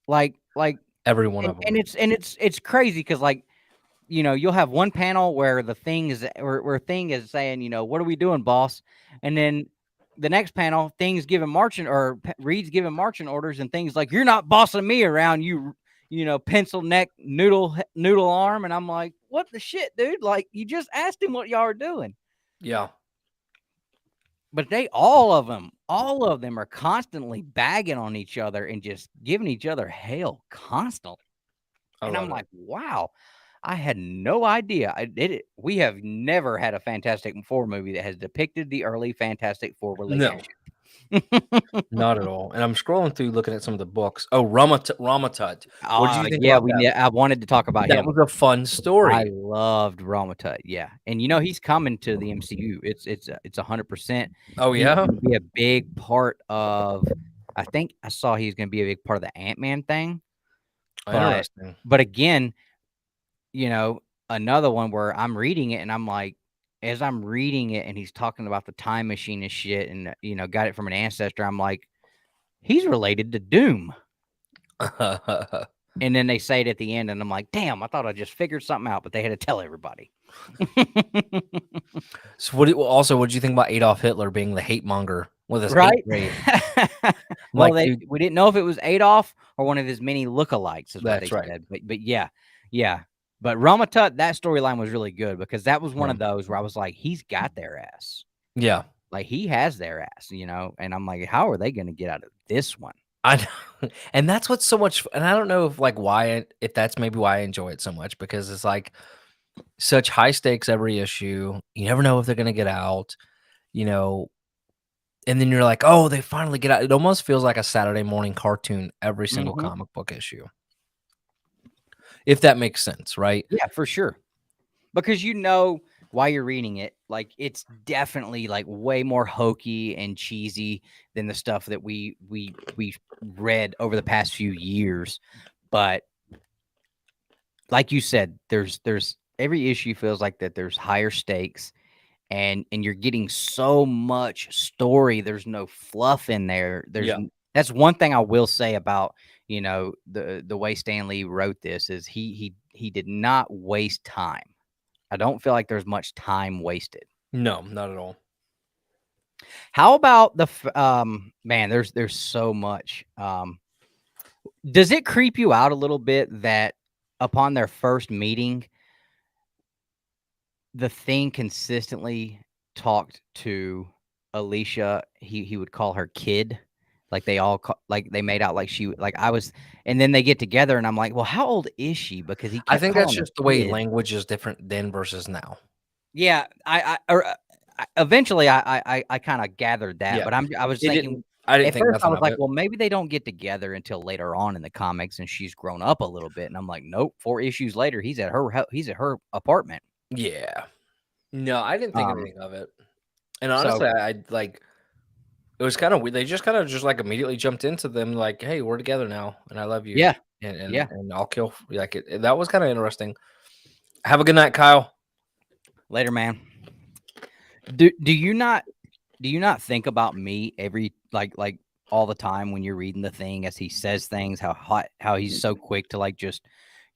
Like every one of them. And it's crazy because, like, you'll have one panel where the Thing is saying, what are we doing, boss? And then the next panel, Reed's giving marching orders, and Thing's like, you're not bossing me around, you pencil neck noodle arm. And I'm like, what the shit, dude? Like, you just asked him what y'all are doing. Yeah. But all of them are constantly bagging on each other and just giving each other hell constantly. And I'm like, wow, I had no idea. I did it. We have never had a Fantastic Four movie that has depicted the early Fantastic Four relationship. No, not at all. And I'm scrolling through looking at some of the books. Oh, Ramatut. What did you think about that? I wanted to talk about that him. That was a fun story. I loved Ramatut. Yeah. And he's coming to the MCU. It's 100%. Oh, yeah. He's going to be a big part of, I think I saw he's going to be a big part of the Ant-Man thing. Interesting. But again, another one where I'm reading it and I'm like, as I'm reading it and he's talking about the time machine and shit and, got it from an ancestor, I'm like, he's related to Doom. And then they say it at the end and I'm like, damn, I thought I just figured something out, but they had to tell everybody. So what did you think about Adolf Hitler being the hate monger with his right? hate Well, we didn't know if it was Adolf or one of his many lookalikes, is what they said. But yeah. But Ramatut, that storyline was really good because that was one of those where I was like, he's got their ass. Yeah. Like, he has their ass, and I'm like, how are they going to get out of this one? I know. And that's what's so much. And I don't know if that's maybe why I enjoy it so much, because it's like such high stakes every issue. You never know if they're going to get out, and then you're like, oh, they finally get out. It almost feels like a Saturday morning cartoon every single comic book issue. If that makes sense, right? Yeah, for sure. Because while you're reading it, like, it's definitely like way more hokey and cheesy than the stuff that we read over the past few years. But like you said, there's every issue feels like that there's higher stakes and you're getting so much story. There's no fluff in there. That's one thing I will say about, the way Stan Lee wrote this is he did not waste time. I don't feel like there's much time wasted. No, not at all. How about man, there's so much. Does it creep you out a little bit that upon their first meeting, the Thing consistently talked to Alicia? He would call her kid. Like, they made out like she, like I was, and then they get together and I'm like, well, how old is she? Because I think that's just the way language is different then versus now. Yeah. Eventually I kind of gathered that, but I was thinking, at first I was like, well, maybe they don't get together until later on in the comics and she's grown up a little bit. And I'm like, nope, 4 issues later, he's at her apartment. Yeah. No, I didn't think anything of it. And honestly, I like, It was kind of weird. They just kind of just like immediately jumped into them, like, "Hey, we're together now, and I love you." Yeah. And Yeah. and I'll kill like it. That was kind of interesting. Have a good night, Kyle. Later, man. Do you not think about me every like all the time when you're reading the thing as he says things, how he's so quick to like just,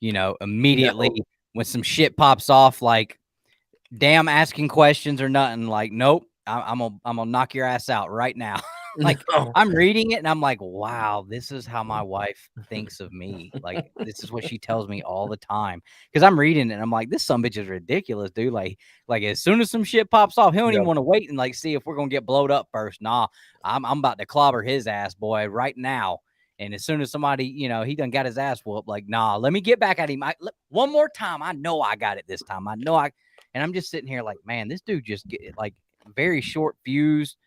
immediately when some shit pops off, like damn asking questions or nothing, like nope, I'm gonna knock your ass out right now. Like No. I'm reading it and I'm like, wow, this is how my wife thinks of me. Like this is what she tells me all the time. Because I'm reading it and I'm like, this sumbitch is ridiculous, dude. Like as soon as some shit pops off, he don't even want to wait and like see if we're gonna get blowed up first. Nah, I'm about to clobber his ass, boy, right now. And as soon as somebody, he done got his ass whooped, like, nah, let me get back at him. One more time. I know I got it this time. And I'm just sitting here like, man, this dude just get like very short fused.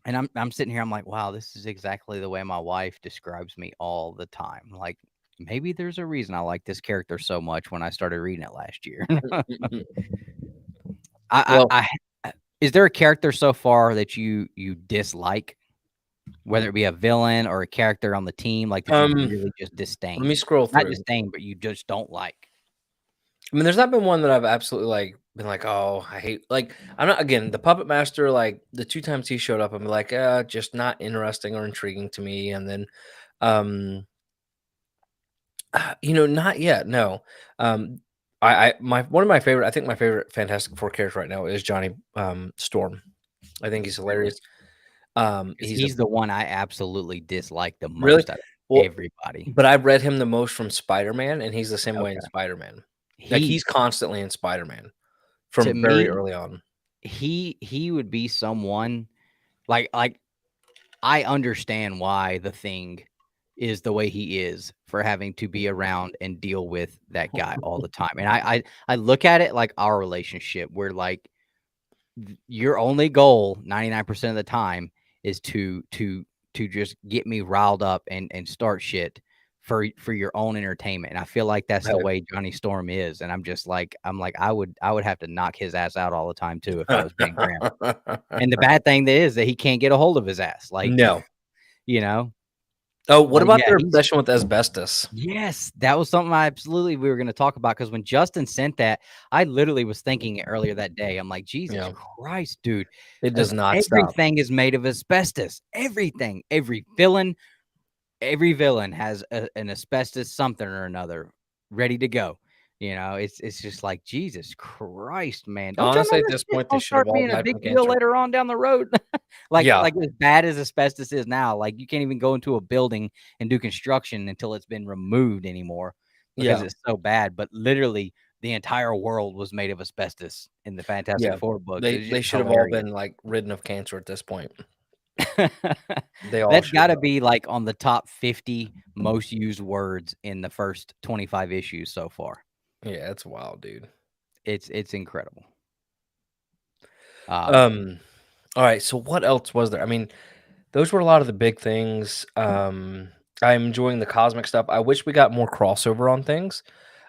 And I'm sitting here, I'm like, wow, this is exactly the way my wife describes me all the time. Like, maybe there's a reason I like this character so much when I started reading it last year. Is there a character so far that you dislike, whether it be a villain or a character on the team, like that you really just disdain? Let me scroll through. Not disdain, but you just don't like. I mean, there's not been one that I've absolutely like been like, oh, I hate. Like, I'm not again the Puppet Master. Like the 2 times he showed up, I'm like, just not interesting or intriguing to me. And then, not yet. No. One of my favorite. I think my favorite Fantastic Four character right now is Johnny Storm. I think he's hilarious. He's the one I absolutely dislike the most Really? out of Well, everybody. But I've read him the most from Spider-Man, and he's the same way in Spider-Man. Like he's constantly in Spider-Man from very early on. He would be someone like I understand why the Thing is the way he is for having to be around and deal with that guy all the time. And I look at it like our relationship where like your only goal 99% of the time is to just get me riled up and start shit for your own entertainment. And I feel like that's the way Johnny Storm is. And I'm like, I would have to knock his ass out all the time too if I was being Graham. And the bad thing is that he can't get a hold of his ass. Like, no. Oh, what about their obsession with asbestos? Yes, that was something we were going to talk about, because when Justin sent that, I literally was thinking it earlier that day. I'm like, Jesus Christ, dude. It does not stop. Everything is made of asbestos. Everything. Every villain has an asbestos something or another ready to go. It's just like, Jesus Christ, man. Honestly, at this point, they should have all being a big deal later on down the road. Like as bad as asbestos is now, like you can't even go into a building and do construction until it's been removed anymore because it's so bad. But literally, the entire world was made of asbestos in the Fantastic Four books. They should have all been like ridden of cancer at this point. That's got to be like on the top 50 most used words in the first 25 issues so far. Yeah, it's wild, dude. It's incredible. All right, so what else was there? I mean, those were a lot of the big things. I'm enjoying the cosmic stuff. I wish we got more crossover on things.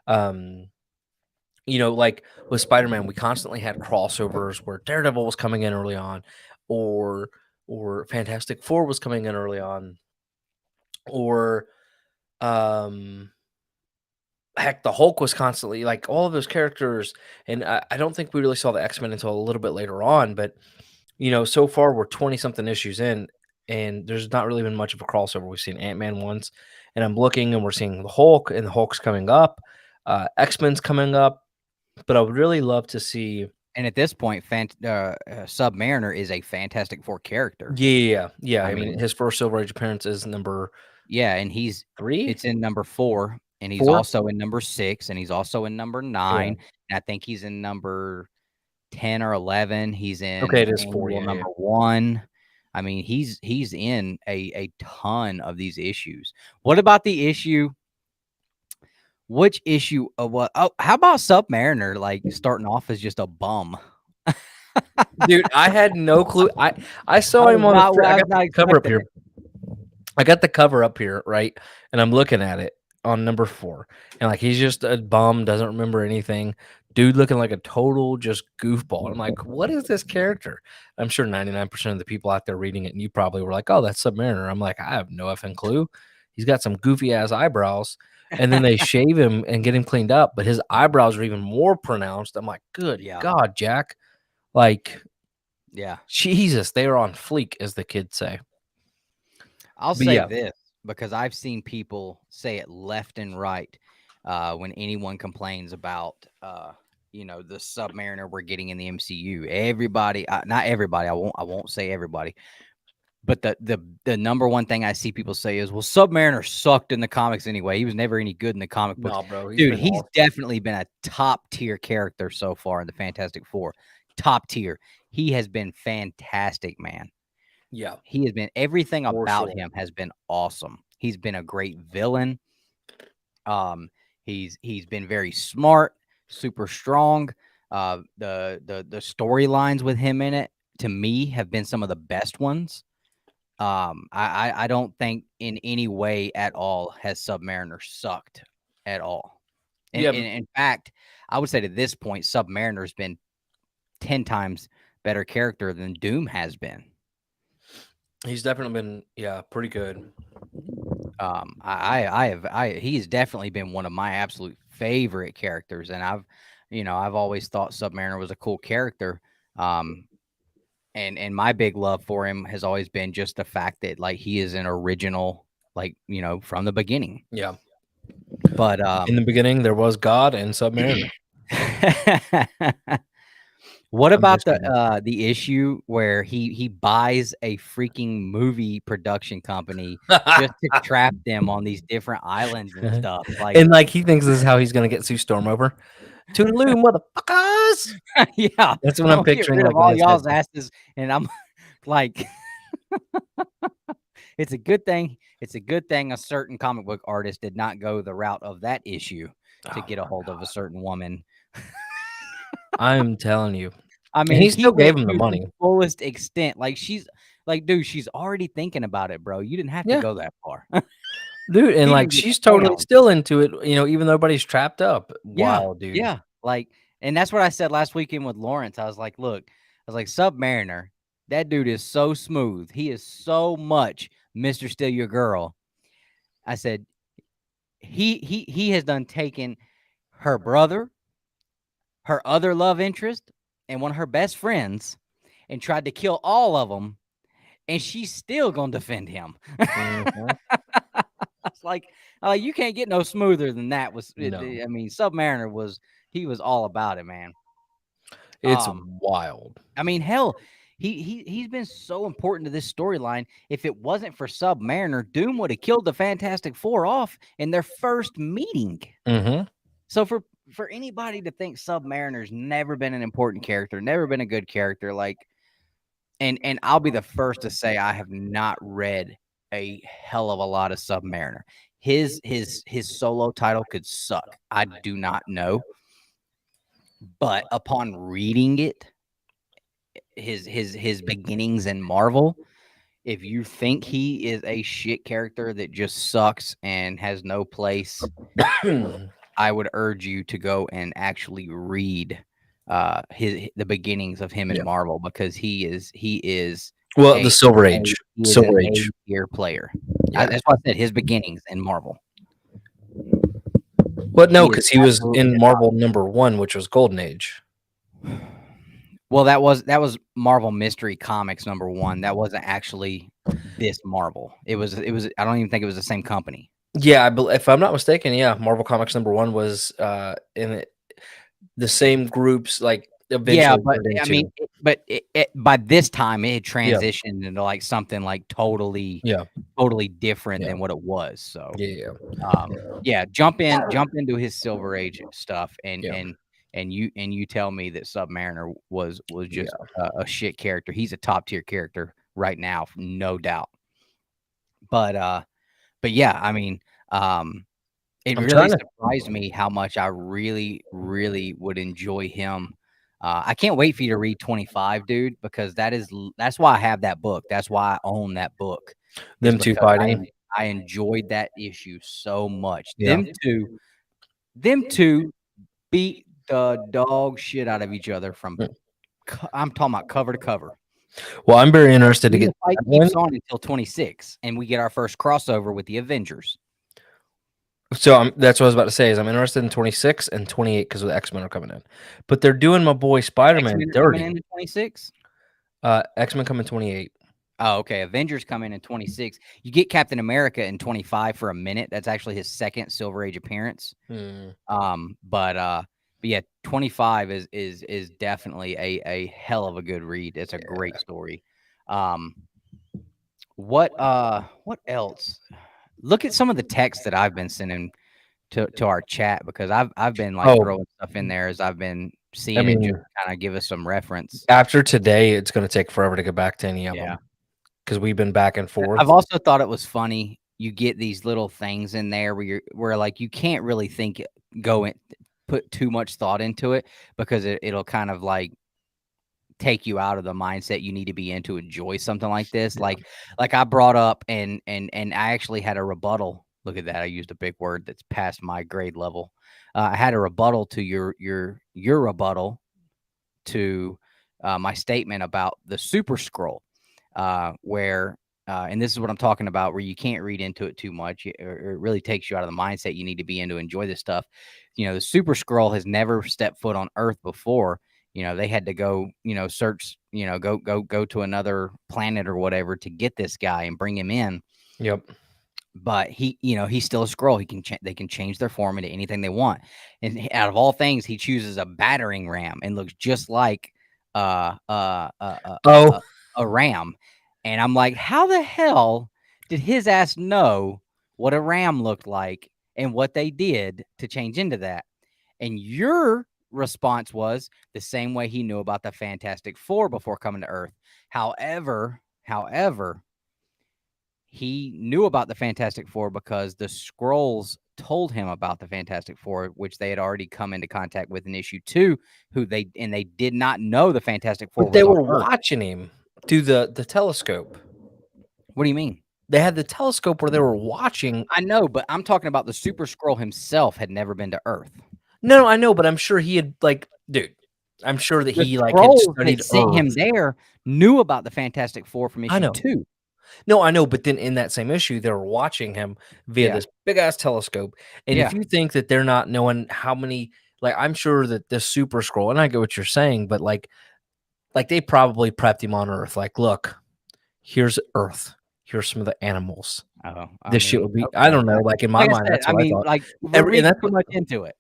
Like with Spider-Man, we constantly had crossovers where Daredevil was coming in early on, or Fantastic Four was coming in early on, or heck, the Hulk was constantly like all of those characters. And I don't think we really saw the X-Men until a little bit later on. But, so far we're 20 something issues in, and there's not really been much of a crossover. We've seen Ant-Man once, and I'm looking and we're seeing the Hulk, and the Hulk's coming up. X-Men's coming up. But I would really love to see. And at this point, Submariner is a Fantastic Four character. Yeah. I mean, his first Silver Age appearance is number. Yeah, and he's 3. It's in number 4, and he's also in number 6, and he's also in number 9. And I think he's in number 10 or 11. He's in it is 4. Number 1. I mean, he's in a ton of these issues. What about the issue? Which issue of what? Oh, how about Submariner like starting off as just a bum? Dude, I had no clue. I saw him on the I got the cover up here. I got the cover up here, right? And I'm looking at it on number 4. And like he's just a bum, doesn't remember anything. dude looking like a total just goofball. I'm like, what is this character? I'm sure 99% of the people out there reading it, and you probably were like, oh, that's Submariner. I'm like, I have no effing clue. He's got some goofy ass eyebrows, and then they shave him and get him cleaned up, but his eyebrows are even more pronounced. I'm like, good God, Jack. Like, Jesus, they are on fleek, as the kids say. I'll say this because I've seen people say it left and right when anyone complains about, the Submariner we're getting in the MCU. Everybody, not everybody. I won't say everybody, but the number one thing I see people say is, "Well, Submariner sucked in the comics anyway. He was never any good in the comic books." No, bro, Dude, he's definitely been a top tier character so far in the Fantastic Four. Top tier. He has been fantastic, man. Yeah, he has been. Everything about him has been awesome. He's been a great villain. He's been very smart, super strong. The storylines with him in it, to me, have been some of the best ones. I don't think in any way at all has Submariner sucked at all. And, in fact, I would say to this point, Submariner's been 10 times better character than Doom has been. He's definitely been, pretty good. He's definitely been one of my absolute favorite characters, and I've always thought Submariner was a cool character. And my big love for him has always been just the fact that, like, he is an original, like, from the beginning. Yeah. But in the beginning, there was God and Submariner. What about the issue where he buys a freaking movie production company just to trap them on these different islands and stuff? And he thinks this is how he's gonna get Sue Storm over. Toodaloo, motherfuckers! Yeah, that's what I'm picturing. Like, all y'all's asses, and I'm like, it's a good thing. It's a good thing a certain comic book artist did not go the route of that issue to get a hold of a certain woman. I'm telling you. I mean, and he still gave him the money. The fullest extent. Like, she's like, dude, she's already thinking about it, bro. You didn't have to go that far. Dude, and she's totally still into it, even though everybody's trapped up. Wow, dude. Yeah. And that's what I said last weekend with Lawrence. I was like, look, Submariner, that dude is so smooth. He is so much Mr. Steal Your Girl. I said, he has done taken her brother, her other love interest, and one of her best friends, and tried to kill all of them, and she's still gonna defend him. Mm-hmm. It's like, you can't get no smoother than that. No. I mean, Submariner was all about it, man. It's wild. I mean, hell, he's been so important to this storyline. If it wasn't for Submariner, Doom would have killed the Fantastic Four off in their first meeting. Mm-hmm. So for anybody to think Submariner's never been an important character, never been a good character, and I'll be the first to say I have not read a hell of a lot of Submariner. His solo title could suck. I do not know. But upon reading it, his beginnings in Marvel, if you think he is a shit character that just sucks and has no place, I would urge you to go and actually read the beginnings of him in Marvel, because he is the Silver Age. Silver Age tier player. Yeah. That's why I said his beginnings in Marvel. But no, because he was in Marvel #1, which was Golden Age. Well, that was Marvel Mystery Comics #1. That wasn't actually this Marvel. It was. I don't even think it was the same company. Yeah, if I'm not mistaken, Marvel Comics #1 was in the same groups, like. Yeah, but I mean, by this time it had transitioned into like something like totally different than what it was. So jump into his Silver Age stuff, and you tell me that Submariner was just a shit character. He's a top tier character right now, no doubt. But yeah, I mean, it really surprised me how much I really, really would enjoy him. I can't wait for you to read 25, dude, because that's why I have that book. That's why I own that book. Them two fighting. I enjoyed that issue so much. Yeah. Them two beat the dog shit out of each other from. I'm talking about cover to cover. Well, I'm very interested to The get fight that keeps one. on until 26, and we get our first crossover with the Avengers. So that's what I was about to say. Is I'm interested in 26 and 28 because the X-Men are coming in, but they're doing my boy Spider-Man X-Men are coming dirty. in 26. X-Men coming 28. Oh, okay. Avengers come in 26. You get Captain America in 25 for a minute. That's actually his second Silver Age appearance. But yeah, 25 is definitely a hell of a good read. It's a great story. What else? Look at some of the text that I've been sending to our chat, because I've been like throwing stuff in there as I've been seeing it, just kind of give us some reference. After today, it's going to take forever to get back to any of them because we've been back and forth. I've also thought it was funny. You get these little things in there where like you can't really put too much thought into it, because it'll kind of like take you out of the mindset you need to be in to enjoy something like this. Like I brought up and I actually had a rebuttal. Look at that. I used a big word that's past my grade level. I had a rebuttal to your rebuttal to my statement about the Super Scroll, where and this is what I'm talking about, where you can't read into it too much, or it really takes you out of the mindset you need to be in to enjoy this stuff. The Super Scroll has never stepped foot on Earth before. They had to go, search, go to another planet or whatever to get this guy and bring him in. Yep. But he's still a Skrull. They can change their form into anything they want. And out of all things, he chooses a battering ram and looks just like a ram. And I'm like, how the hell did his ass know what a ram looked like and what they did to change into that? And your response was the same way he knew about the Fantastic Four before coming to Earth. However, he knew about the Fantastic Four because the Skrulls told him about the Fantastic Four, which they had already come into contact with in issue 2, they did not know the Fantastic Four. But they were watching him through the telescope. What do you mean? They had the telescope where they were watching. I know, but I'm talking about the Super Skrull himself had never been to Earth. No, I know, but I'm sure he had, like, dude, I'm sure that he like had studied sent him there, knew about the Fantastic Four from issue 2. No, I know, but then in that same issue, they were watching him via this big ass telescope. And if you think that they're not knowing how many, like, I'm sure that this Super Skrull, and I get what you're saying, but like they probably prepped him on Earth. Like, look, here's Earth. Here's some of the animals. This shit would be, okay. I don't know. Like in my mind, that's what I thought. Like, and that's too much into it.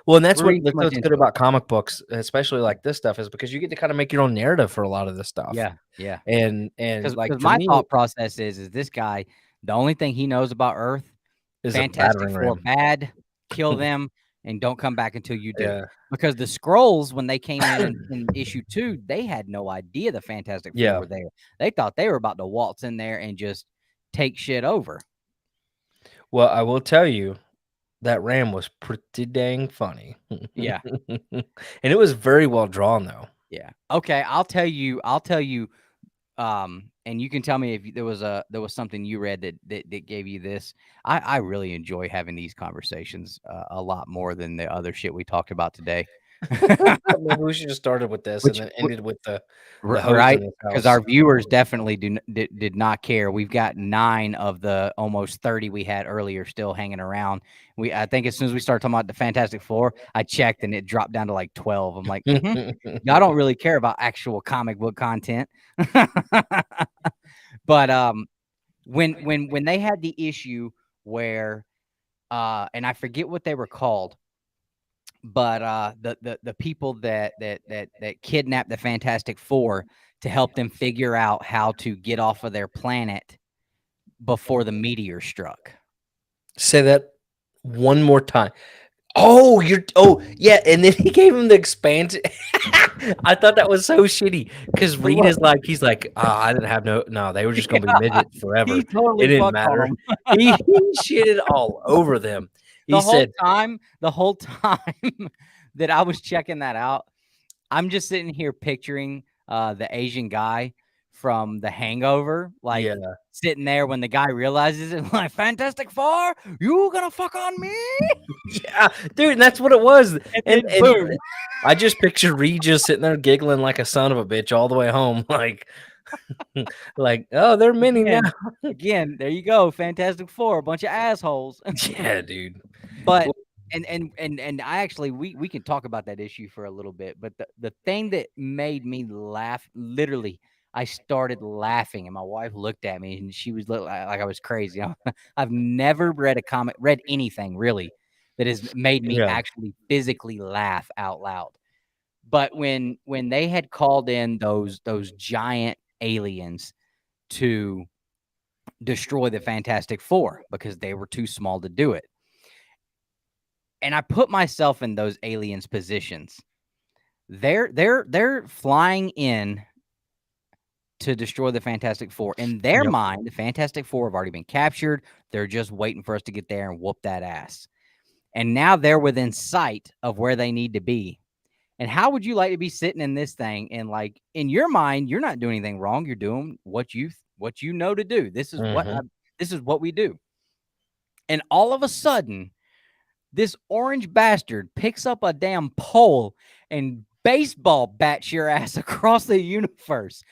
Well, and that's what's good about comic books, especially like this stuff, is because you get to kind of make your own narrative for a lot of this stuff. Yeah. And like my thought process is this guy, the only thing he knows about Earth is Fantastic Four bad, kill them, and don't come back until you do. Yeah. Because the Skrulls, when they came in issue 2, they had no idea the Fantastic Four were there. They thought they were about to waltz in there and just take shit over. Well, I will tell you, that ram was pretty dang funny. Yeah. And it was very well drawn, though. Yeah. Okay, I'll tell you, and you can tell me if there was something you read that gave you this. I really enjoy having these conversations a lot more than the other shit we talked about today. Maybe we should have started with this and then ended with the right, because our viewers definitely did not care. We've got 9 of the almost 30 we had earlier still hanging around. I think as soon as we started talking about the Fantastic Four, I checked and it dropped down to like 12. I'm like, y'all don't really care about actual comic book content. But when they had the issue where and I forget what they were called, but the people that kidnapped the Fantastic Four to help them figure out how to get off of their planet before the meteor struck. Say that one more time. Oh, yeah, and then he gave him the expansion. I thought that was so shitty because Reed is like, he's like, I didn't have no, they were just gonna be midgets forever. It didn't matter. He shitted all over them. The whole time that I was checking that out, I'm just sitting here picturing the Asian guy from The Hangover, like sitting there when the guy realizes it, like, Fantastic Four, you gonna fuck on me? Yeah, dude, and that's what it was. And boom. I just picture Reed just sitting there giggling like a son of a bitch all the way home, like, oh, they're many now. Again, there you go, Fantastic Four, a bunch of assholes. Yeah, dude. But and I actually we can talk about that issue for a little bit. But the thing that made me laugh, literally, I started laughing, and my wife looked at me, and she was like I was crazy. I've never read anything really that has made me actually physically laugh out loud. But when they had called in those giant aliens to destroy the Fantastic Four because they were too small to do it. And I put myself in those aliens' positions. They're flying in to destroy the Fantastic Four. In their mind, the Fantastic Four have already been captured. They're just waiting for us to get there and whoop that ass. And now they're within sight of where they need to be. And how would you like to be sitting in this thing and, like, in your mind, you're not doing anything wrong. You're doing what you know to do. This is what we do. And all of a sudden, this orange bastard picks up a damn pole and baseball bats your ass across the universe.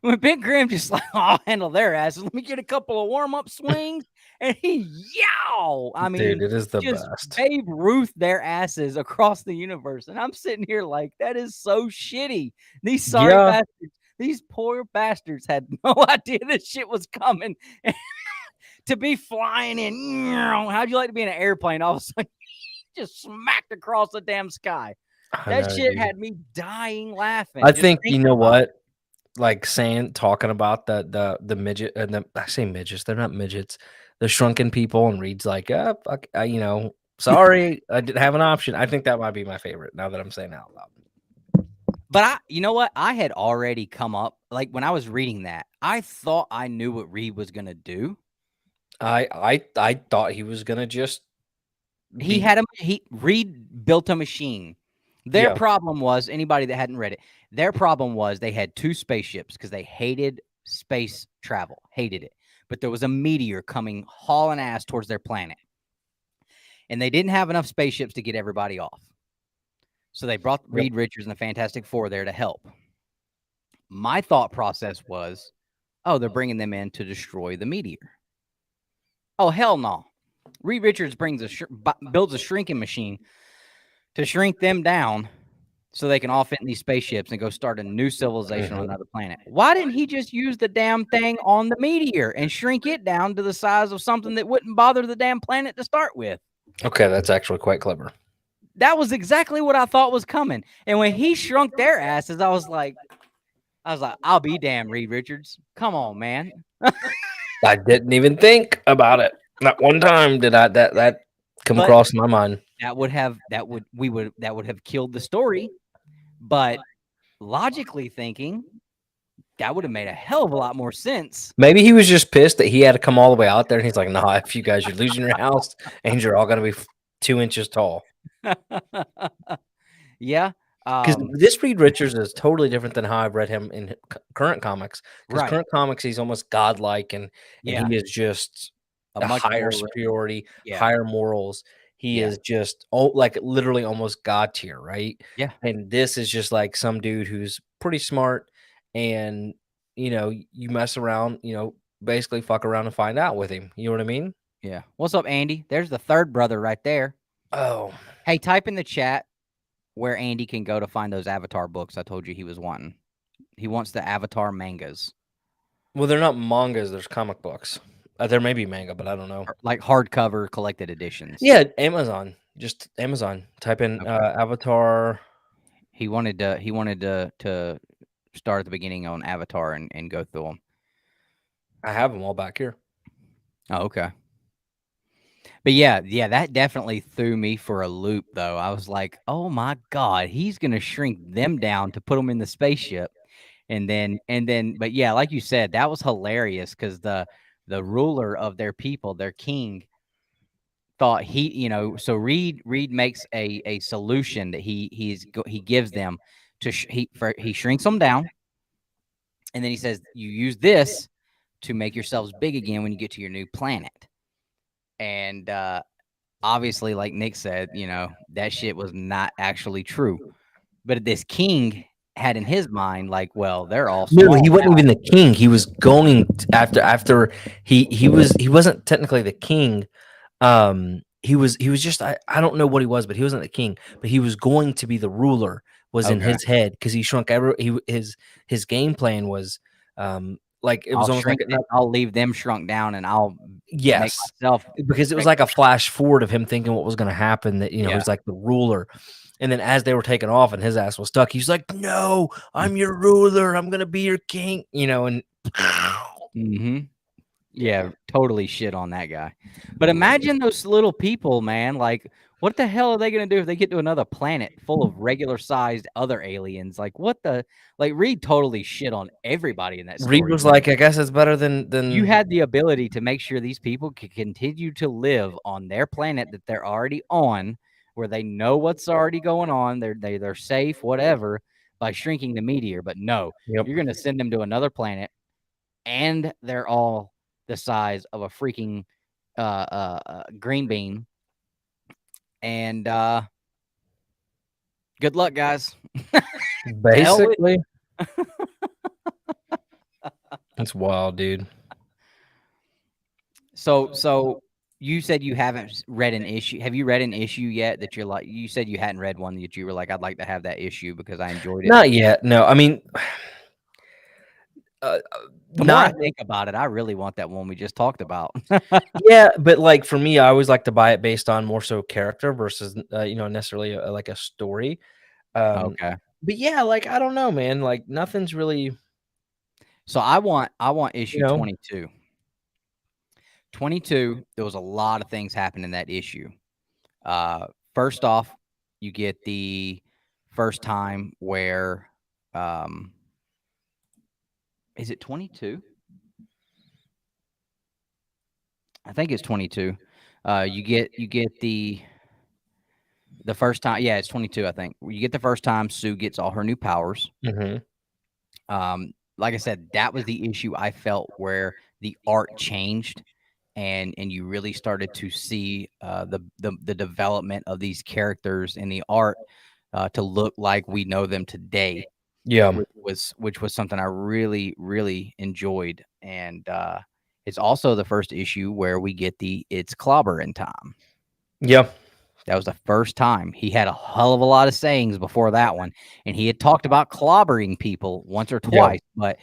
When Big Grim just like, I'll handle their asses. Let me get a couple of warm-up swings. And he yow. I mean, dude, it is the just best. Babe Ruth their asses across the universe. And I'm sitting here like, that is so shitty. These sorry bastards, these poor bastards had no idea this shit was coming. To be flying in, how'd you like to be in an airplane? All of a sudden, just smacked across the damn sky. That shit had me dying laughing. I think you know what, like talking about the midget and I say midgets, they're not midgets, the shrunken people, and Reed's like, fuck, sorry, I didn't have an option. I think that might be my favorite now that I'm saying it out loud. But you know what? I had already come up, like when I was reading that, I thought I knew what Reed was gonna do. I thought he was gonna just. Reed built a machine. Their problem was, anybody that hadn't read it, their problem was they had two spaceships because they hated space travel, hated it. But there was a meteor coming hauling ass towards their planet. And they didn't have enough spaceships to get everybody off. So they brought Reed Richards and the Fantastic Four there to help. My thought process was, they're bringing them in to destroy the meteor. Oh, hell no. Reed Richards builds a shrinking machine to shrink them down so they can all fit in these spaceships and go start a new civilization on another planet. Why didn't he just use the damn thing on the meteor and shrink it down to the size of something that wouldn't bother the damn planet to start with? Okay, that's actually quite clever. That was exactly what I thought was coming. And when he shrunk their asses, I was like, I'll be damned, Reed Richards. Come on, man. I didn't even think about it. Not one time did that come across my mind. That would have killed the story. But logically thinking, that would have made a hell of a lot more sense. Maybe he was just pissed that he had to come all the way out there, and he's like, "Nah, if you guys are losing your house, and you're all gonna be 2 inches tall." Yeah. Because this Reed Richards is totally different than how I've read him in current comics. Because current comics, he's almost godlike, and he is just a higher superiority, higher morals. He is just like literally almost god tier, right? Yeah. And this is just like some dude who's pretty smart, and you mess around, basically fuck around and find out with him. You know what I mean? Yeah. What's up, Andy? There's the third brother right there. Oh. Hey, type in the chat where Andy can go to find those Avatar books I told you he was wanting. He wants the Avatar mangas. Well, they're not mangas. There's comic books. There may be manga, but I don't know. Like hardcover collected editions. Yeah, Amazon. Just Amazon. Type in Avatar. He wanted to start at the beginning on Avatar and go through them. I have them all back here. Oh, okay. But yeah, that definitely threw me for a loop, though. I was like, oh my God, he's going to shrink them down to put them in the spaceship. And then, but yeah, like you said, that was hilarious because the ruler of their people, their king, thought so Reed makes a solution that he gives them to he shrinks them down And then he says, you use this to make yourselves big again when you get to your new planet. And obviously, like Nick said, that shit was not actually true. But this king had in his mind, like, well, they're all small. No, he wasn't even the king. He was going after he wasn't technically the king. He was just I don't know what he was, but he wasn't the king. But he was going to be the ruler. Was in his head because he shrunk his game plan was like it was almost like I'll leave them shrunk down and I'll make myself, because it was like a flash forward of him thinking what was going to happen, that he's like the ruler. And then as they were taking off and his ass was stuck, he's like, no, I'm your ruler, I'm gonna be your king, and yeah, totally shit on that guy. But imagine those little people, man. Like, what the hell are they going to do if they get to another planet full of regular-sized other aliens? Like, Reed totally shit on everybody in that story. Reed was like, I guess it's better than you had the ability to make sure these people could continue to live on their planet that they're already on, where they know what's already going on. They're safe, whatever, by shrinking the meteor. But no, you're going to send them to another planet, and they're all the size of a freaking green bean. And good luck, guys. Basically. That's wild, dude. So you said you haven't read an issue. Have you read an issue yet that you're like, you said you hadn't read one that you were like, I'd like to have that issue because I enjoyed it? Not yet. No, I mean, the more I think about it, I really want that one we just talked about. Yeah, but like for me, I always like to buy it based on more so character versus necessarily like a story. Okay, but yeah, like I don't know, man. Like nothing's really. So I want issue 22. 22. There was a lot of things happening in that issue. First off, you get the first time where is it 22? I think it's 22. You get the first time. Yeah, it's 22. I think you get the first time Sue gets all her new powers. Mm-hmm. Like I said, that was the issue I felt where the art changed, and you really started to see the development of these characters in the art to look like we know them today. Yeah, which was something I really, really enjoyed. And it's also the first issue where we get it's clobbering time. Yeah. That was the first time. He had a hell of a lot of sayings before that one, and he had talked about clobbering people once or twice, but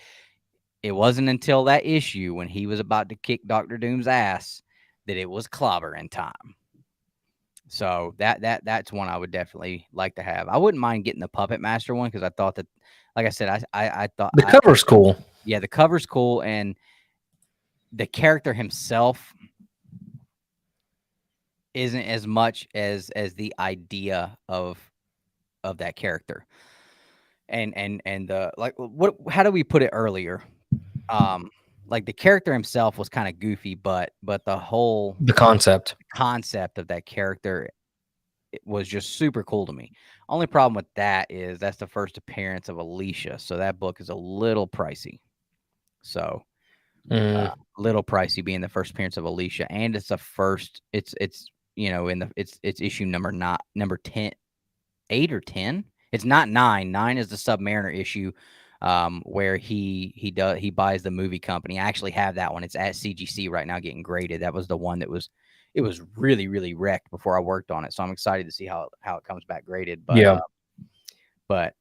it wasn't until that issue when he was about to kick Dr. Doom's ass that it was clobbering time. So that's one I would definitely like to have. I wouldn't mind getting the Puppet Master one because I thought that, like I said, I thought the cover's cool. Yeah, the cover's cool, and the character himself isn't as much as the idea of that character. And the how do we put it earlier? Like the character himself was kind of goofy, but the concept of that character, it was just super cool to me. Only problem with that is that's the first appearance of Alicia, so that book is a little pricey. So little pricey being the first appearance of Alicia, and it's the first. It's it's issue number 10, 8 or 10. It's not 9. 9 is the Submariner issue, where he buys the movie company. I actually have that one. It's at CGC right now getting graded. That was the one that was really, really wrecked before I worked on it. So I'm excited to see how it comes back graded. But yeah. But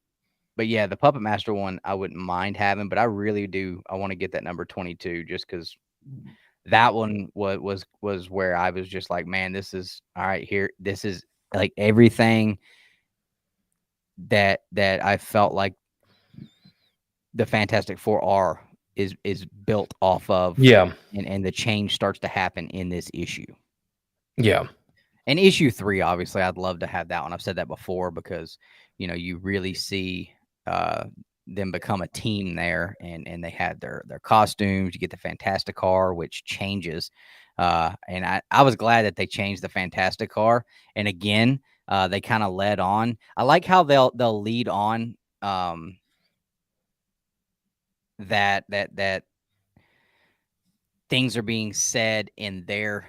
yeah, the Puppet Master one I wouldn't mind having, but I really do. I want to get that number 22 just because that one was where I was just like, man, this is all right here. This is like everything that I felt like the Fantastic Four are is built off of. Yeah. And the change starts to happen in this issue. Yeah. And issue 3, obviously, I'd love to have that one. I've said that before because, you really see them become a team there, and they had their costumes. You get the Fantastic Car, which changes. And I was glad that they changed the Fantastic Car. And again, they kind of led on. I like how they'll lead on that things are being said in their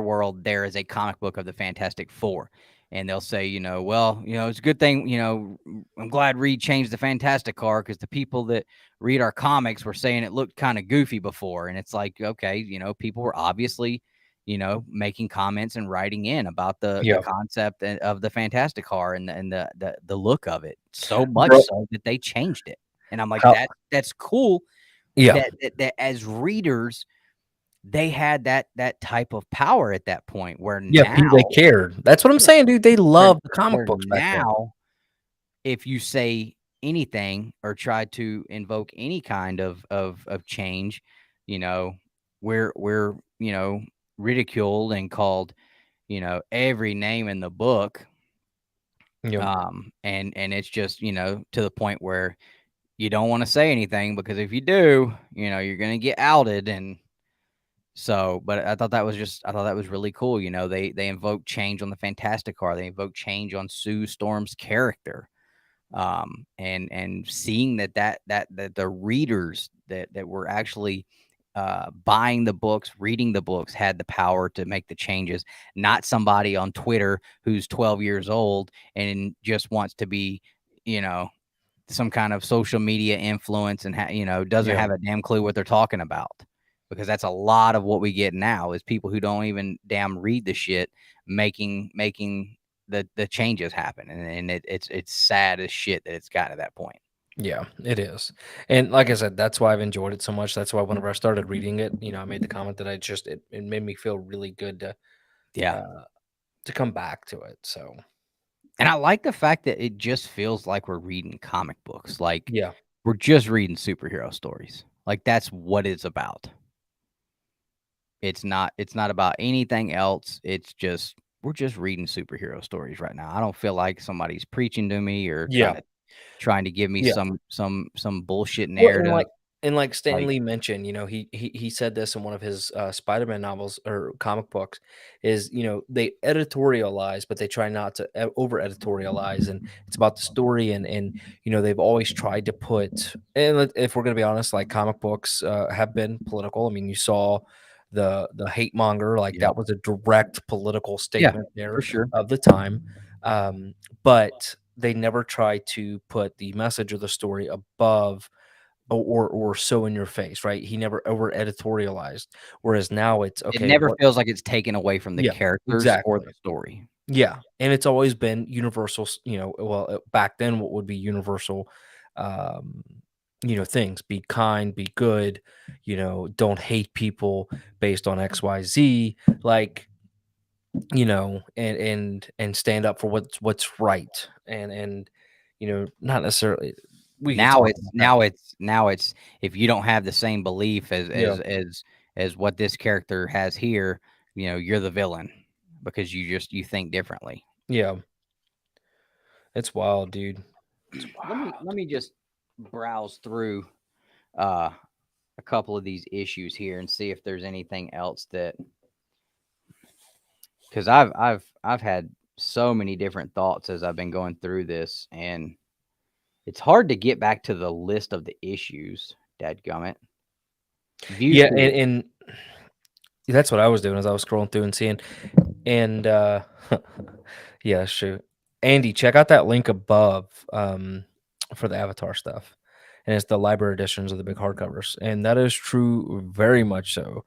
world there is a comic book of the Fantastic Four. And they'll say, well, it's a good thing, I'm glad Reed changed the Fantastic Car because the people that read our comics were saying it looked kind of goofy before. And it's like, okay, people were obviously, making comments and writing in about the concept of the Fantastic Car and the look of it, so much so that they changed it. And I'm like, that's cool. Yeah. That as readers, they had that type of power at that point where Yeah, they cared. That's what I'm saying, dude. They love the comic books back then. Now, if you say anything or try to invoke any kind of change, we're ridiculed and called, every name in the book. And it's just, to the point where you don't want to say anything because if you do, you're going to get outed. And so, but I thought that was really cool. They invoked change on the Fantastic Car. They invoked change on Sue Storm's character. And seeing that the readers that were actually buying the books, reading the books, had the power to make the changes, not somebody on Twitter who's 12 years old and just wants to be, some kind of social media influence and doesn't have a damn clue what they're talking about. Because that's a lot of what we get now is people who don't even damn read the shit making the changes happen. And it's sad as shit that it's gotten to that point. Yeah, it is. And like I said, that's why I've enjoyed it so much. That's why whenever I started reading it, I made the comment that it made me feel really good to come back to it. So, and I like the fact that it just feels like we're reading comic books. Like, yeah, we're just reading superhero stories. Like, that's what it's about. It's not about anything else. It's just, we're just reading superhero stories right now. I don't feel like somebody's preaching to me or trying to give me some bullshit narrative. Well, and like Stan Lee mentioned, he said this in one of his Spider-Man novels or comic books is, they editorialize, but they try not to over editorialize. And it's about the story. And they've always tried to put, and if we're going to be honest, like comic books have been political. I mean, you saw the hate monger, like that was a direct political statement there for sure. of the time. But they never try to put the message of the story above or so in your face, right? He never over editorialized. Whereas now it's okay. It never feels like it's taken away from the characters or the story. Yeah. And it's always been universal, back then what would be universal things, be kind, be good, don't hate people based on XYZ, like, and stand up for what's right. And not necessarily now it's if you don't have the same belief as what this character has here, you're the villain because you think differently. Yeah. It's wild, dude. It's wild. Let me just browse through a couple of these issues here and see if there's anything else that, because I've had so many different thoughts as I've been going through this, and it's hard to get back to the list of the issues. Dadgummit. Yeah, and that's what I was doing as I was scrolling through and seeing, and yeah, shoot, Andy, check out that link above for the Avatar stuff, and it's the library editions of the big hardcovers, and that is true, very much so.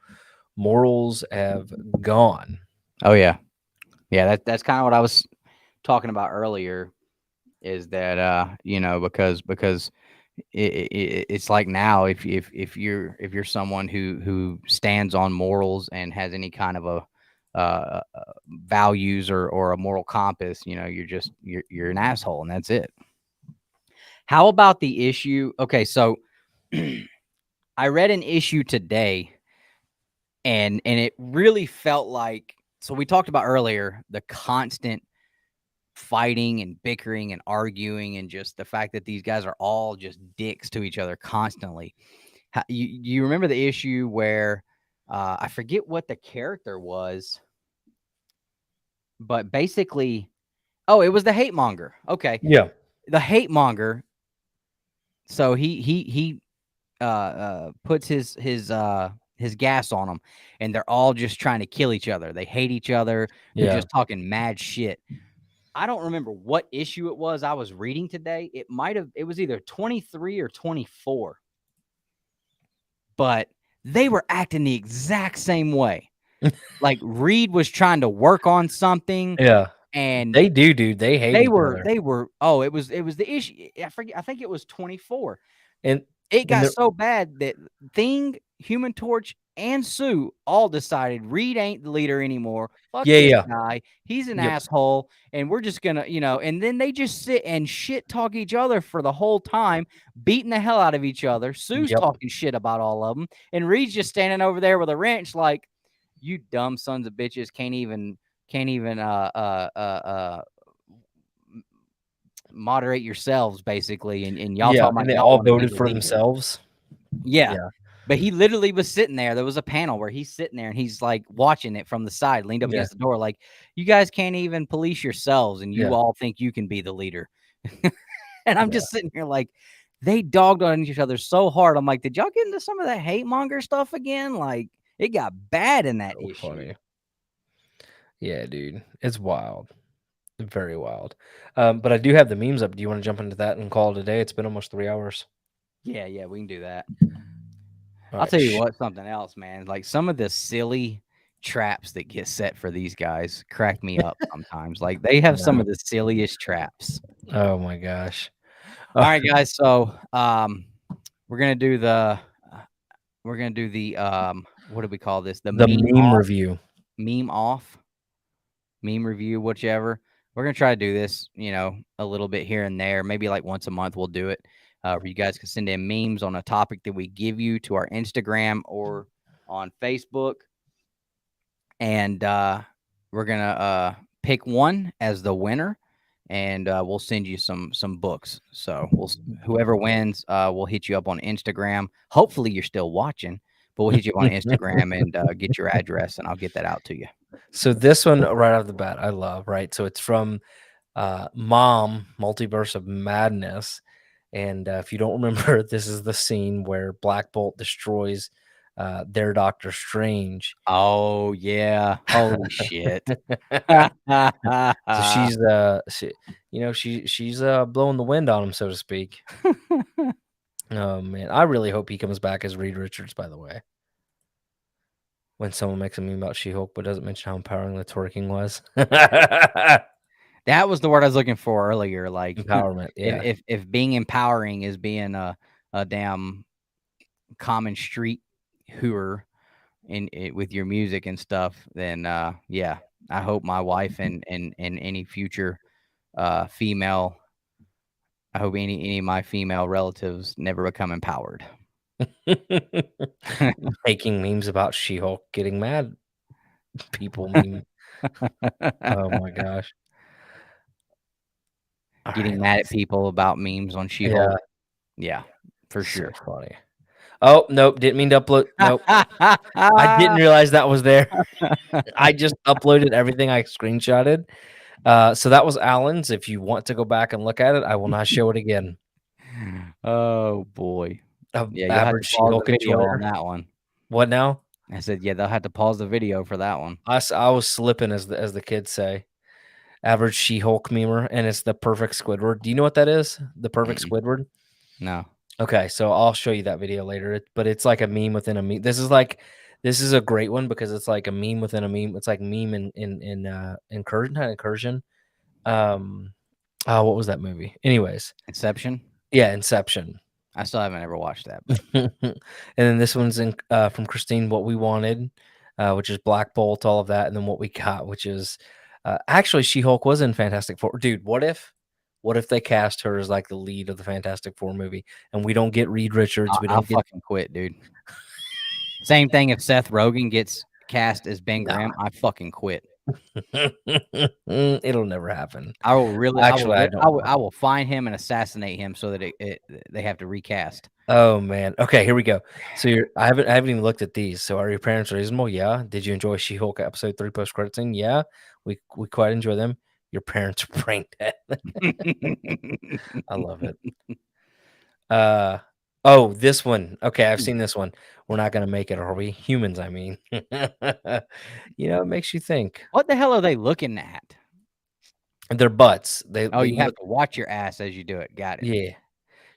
Morals have gone. Oh yeah, that's kind of what I was talking about earlier. Is that because it's like now if you're someone who stands on morals and has any kind of a values or a moral compass, you're an asshole and that's it. How about the issue? Okay, so I read an issue today and it really felt like, so we talked about earlier the constant fighting and bickering and arguing and just the fact that these guys are all just dicks to each other constantly. You remember the issue where I forget what the character was, but basically, it was the hate monger. Okay. Yeah. The hate monger. So he puts his gas on them, and they're all just trying to kill each other. They hate each other. They're just talking mad shit. I don't remember what issue it was I was reading today. It was either 23 or 24. But they were acting the exact same way. Like Reed was trying to work on something. Yeah. And they do, dude. They hate each other. They were, oh, it was the issue. I think it was 24. And it got so bad that Thing, Human Torch, and Sue all decided Reed ain't the leader anymore. Fuck this guy. He's an asshole. And we're just going to, and then they just sit and shit talk each other for the whole time, beating the hell out of each other. Sue's talking shit about all of them. And Reed's just standing over there with a wrench like, you dumb sons of bitches can't even moderate yourselves, basically. And y'all talking about they all voted for themselves. Yeah. But he literally was sitting there. There was a panel where he's sitting there and he's like watching it from the side, leaned up against the door, like, you guys can't even police yourselves, and you all think you can be the leader. And I'm just sitting here like, they dogged on each other so hard. I'm like, did y'all get into some of that hate monger stuff again? Like, it got bad in that issue. Funny. Yeah, dude. It's wild. Very wild. But I do have the memes up. Do you want to jump into that and call it a day? It's been almost 3 hours. Yeah, we can do that. I'll tell you what, something else, man. Like some of the silly traps that get set for these guys crack me up sometimes. Like they have some of the silliest traps. Oh my gosh. All right, guys. So we're gonna do the what do we call this? The meme review. Meme review, whichever. We're gonna try to do this, a little bit here and there. Maybe like once a month we'll do it. Where you guys can send in memes on a topic that we give you to our Instagram or on Facebook. And we're going to pick one as the winner, and we'll send you some books. So whoever wins, we'll hit you up on Instagram. Hopefully you're still watching, but we'll hit you up on Instagram and get your address, and I'll get that out to you. So this one right off the bat, I love, right? So it's from Mom, Multiverse of Madness. And if you don't remember, this is the scene where Black Bolt destroys their Doctor Strange. Oh, yeah. Holy shit. So she's blowing the wind on him, so to speak. Oh, man. I really hope he comes back as Reed Richards, by the way. When someone makes a meme about She-Hulk but doesn't mention how empowering the twerking was. That was the word I was looking for earlier. Like empowerment. Yeah. If being empowering is being a damn common street hooer with your music and stuff, then yeah, I hope my wife and any future female, I hope any of my female relatives never become empowered. Making memes about She-Hulk getting mad. People meme. Oh my gosh. Getting mad at people about memes on She-Hulk. Yeah, for sure. So funny. Oh, nope. Didn't mean to upload. Nope. I didn't realize that was there. I just uploaded everything I screenshotted. So that was Alan's. If you want to go back and look at it, I will not show it again. Oh, boy. Yeah, average She-Hulk on that one. What now? I said, yeah, they'll have to pause the video for that one. I was slipping, as the kids say. Average She-Hulk memer, and it's the perfect Squidward. Do you know what that is? The perfect Squidward? No. Okay, so I'll show you that video later. But it's like a meme within a meme. This is a great one because it's like a meme within a meme. It's like meme in incursion, not incursion. What was that movie? Anyways, Inception. Yeah, Inception. I still haven't ever watched that. And then this one's from Christine, What We Wanted, which is Black Bolt, all of that, and then What We Got, which is actually She-Hulk was in Fantastic Four. Dude, what if they cast her as like the lead of the Fantastic Four movie and we don't get Reed Richards? I'll fucking quit, dude. Same thing if Seth Rogen gets cast as Ben Grimm, I fucking quit. It'll never happen. I will really. Actually, I will find him and assassinate him so that they have to recast. Oh man. Okay, here we go. So I haven't even looked at these. So are your parents reasonable? Yeah. Did you enjoy She-Hulk episode 3 post credit scene? Yeah. We quite enjoy them. Your parents are brain dead. I love it. Oh, this one. Okay, I've seen this one. We're not gonna make it, are we? Humans, I mean. It makes you think. What the hell are they looking at? Their butts. Oh, you have look. to watch your ass as you do it. Got it. Yeah.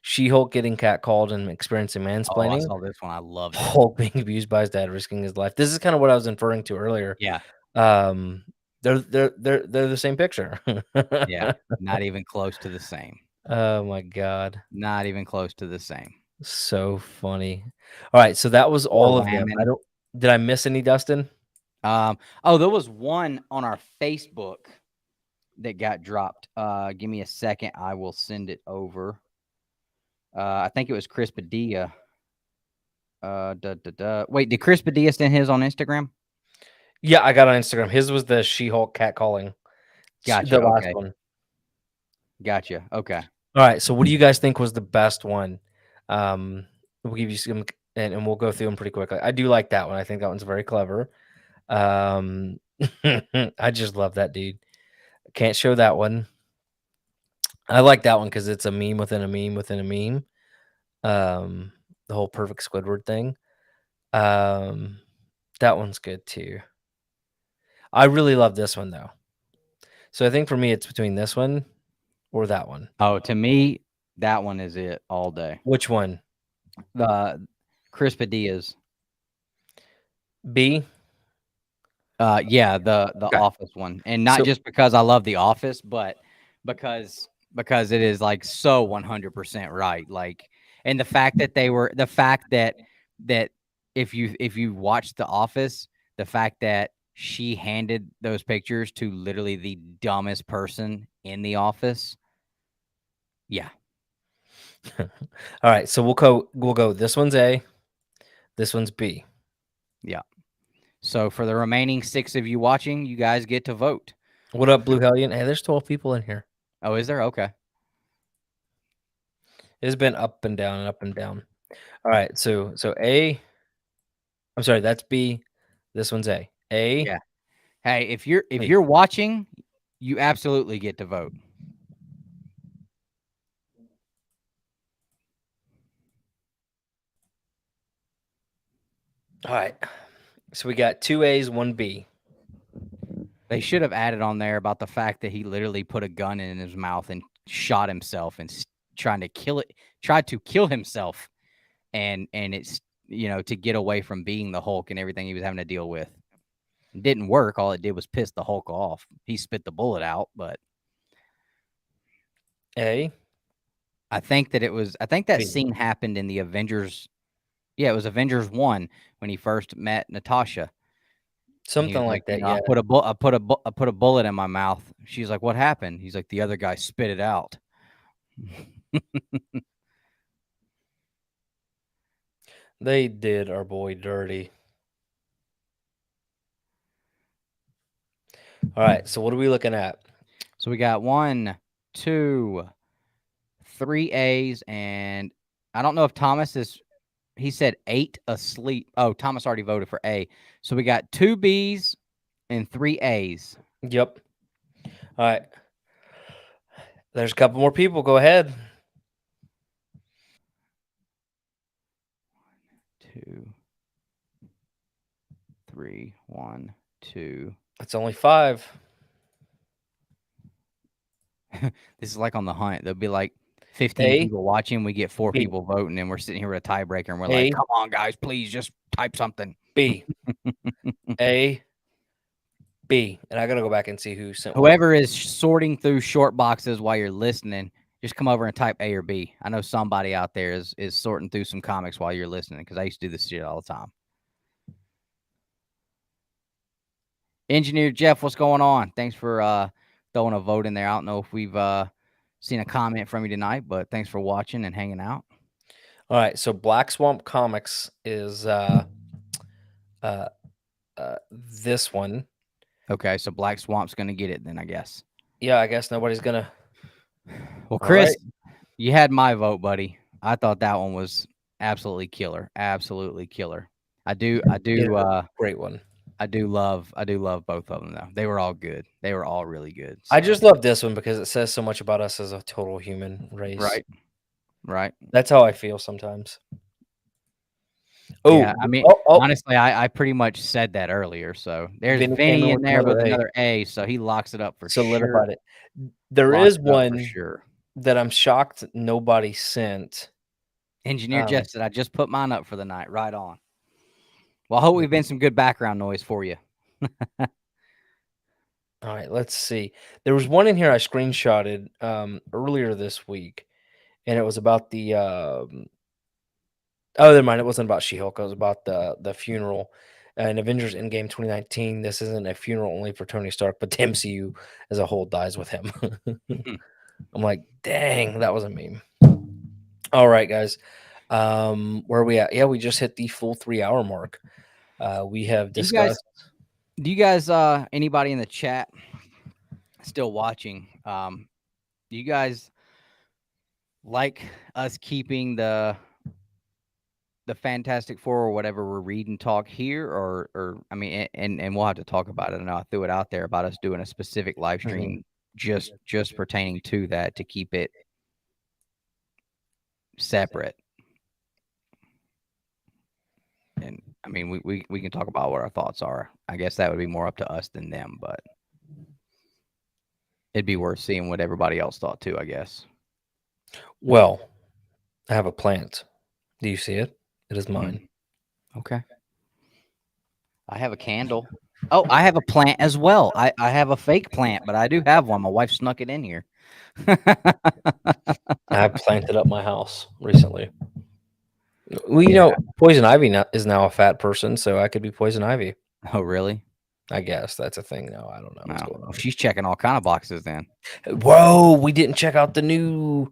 She-Hulk getting catcalled and experiencing Oh, I mansplaining. saw this one. I loved it. Hulk being abused by his dad, risking his life. This is kind of what I was inferring to earlier. Yeah. They're the same picture. Yeah. Not even close to the same. Oh my God. Not even close to the same. So funny. All right, so that was all of them. Did I miss any, Dustin? There was one on our Facebook that got dropped. Give me a second. I will send it over. I think it was Chris Padilla. Wait, did Chris Padilla send his on Instagram? Yeah, I got on Instagram. His was the She-Hulk catcalling. Gotcha. The last Okay. one. Gotcha. Okay. All right. So, what do you guys think was the best one? We'll give you some, and we'll go through them pretty quickly. I do like that one. I think that one's very clever. I just love that dude. Can't show that one. I like that one because it's a meme within a meme within a meme. The whole perfect Squidward thing. That one's good too. I really love this one though. So I think for me, it's between this one or that one. Oh, to me, that one is it all day. Which one? The Chris Padilla's. B. Yeah, the Okay. Office one, and not just because I love The Office, but because it is like so 100% right. Like, and the fact that if you watch The Office, the fact that she handed those pictures to literally the dumbest person in the office. Yeah. All right, so we'll go. This one's A. This one's B. Yeah. So for the remaining 6 of you watching, you guys get to vote. What up, Blue Hellion? Hey, there's 12 people in here. Oh, is there? Okay. It's been up and down and up and down. All right, so A. I'm sorry, that's B. This one's A. A. Yeah. Hey, if you're watching, you absolutely get to vote. All right. So we got 2 A's, 1 B. They should have added on there about the fact that he literally put a gun in his mouth and shot himself and tried to kill himself. And it's, to get away from being the Hulk and everything he was having to deal with. It didn't work. All it did was piss the Hulk off. He spit the bullet out, but A. I think that scene happened in the Avengers. Yeah, it was Avengers 1 when he first met Natasha. Something like that. Yeah. I put a bullet in my mouth. She's like, "What happened?" He's like, "The other guy spit it out." They did our boy dirty. All right, so what are we looking at? So we got 1, 2, 3 A's, and I don't know if Thomas is. He said 8 asleep. Oh, Thomas already voted for A. So we got 2 B's and 3 A's. Yep. All right. There's a couple more people. Go ahead. 2, 3, 1, 2. It's only 5. This is like on The Hunt. There'll be like 15 people watching. We get 4 people voting, and we're sitting here with a tiebreaker, and we're like, "Come on, guys, please just type something." B. A. B. And I gotta go back and see who sent. Whoever is sorting through short boxes while you're listening, just come over and type A or B. I know somebody out there is sorting through some comics while you're listening, because I used to do this shit all the time. Engineer Jeff, what's going on? Thanks for throwing a vote in there. I don't know if we've seen a comment from you tonight, but thanks for watching and hanging out. All right, so Black Swamp Comics is this one. Okay, so Black Swamp's gonna get it then, I guess. Yeah, I guess nobody's gonna. Well, Chris, you had my vote, buddy. I thought that one was absolutely killer. Absolutely killer. I do. Great one. I do love both of them though. They were all good. They were all really good. So. I just love this one because it says so much about us as a total human race. Right. That's how I feel sometimes. Oh, yeah, I mean, honestly, I pretty much said that earlier. So there's Vinny in there with another A, so he locks it up for solidified sure. it. There Locks is it up one for sure. that I'm shocked nobody sent. Engineer Jeff said, I just put mine up for the night. Right on. Well, I hope we've been some good background noise for you. All right, let's see. There was one in here I screenshotted earlier this week, and it was about the oh, never mind. It wasn't about She-Hulk. It was about the funeral in Avengers Endgame 2019. This isn't a funeral only for Tony Stark, but the MCU as a whole dies with him. I'm like, dang, that was a meme. All right, guys. Where are we at? Yeah, we just hit the full 3-hour mark. We have discussed. Do you guys anybody in the chat still watching? Do you guys like us keeping the Fantastic Four or whatever we're reading talk here, or I mean, and we'll have to talk about it. I know I threw it out there about us doing a specific live stream just pertaining to that to keep it separate. And I mean, we can talk about what our thoughts are. I guess that would be more up to us than them, but it'd be worth seeing what everybody else thought too, I guess. Well, I have a plant. Do you see it? It is mine. Okay. I have a candle. Oh, I have a plant as well. I have a fake plant, but I do have one. My wife snuck it in here. I planted up my house recently. Well, you know, Poison Ivy is now a fat person, so I could be Poison Ivy. Oh, really? I guess that's a thing now. I don't know what's going on. She's checking all kind of boxes then. Whoa, we didn't check out the new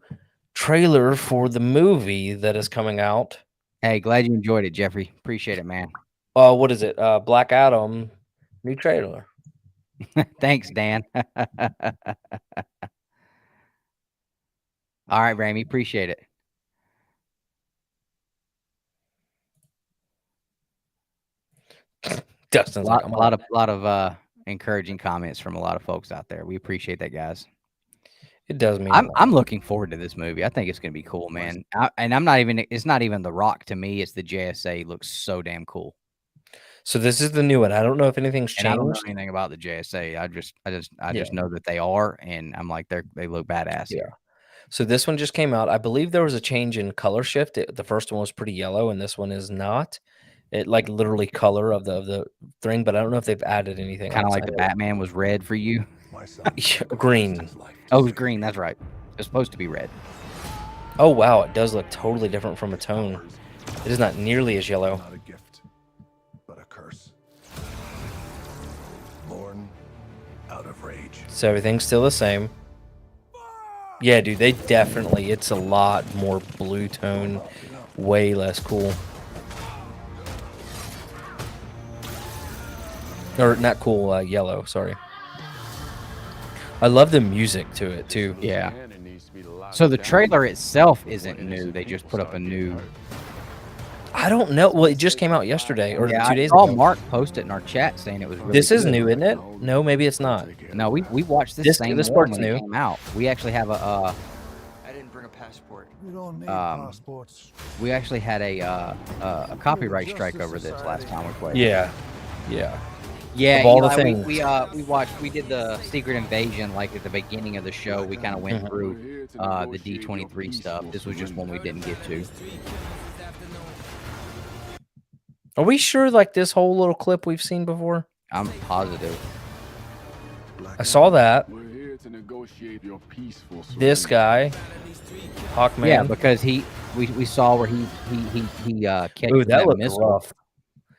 trailer for the movie that is coming out. Hey, glad you enjoyed it, Jeffrey. Appreciate it, man. What is it? Black Adam, new trailer. Thanks, Dan. All right, Ramey, appreciate it. Dustin's a lot of encouraging comments from a lot of folks out there. We appreciate that, guys. It does mean I'm looking forward to this movie. I think it's going to be cool, man. It's not even The Rock to me. It's the JSA. It looks so damn cool. So this is the new one. I don't know if anything's changed. I don't know anything about the JSA. I just know that they are, and I'm like they look badass. Yeah. So this one just came out. I believe there was a change in color shift. The first one was pretty yellow, and this one is not. It like literally color of the thing, but I don't know if they've added anything. Kind of like the Batman was red for you. Green. Oh, it was green. That's right. It's supposed to be red. Oh wow, it does look totally different from a tone. It is not nearly as yellow. Not a gift, but a curse. Born out of rage. So everything's still the same. Yeah, dude, they definitely. It's a lot more blue tone, way less cool. Or not cool, yellow. Sorry. I love the music to it too. Yeah. So the trailer itself isn't new. They just put up a new. I don't know. Well, it just came out yesterday or 2 days ago. ago. Mark posted in our chat saying it was really This is good. new, isn't it? No, maybe it's not. No, we watched this same this one part's when new. it came out. We actually have I didn't bring a passport. You don't need passports. we actually had a copyright strike over this last time we played. Yeah. Yeah. Yeah, Of all the Eli, things. we did the Secret Invasion like at the beginning of the show. We kind of went through the D23 stuff. This was just one we didn't get to. Are we sure like this whole little clip we've seen before? I'm positive. I saw that. We're here to negotiate your peaceful This guy, Hawkman. Yeah, because we saw where he catches Ooh, that looked missile. rough.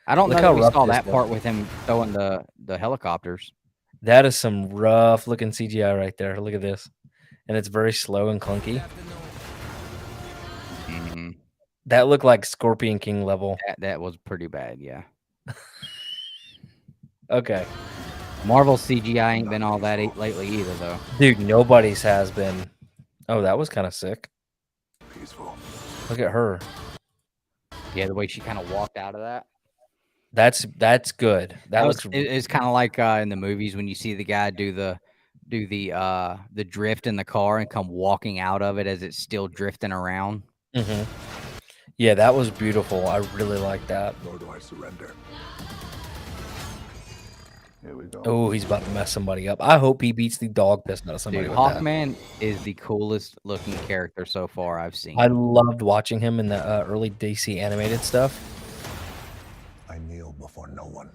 I don't Look know how if we rough saw this that part with him throwing the helicopters. That is some rough looking CGI right there. Look at this. And it's very slow and clunky. Mm-hmm. That looked like Scorpion King level. That was pretty bad, yeah. Okay. Marvel CGI ain't been all that lately either, though. Dude, nobody's has been. Oh, that was kind of sick. Peaceful. Look at her. Yeah, the way she kind of walked out of that. That's good. That looks. It's kind of like in the movies when you see the guy do the do the drift in the car and come walking out of it as it's still drifting around. Mm-hmm. Yeah, that was beautiful. I really like that. Nor do I surrender. Here we go. Oh, he's about to mess somebody up. I hope he beats the dog piss out of somebody Dude, with that. Hawkman is the coolest looking character so far I've seen. I loved watching him in the early DC animated stuff. I kneel before no one.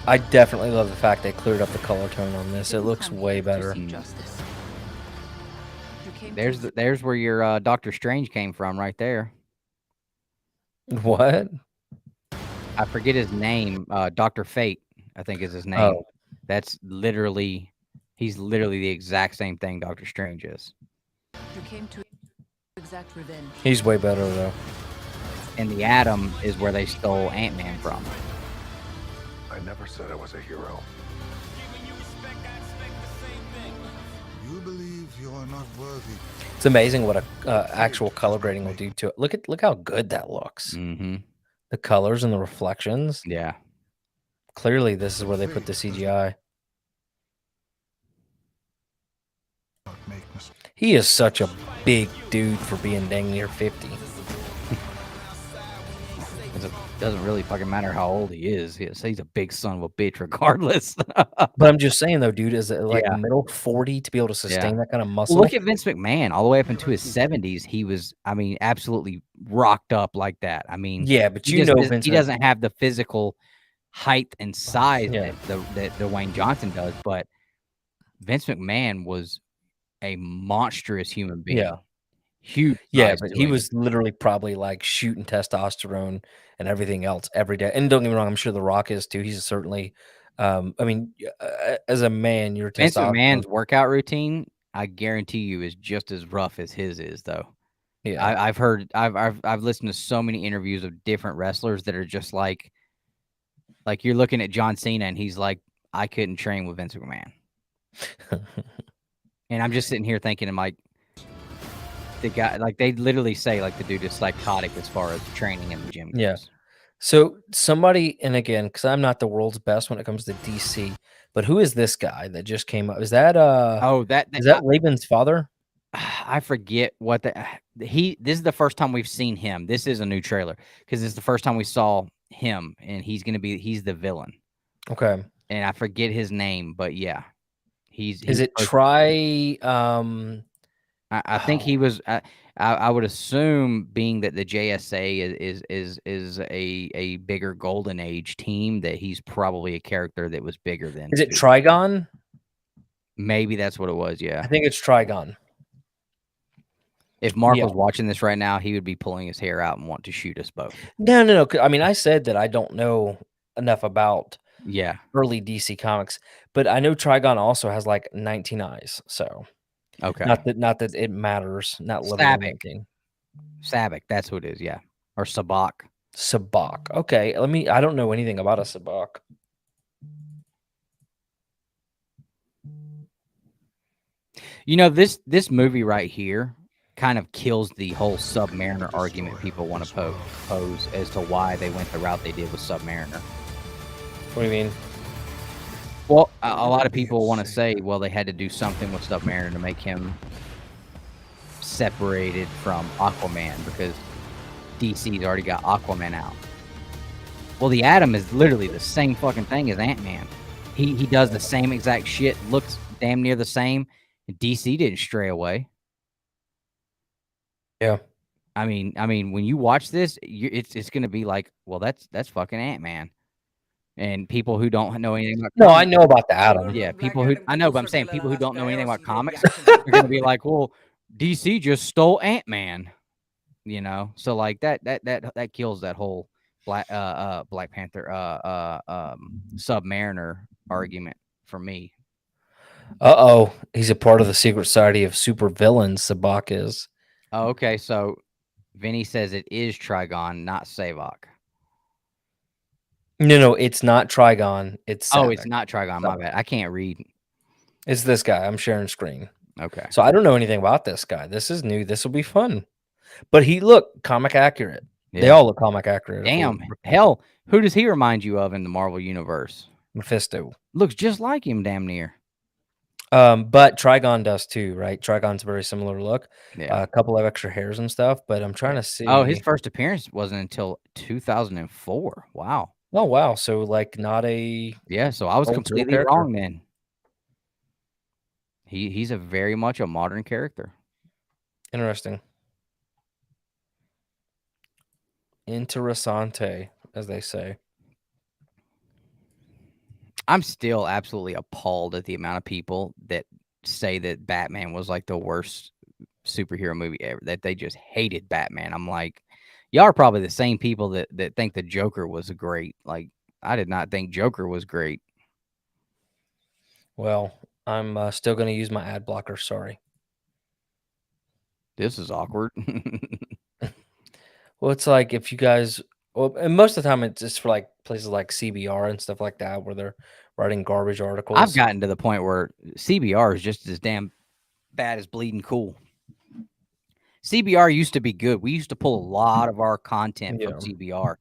I definitely love the fact they cleared up the color tone on this. It looks way better. There's where your Doctor Strange came from, right there. What? I forget his name. Dr. Fate, I think is his name. Oh. That's literally, he's literally the exact same thing Doctor Strange is. You came to exact revenge. He's way better though. And the Atom is where they stole Ant-Man from. I never said I was a hero. You believe you are not worthy. It's amazing what a actual color grading will do to it. Look how good that looks. Mm-hmm. The colors and the reflections. Yeah. Clearly, this is where they put the CGI. He is such a big dude for being dang near 50. It doesn't really fucking matter how old he is. He's a big son of a bitch regardless. But I'm just saying, though, dude, is it like Yeah. middle 40 to be able to sustain that kind of muscle? Look at Vince McMahon. All the way up into his 70s, he was, I mean, absolutely rocked up like that. I mean, yeah, but he you know, Vince he doesn't have the physical height and size Yeah. that Dwayne Johnson does, but Vince McMahon was a monstrous human being. Yeah. Huge. Yeah, size but to he him. was literally probably like shooting testosterone and everything else every day. And don't get me wrong, I'm sure The Rock is too. He's certainly, I mean, as a man, your Vince testosterone. McMahon's workout routine, I guarantee you, is just as rough as his is, though. Yeah, I've listened to so many interviews of different wrestlers that are just like you're looking at John Cena and he's like, I couldn't train with Vince McMahon. And I'm just sitting here thinking, I'm like, the guy, like they literally say like the dude is psychotic as far as training in the gym goes. Yeah. So somebody, and again, because I'm not the world's best when it comes to DC, but who is this guy that just came up? Is that is that Laban's father? I forget what this is the first time we've seen him. This is a new trailer because it's the first time we saw him, and he's the villain. Okay. And I forget his name, but yeah, he's Is it I think he was. I would assume, being that the JSA is a bigger Golden Age team, that he's probably a character that was bigger than. Is it Trigon? Maybe that's what it was. Yeah, I think it's Trigon. If Mark was watching this right now, he would be pulling his hair out and want to shoot us both. No. I mean, I said that I don't know enough about early DC comics, but I know Trigon also has like 19 eyes. So okay, not that it matters. Not limiting. Sabak, that's who it is. Yeah, or Sabak. Sabak. Okay, I don't know anything about a Sabak. You know, this movie right here kind of kills the whole Submariner argument people want to pose as to why they went the route they did with Submariner. What do you mean? Well, a lot of people want to say, well, they had to do something with Submariner to make him separated from Aquaman because DC's already got Aquaman out. Well, the Atom is literally the same fucking thing as Ant-Man. He does the same exact shit, looks damn near the same. DC didn't stray away. Yeah. I mean, when you watch this, it's going to be like, well, that's fucking Ant-Man. And people who don't know anything about comics, I know about the Atom. Yeah, people who I know, but I'm saying people who don't know anything about comics are going to be like, well, DC just stole Ant-Man. You know, so like that kills that whole Black Panther Submariner argument for me. He's a part of the secret society of super villains. Sabak is. Oh, okay, so Vinny says it is Trigon, not Savak. No, it's not Trigon. It's Sabak. Oh, it's not Trigon. My bad. I can't read. It's this guy. I'm sharing screen. Okay. So I don't know anything about this guy. This is new. This will be fun. But he looked comic accurate. Yeah. They all look comic accurate. Damn. Hell, who does he remind you of in the Marvel universe? Mephisto. Looks just like him, damn near. But Trigon does too, right? Trigon's a very similar look. Yeah. A couple of extra hairs and stuff, but I'm trying to see. Oh, his first appearance wasn't until 2004. Wow. Oh, wow. So, like, not a Yeah, so I was old school completely character. wrong then. He's a very much a modern character. Interesting. Interessante, as they say. I'm still absolutely appalled at the amount of people that say that Batman was like the worst superhero movie ever, that they just hated Batman. I'm like, y'all are probably the same people that think the Joker was great. Like, I did not think Joker was great. Well, I'm still going to use my ad blocker. Sorry. This is awkward. Well, it's like if you guys, well, and most of the time it's just for like places like CBR and stuff like that where they're writing garbage articles. I've gotten to the point where CBR is just as damn bad as Bleeding Cool. CBR used to be good. We used to pull a lot of our content from CBR.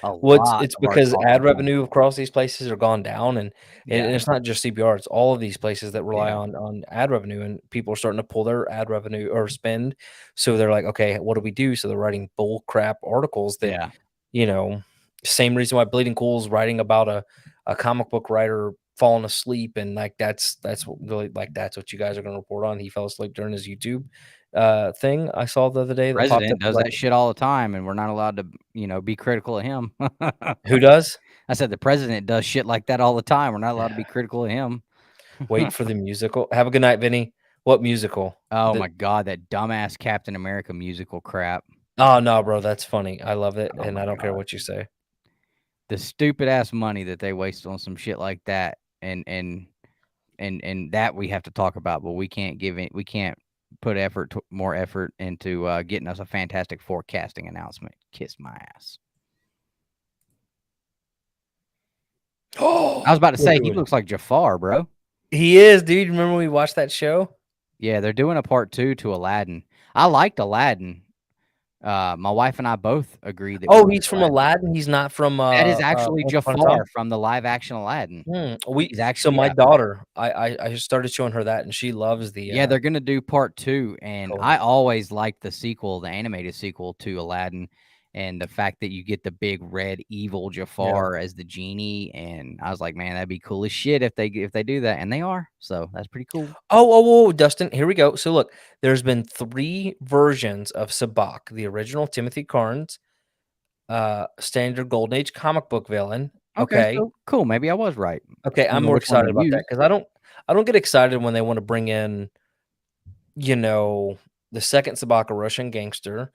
Well, it's because ad revenue across these places are gone down, and it's not just CBR; it's all of these places that rely on ad revenue, and people are starting to pull their ad revenue or spend. So they're like, okay, what do we do? So they're writing bull crap articles that, same reason why Bleeding Cool's writing about a comic book writer falling asleep, and like that's what really, like, that's what you guys are going to report on. He fell asleep during his YouTube thing I saw the other day. That President does that shit all the time, and we're not allowed to, be critical of him. Who does? I said the president does shit like that all the time. We're not allowed to be critical of him. Wait for the musical. Have a good night, Vinny. What musical? Oh my God, that dumbass Captain America musical crap. Oh no, bro, that's funny. I love it, and I don't care what you say. The stupid ass money that they waste on some shit like that, and that we have to talk about, but we can't put more effort into getting us a Fantastic Four casting announcement. Kiss my ass. Oh, I was about to say, he looks like Jafar, bro. He is, dude. Remember we watched that show? Yeah, they're doing a part 2 to Aladdin. I liked Aladdin. My wife and I both agreed that. He's from Aladdin. He's not from. That is actually Jafar from the live action Aladdin. He's actually my daughter. I started showing her that, and she loves the. Yeah, they're gonna do part 2, and I always liked the sequel, the animated sequel to Aladdin, and the fact that you get the big red evil Jafar as the genie, and I was like, man, that'd be cool as shit if they do that, and they are. So that's pretty cool. Oh, Dustin, here we go. So look, there's been 3 versions of Sabak: the original Timothy Carnes, standard Golden Age comic book villain. Okay, so cool. Maybe I was right. Okay, I'm more excited about that because I don't get excited when they want to bring in, the second Sabak, a Russian gangster,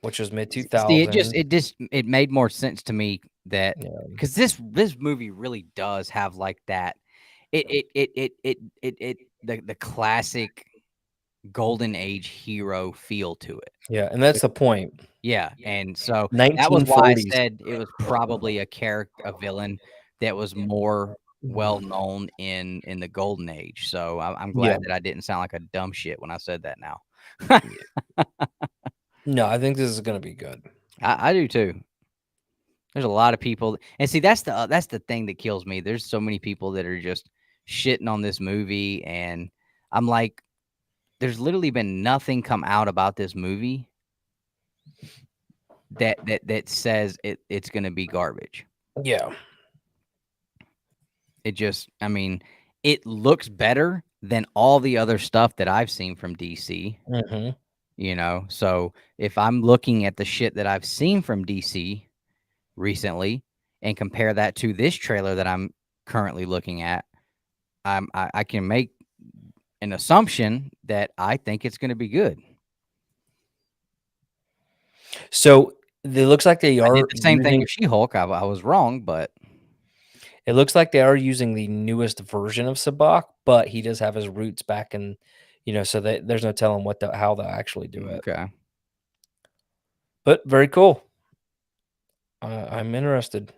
which was mid 2000s. It made more sense to me that because this movie really does have like that. The classic Golden Age hero feel to it. Yeah, and that's the point. Yeah, and so that was why I said it was probably a villain that was more well known in the Golden Age. So I'm glad that I didn't sound like a dumb shit when I said that now. No, I think this is going to be good. I do too. There's a lot of people, and see that's the thing that kills me. There's so many people that are just shitting on this movie, and I'm like, there's literally been nothing come out about this movie that says it's going to be garbage. Yeah. It just, I mean, it looks better than all the other stuff that I've seen from DC. Mm-hmm. So if I'm looking at the shit that I've seen from DC recently and compare that to this trailer that I'm currently looking at, I can make an assumption that I think it's going to be good. So it looks like they are I did the same thing with She-Hulk. I was wrong, but it looks like they are using the newest version of Sabak, but he does have his roots back in, so there's no telling how they'll actually do it. Okay. But very cool. I'm interested.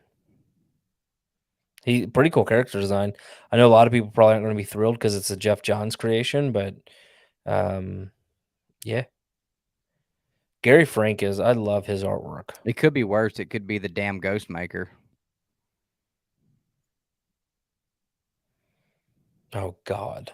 Pretty cool character design. I know a lot of people probably aren't going to be thrilled because it's a Jeff Johns creation, but yeah. Gary Frank I love his artwork. It could be worse. It could be the damn Ghost Maker. Oh God.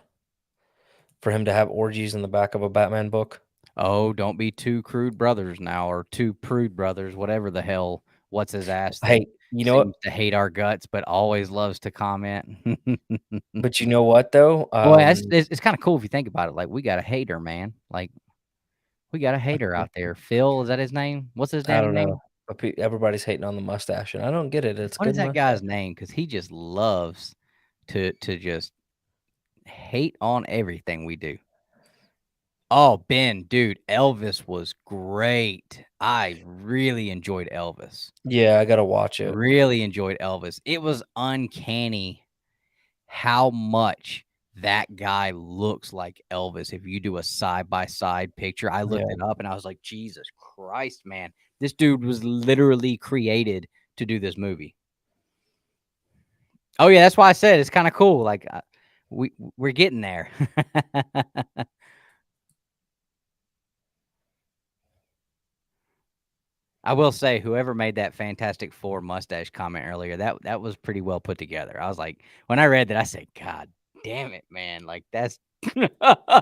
For him to have orgies in the back of a Batman book. Oh, don't be two crude brothers now, or two prude brothers, whatever the hell. What's his ass? Hey, you know what? Seems to hate our guts, but always loves to comment. But you know what though? Boy, it's kind of cool if you think about it. Like, we got a hater, man. Like, we got a hater out there. Phil, is that his name? What's his I damn don't name? know. But everybody's hating on the mustache, and I don't get it. It's What good is that mustache. guy's name? Because he just loves to just hate on everything we do. Oh, Ben, dude, Elvis was great. I really enjoyed Elvis. Yeah, I gotta watch it. Really enjoyed Elvis. It was uncanny how much that guy looks like Elvis. If you do a side-by-side picture, I looked it up and I was like, Jesus Christ, man. This dude was literally created to do this movie. Oh, yeah, that's why I said it's kind of cool. Like, we're getting there. I will say, whoever made that Fantastic Four mustache comment earlier, that was pretty well put together. I was like, when I read that, I said, God damn it, man. Like, that's I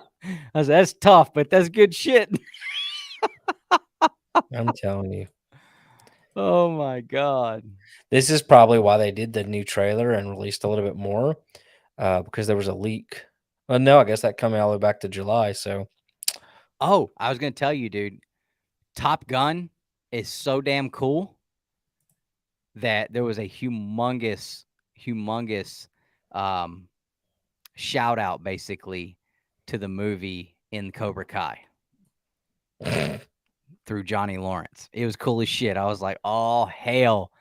was, that's tough, but that's good shit. I'm telling you. Oh my God. This is probably why they did the new trailer and released a little bit more. Because there was a leak. Well, no, I guess that coming all the way back to July. So Oh, I was gonna tell you, dude. Top Gun is so damn cool that there was a humongous shout out basically to the movie in Cobra Kai through Johnny Lawrence. It was cool as shit. I was like, oh hell.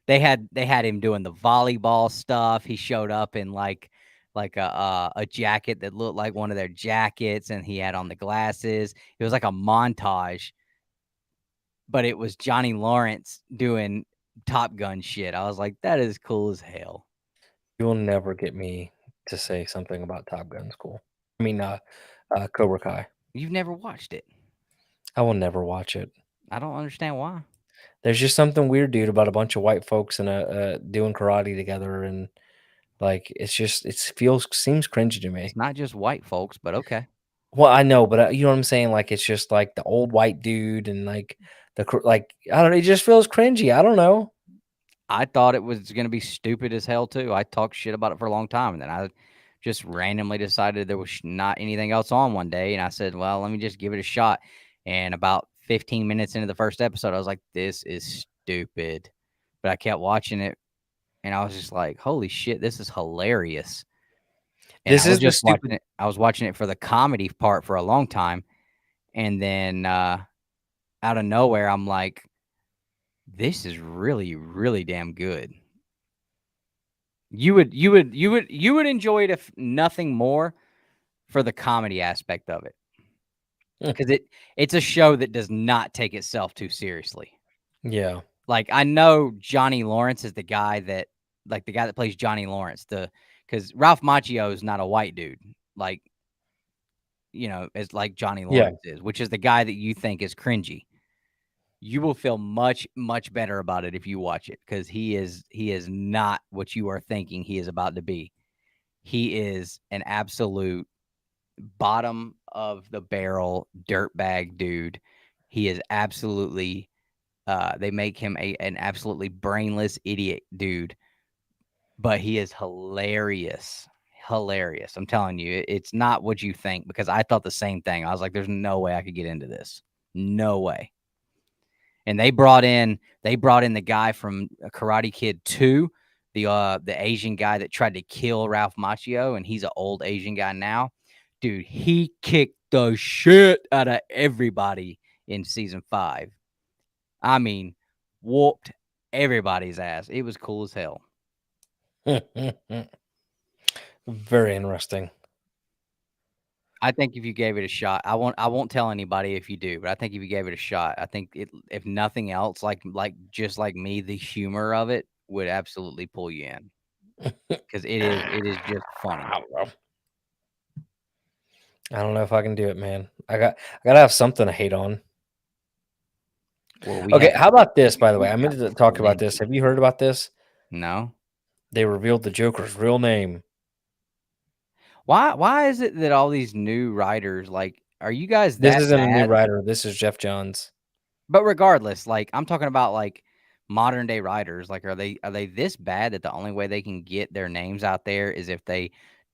They had him doing the volleyball stuff. He showed up in like a jacket that looked like one of their jackets, and he had on the glasses. It was like a montage, but it was Johnny Lawrence doing Top Gun shit. I was like, that is cool as hell. you will never get me to say something about Top Gun's cool. I mean, Cobra Kai. You've never watched it. I will never watch it. I don't understand why. There's just something weird, dude, about a bunch of white folks and doing karate together, and like seems cringy to me. It's not just white folks, but okay. Well, I know, but you know what I'm saying? Like, it's just like the old white dude and like like I don't know. It just feels cringy. I don't know. I thought it was going to be stupid as hell too. I talked shit about it for a long time, and then I just randomly decided there was not anything else on one day, and I said, well, let me just give it a shot. And about 15 minutes into the first episode, I was like, this is stupid. But I kept watching it, and I was just like, holy shit, this is hilarious. And This is the stupid. I was watching it for the comedy part for a long time, and then out of nowhere, I'm like, this is really, really damn good. You would enjoy it if nothing more for the comedy aspect of it, because it's a show that does not take itself too seriously. Yeah. Like, I know Johnny Lawrence is the guy that plays Johnny Lawrence, because Ralph Macchio is not a white dude, like, you know, as like Johnny Lawrence is, which is the guy that you think is cringy. You will feel much, much better about it if you watch it, because he is not what you are thinking he is about to be. He is an absolute bottom of the barrel dirtbag dude. He is absolutely they make him an absolutely brainless idiot dude, but he is hilarious. Hilarious. I'm telling you, it's not what you think, because I thought the same thing. I was like, there's no way I could get into this. No way. And they brought in the guy from Karate Kid 2, the Asian guy that tried to kill Ralph Macchio, and he's an old Asian guy now. Dude, he kicked the shit out of everybody in season 5. I mean, whooped everybody's ass. It was cool as hell. Very interesting. I think if you gave it a shot, I won't tell anybody if you do, but I think if you gave it a shot, I think if nothing else, just like me, the humor of it would absolutely pull you in, because it is just funny. I don't know if I can do it, man. I gotta have something to hate on. Well, okay, how about this? By the way, I meant to talk about this. Have you heard about this? No. They revealed the Joker's real name. Why is it that all these new writers, like, are you guys This that isn't a new bad? writer. This is Jeff Johns. But regardless, like, I'm talking about, like, modern day writers. Like, are they this bad that the only way they can get their names out there is if they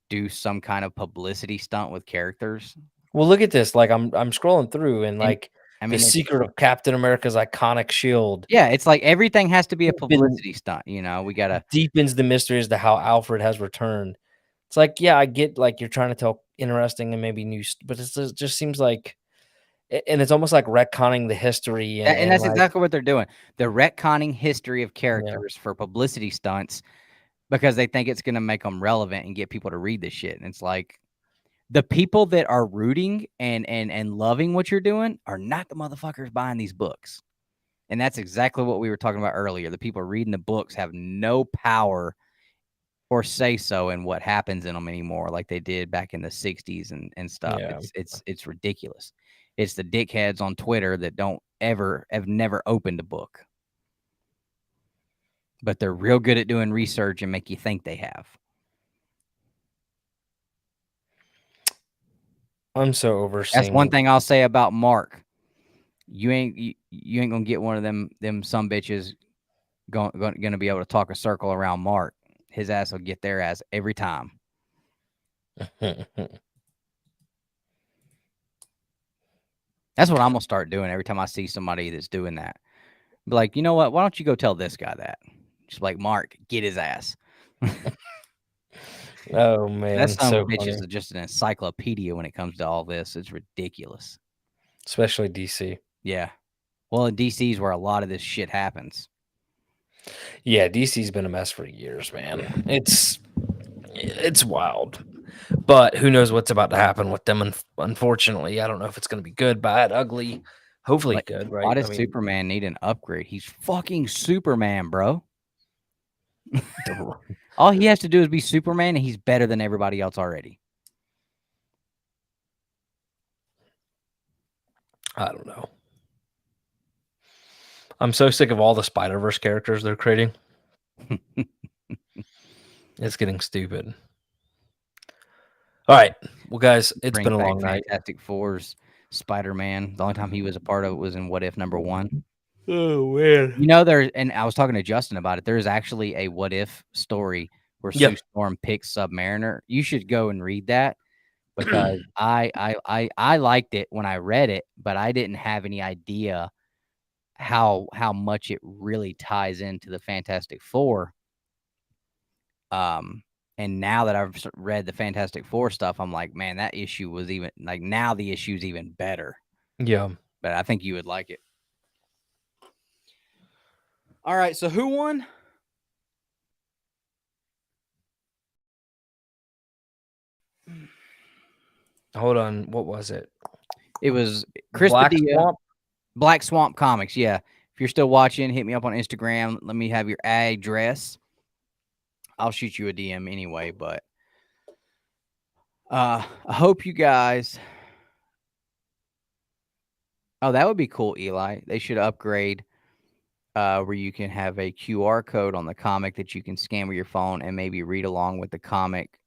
do some kind of publicity stunt with characters? Well, look at this. Like I'm scrolling through and And like I the mean, secret of Captain America's iconic shield yeah, it's like everything has to be a has been publicity stunt. We gotta. deepens the mystery as to how Alfred has returned. It's like, yeah, I get like you're trying to tell interesting and maybe new, but it just seems like, and it's almost like retconning the history And and that's like, exactly what they're doing. They're retconning history of yeah, characters for publicity stunts because they think it's gonna make them relevant and get people to read this shit. And it's like the people that are rooting and loving what you're doing are not the motherfuckers buying these books. And that's exactly what we were talking about earlier. The people reading the books have no power or say so in what happens in them anymore, like they did back in the 60s and stuff. yeah. It's ridiculous. It's the dickheads on Twitter that have never opened a book. But they're real good at doing research and make you think they have. I'm so overseeing. That's one thing I'll say about Mark. You ain't gonna get one of them some bitches gonna be able to talk a circle around Mark. His ass will get their ass every time. That's what I'm gonna start doing every time I see somebody that's doing that. Be like, you know what? Why don't you go tell this guy that? Just like, Mark, get his ass. Oh man, That son so of a bitch funny. is just an encyclopedia when it comes to all this. It's ridiculous. Especially DC. Yeah. Well, in DC is where a lot of this shit happens. Yeah, DC's been a mess for years, man. It's wild. But who knows what's about to happen with them? Unfortunately, I don't know if it's going to be good, bad, ugly. Hopefully, Like, good, right? why does Superman need an upgrade? He's fucking Superman, bro. All he has to do is be Superman, and he's better than everybody else already. I don't know. I'm so sick of all the Spider-Verse characters they're creating. It's getting stupid. All right. Well, guys, it's been a long night. Fantastic Four's Spider-Man. The only time he was a part of it was in What If #1. Oh, man. And I was talking to Justin about it. There's actually a What If story where Sue Storm picks Submariner. You should go and read that because I liked it when I read it, but I didn't have any idea how much it really ties into the Fantastic Four. And now that I've read the Fantastic Four stuff, I'm like, man, that issue was even like now the issue's even better. Yeah. But I think you would like it. All right, so who won? Hold on. What was it? It was Chris Black Swamp Comics. Yeah. If you're still watching, hit me up on Instagram. Let me have your address. I'll shoot you a DM anyway, but I hope you guys. Oh, that would be cool, Eli. They should upgrade where you can have a QR code on the comic that you can scan with your phone and maybe read along with the comic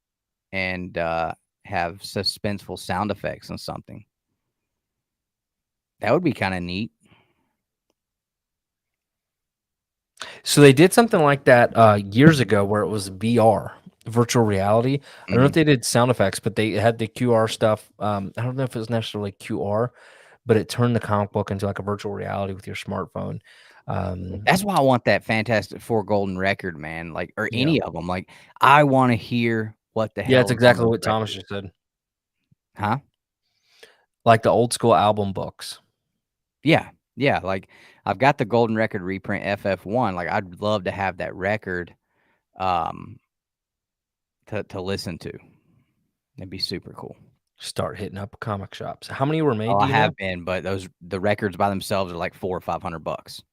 and have suspenseful sound effects and something. That would be kind of neat. So they did something like that years ago where it was VR, virtual reality. I don't know if they did sound effects, but they had the QR stuff. I don't know if it was necessarily QR, but it turned the comic book into like a virtual reality with your smartphone. That's why I want that Fantastic Four golden record, man. Like, or any of them. Like, I want to hear what the hell. Yeah, it's exactly what Thomas just said. Huh? Like the old school album books. Yeah. Yeah. Like, I've got the golden record reprint FF1. Like, I'd love to have that record to listen to. It'd be super cool. Start hitting up comic shops. How many were made? I have been, but the records by themselves are like $400 or $500.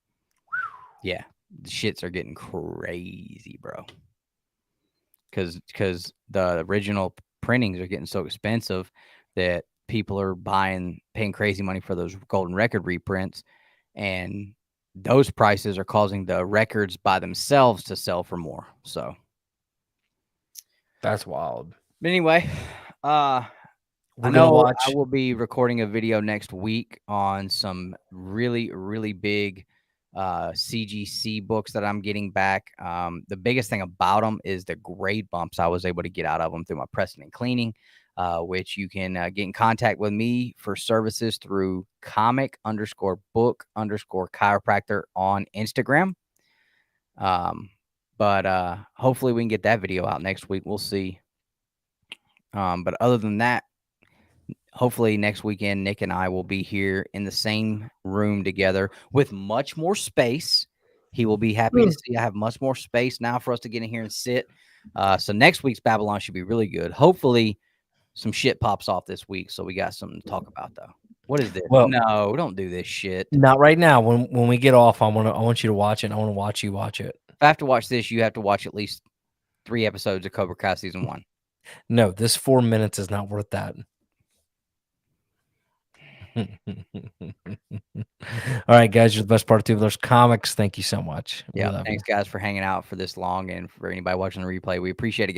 Yeah, the shits are getting crazy, bro. Because the original printings are getting so expensive that people are paying crazy money for those golden record reprints, and those prices are causing the records by themselves to sell for more. So that's wild. But anyway, I know I will be recording a video next week on some really, really big CGC books that I'm getting back. The biggest thing about them is the grade bumps I was able to get out of them through my pressing and cleaning, which you can get in contact with me for services through comic_book_chiropractor on Instagram. But hopefully we can get that video out next week. We'll see. But other than that, hopefully next weekend, Nick and I will be here in the same room together with much more space. He will be happy to see I have much more space now for us to get in here and sit. So next week's Babylon should be really good. Hopefully some shit pops off this week, so we got something to talk about, though. What is this? Well, no, don't do this shit. Not right now. When we get off, I want you to watch it. I want to watch you watch it. If I have to watch this, you have to watch at least 3 episodes of Cobra Kai season 1. No, this 4 minutes is not worth that. All right, guys, you're the best part of Two Comics. Thank you so much. Yeah, thanks, guys, for hanging out for this long, and for anybody watching the replay, we appreciate it.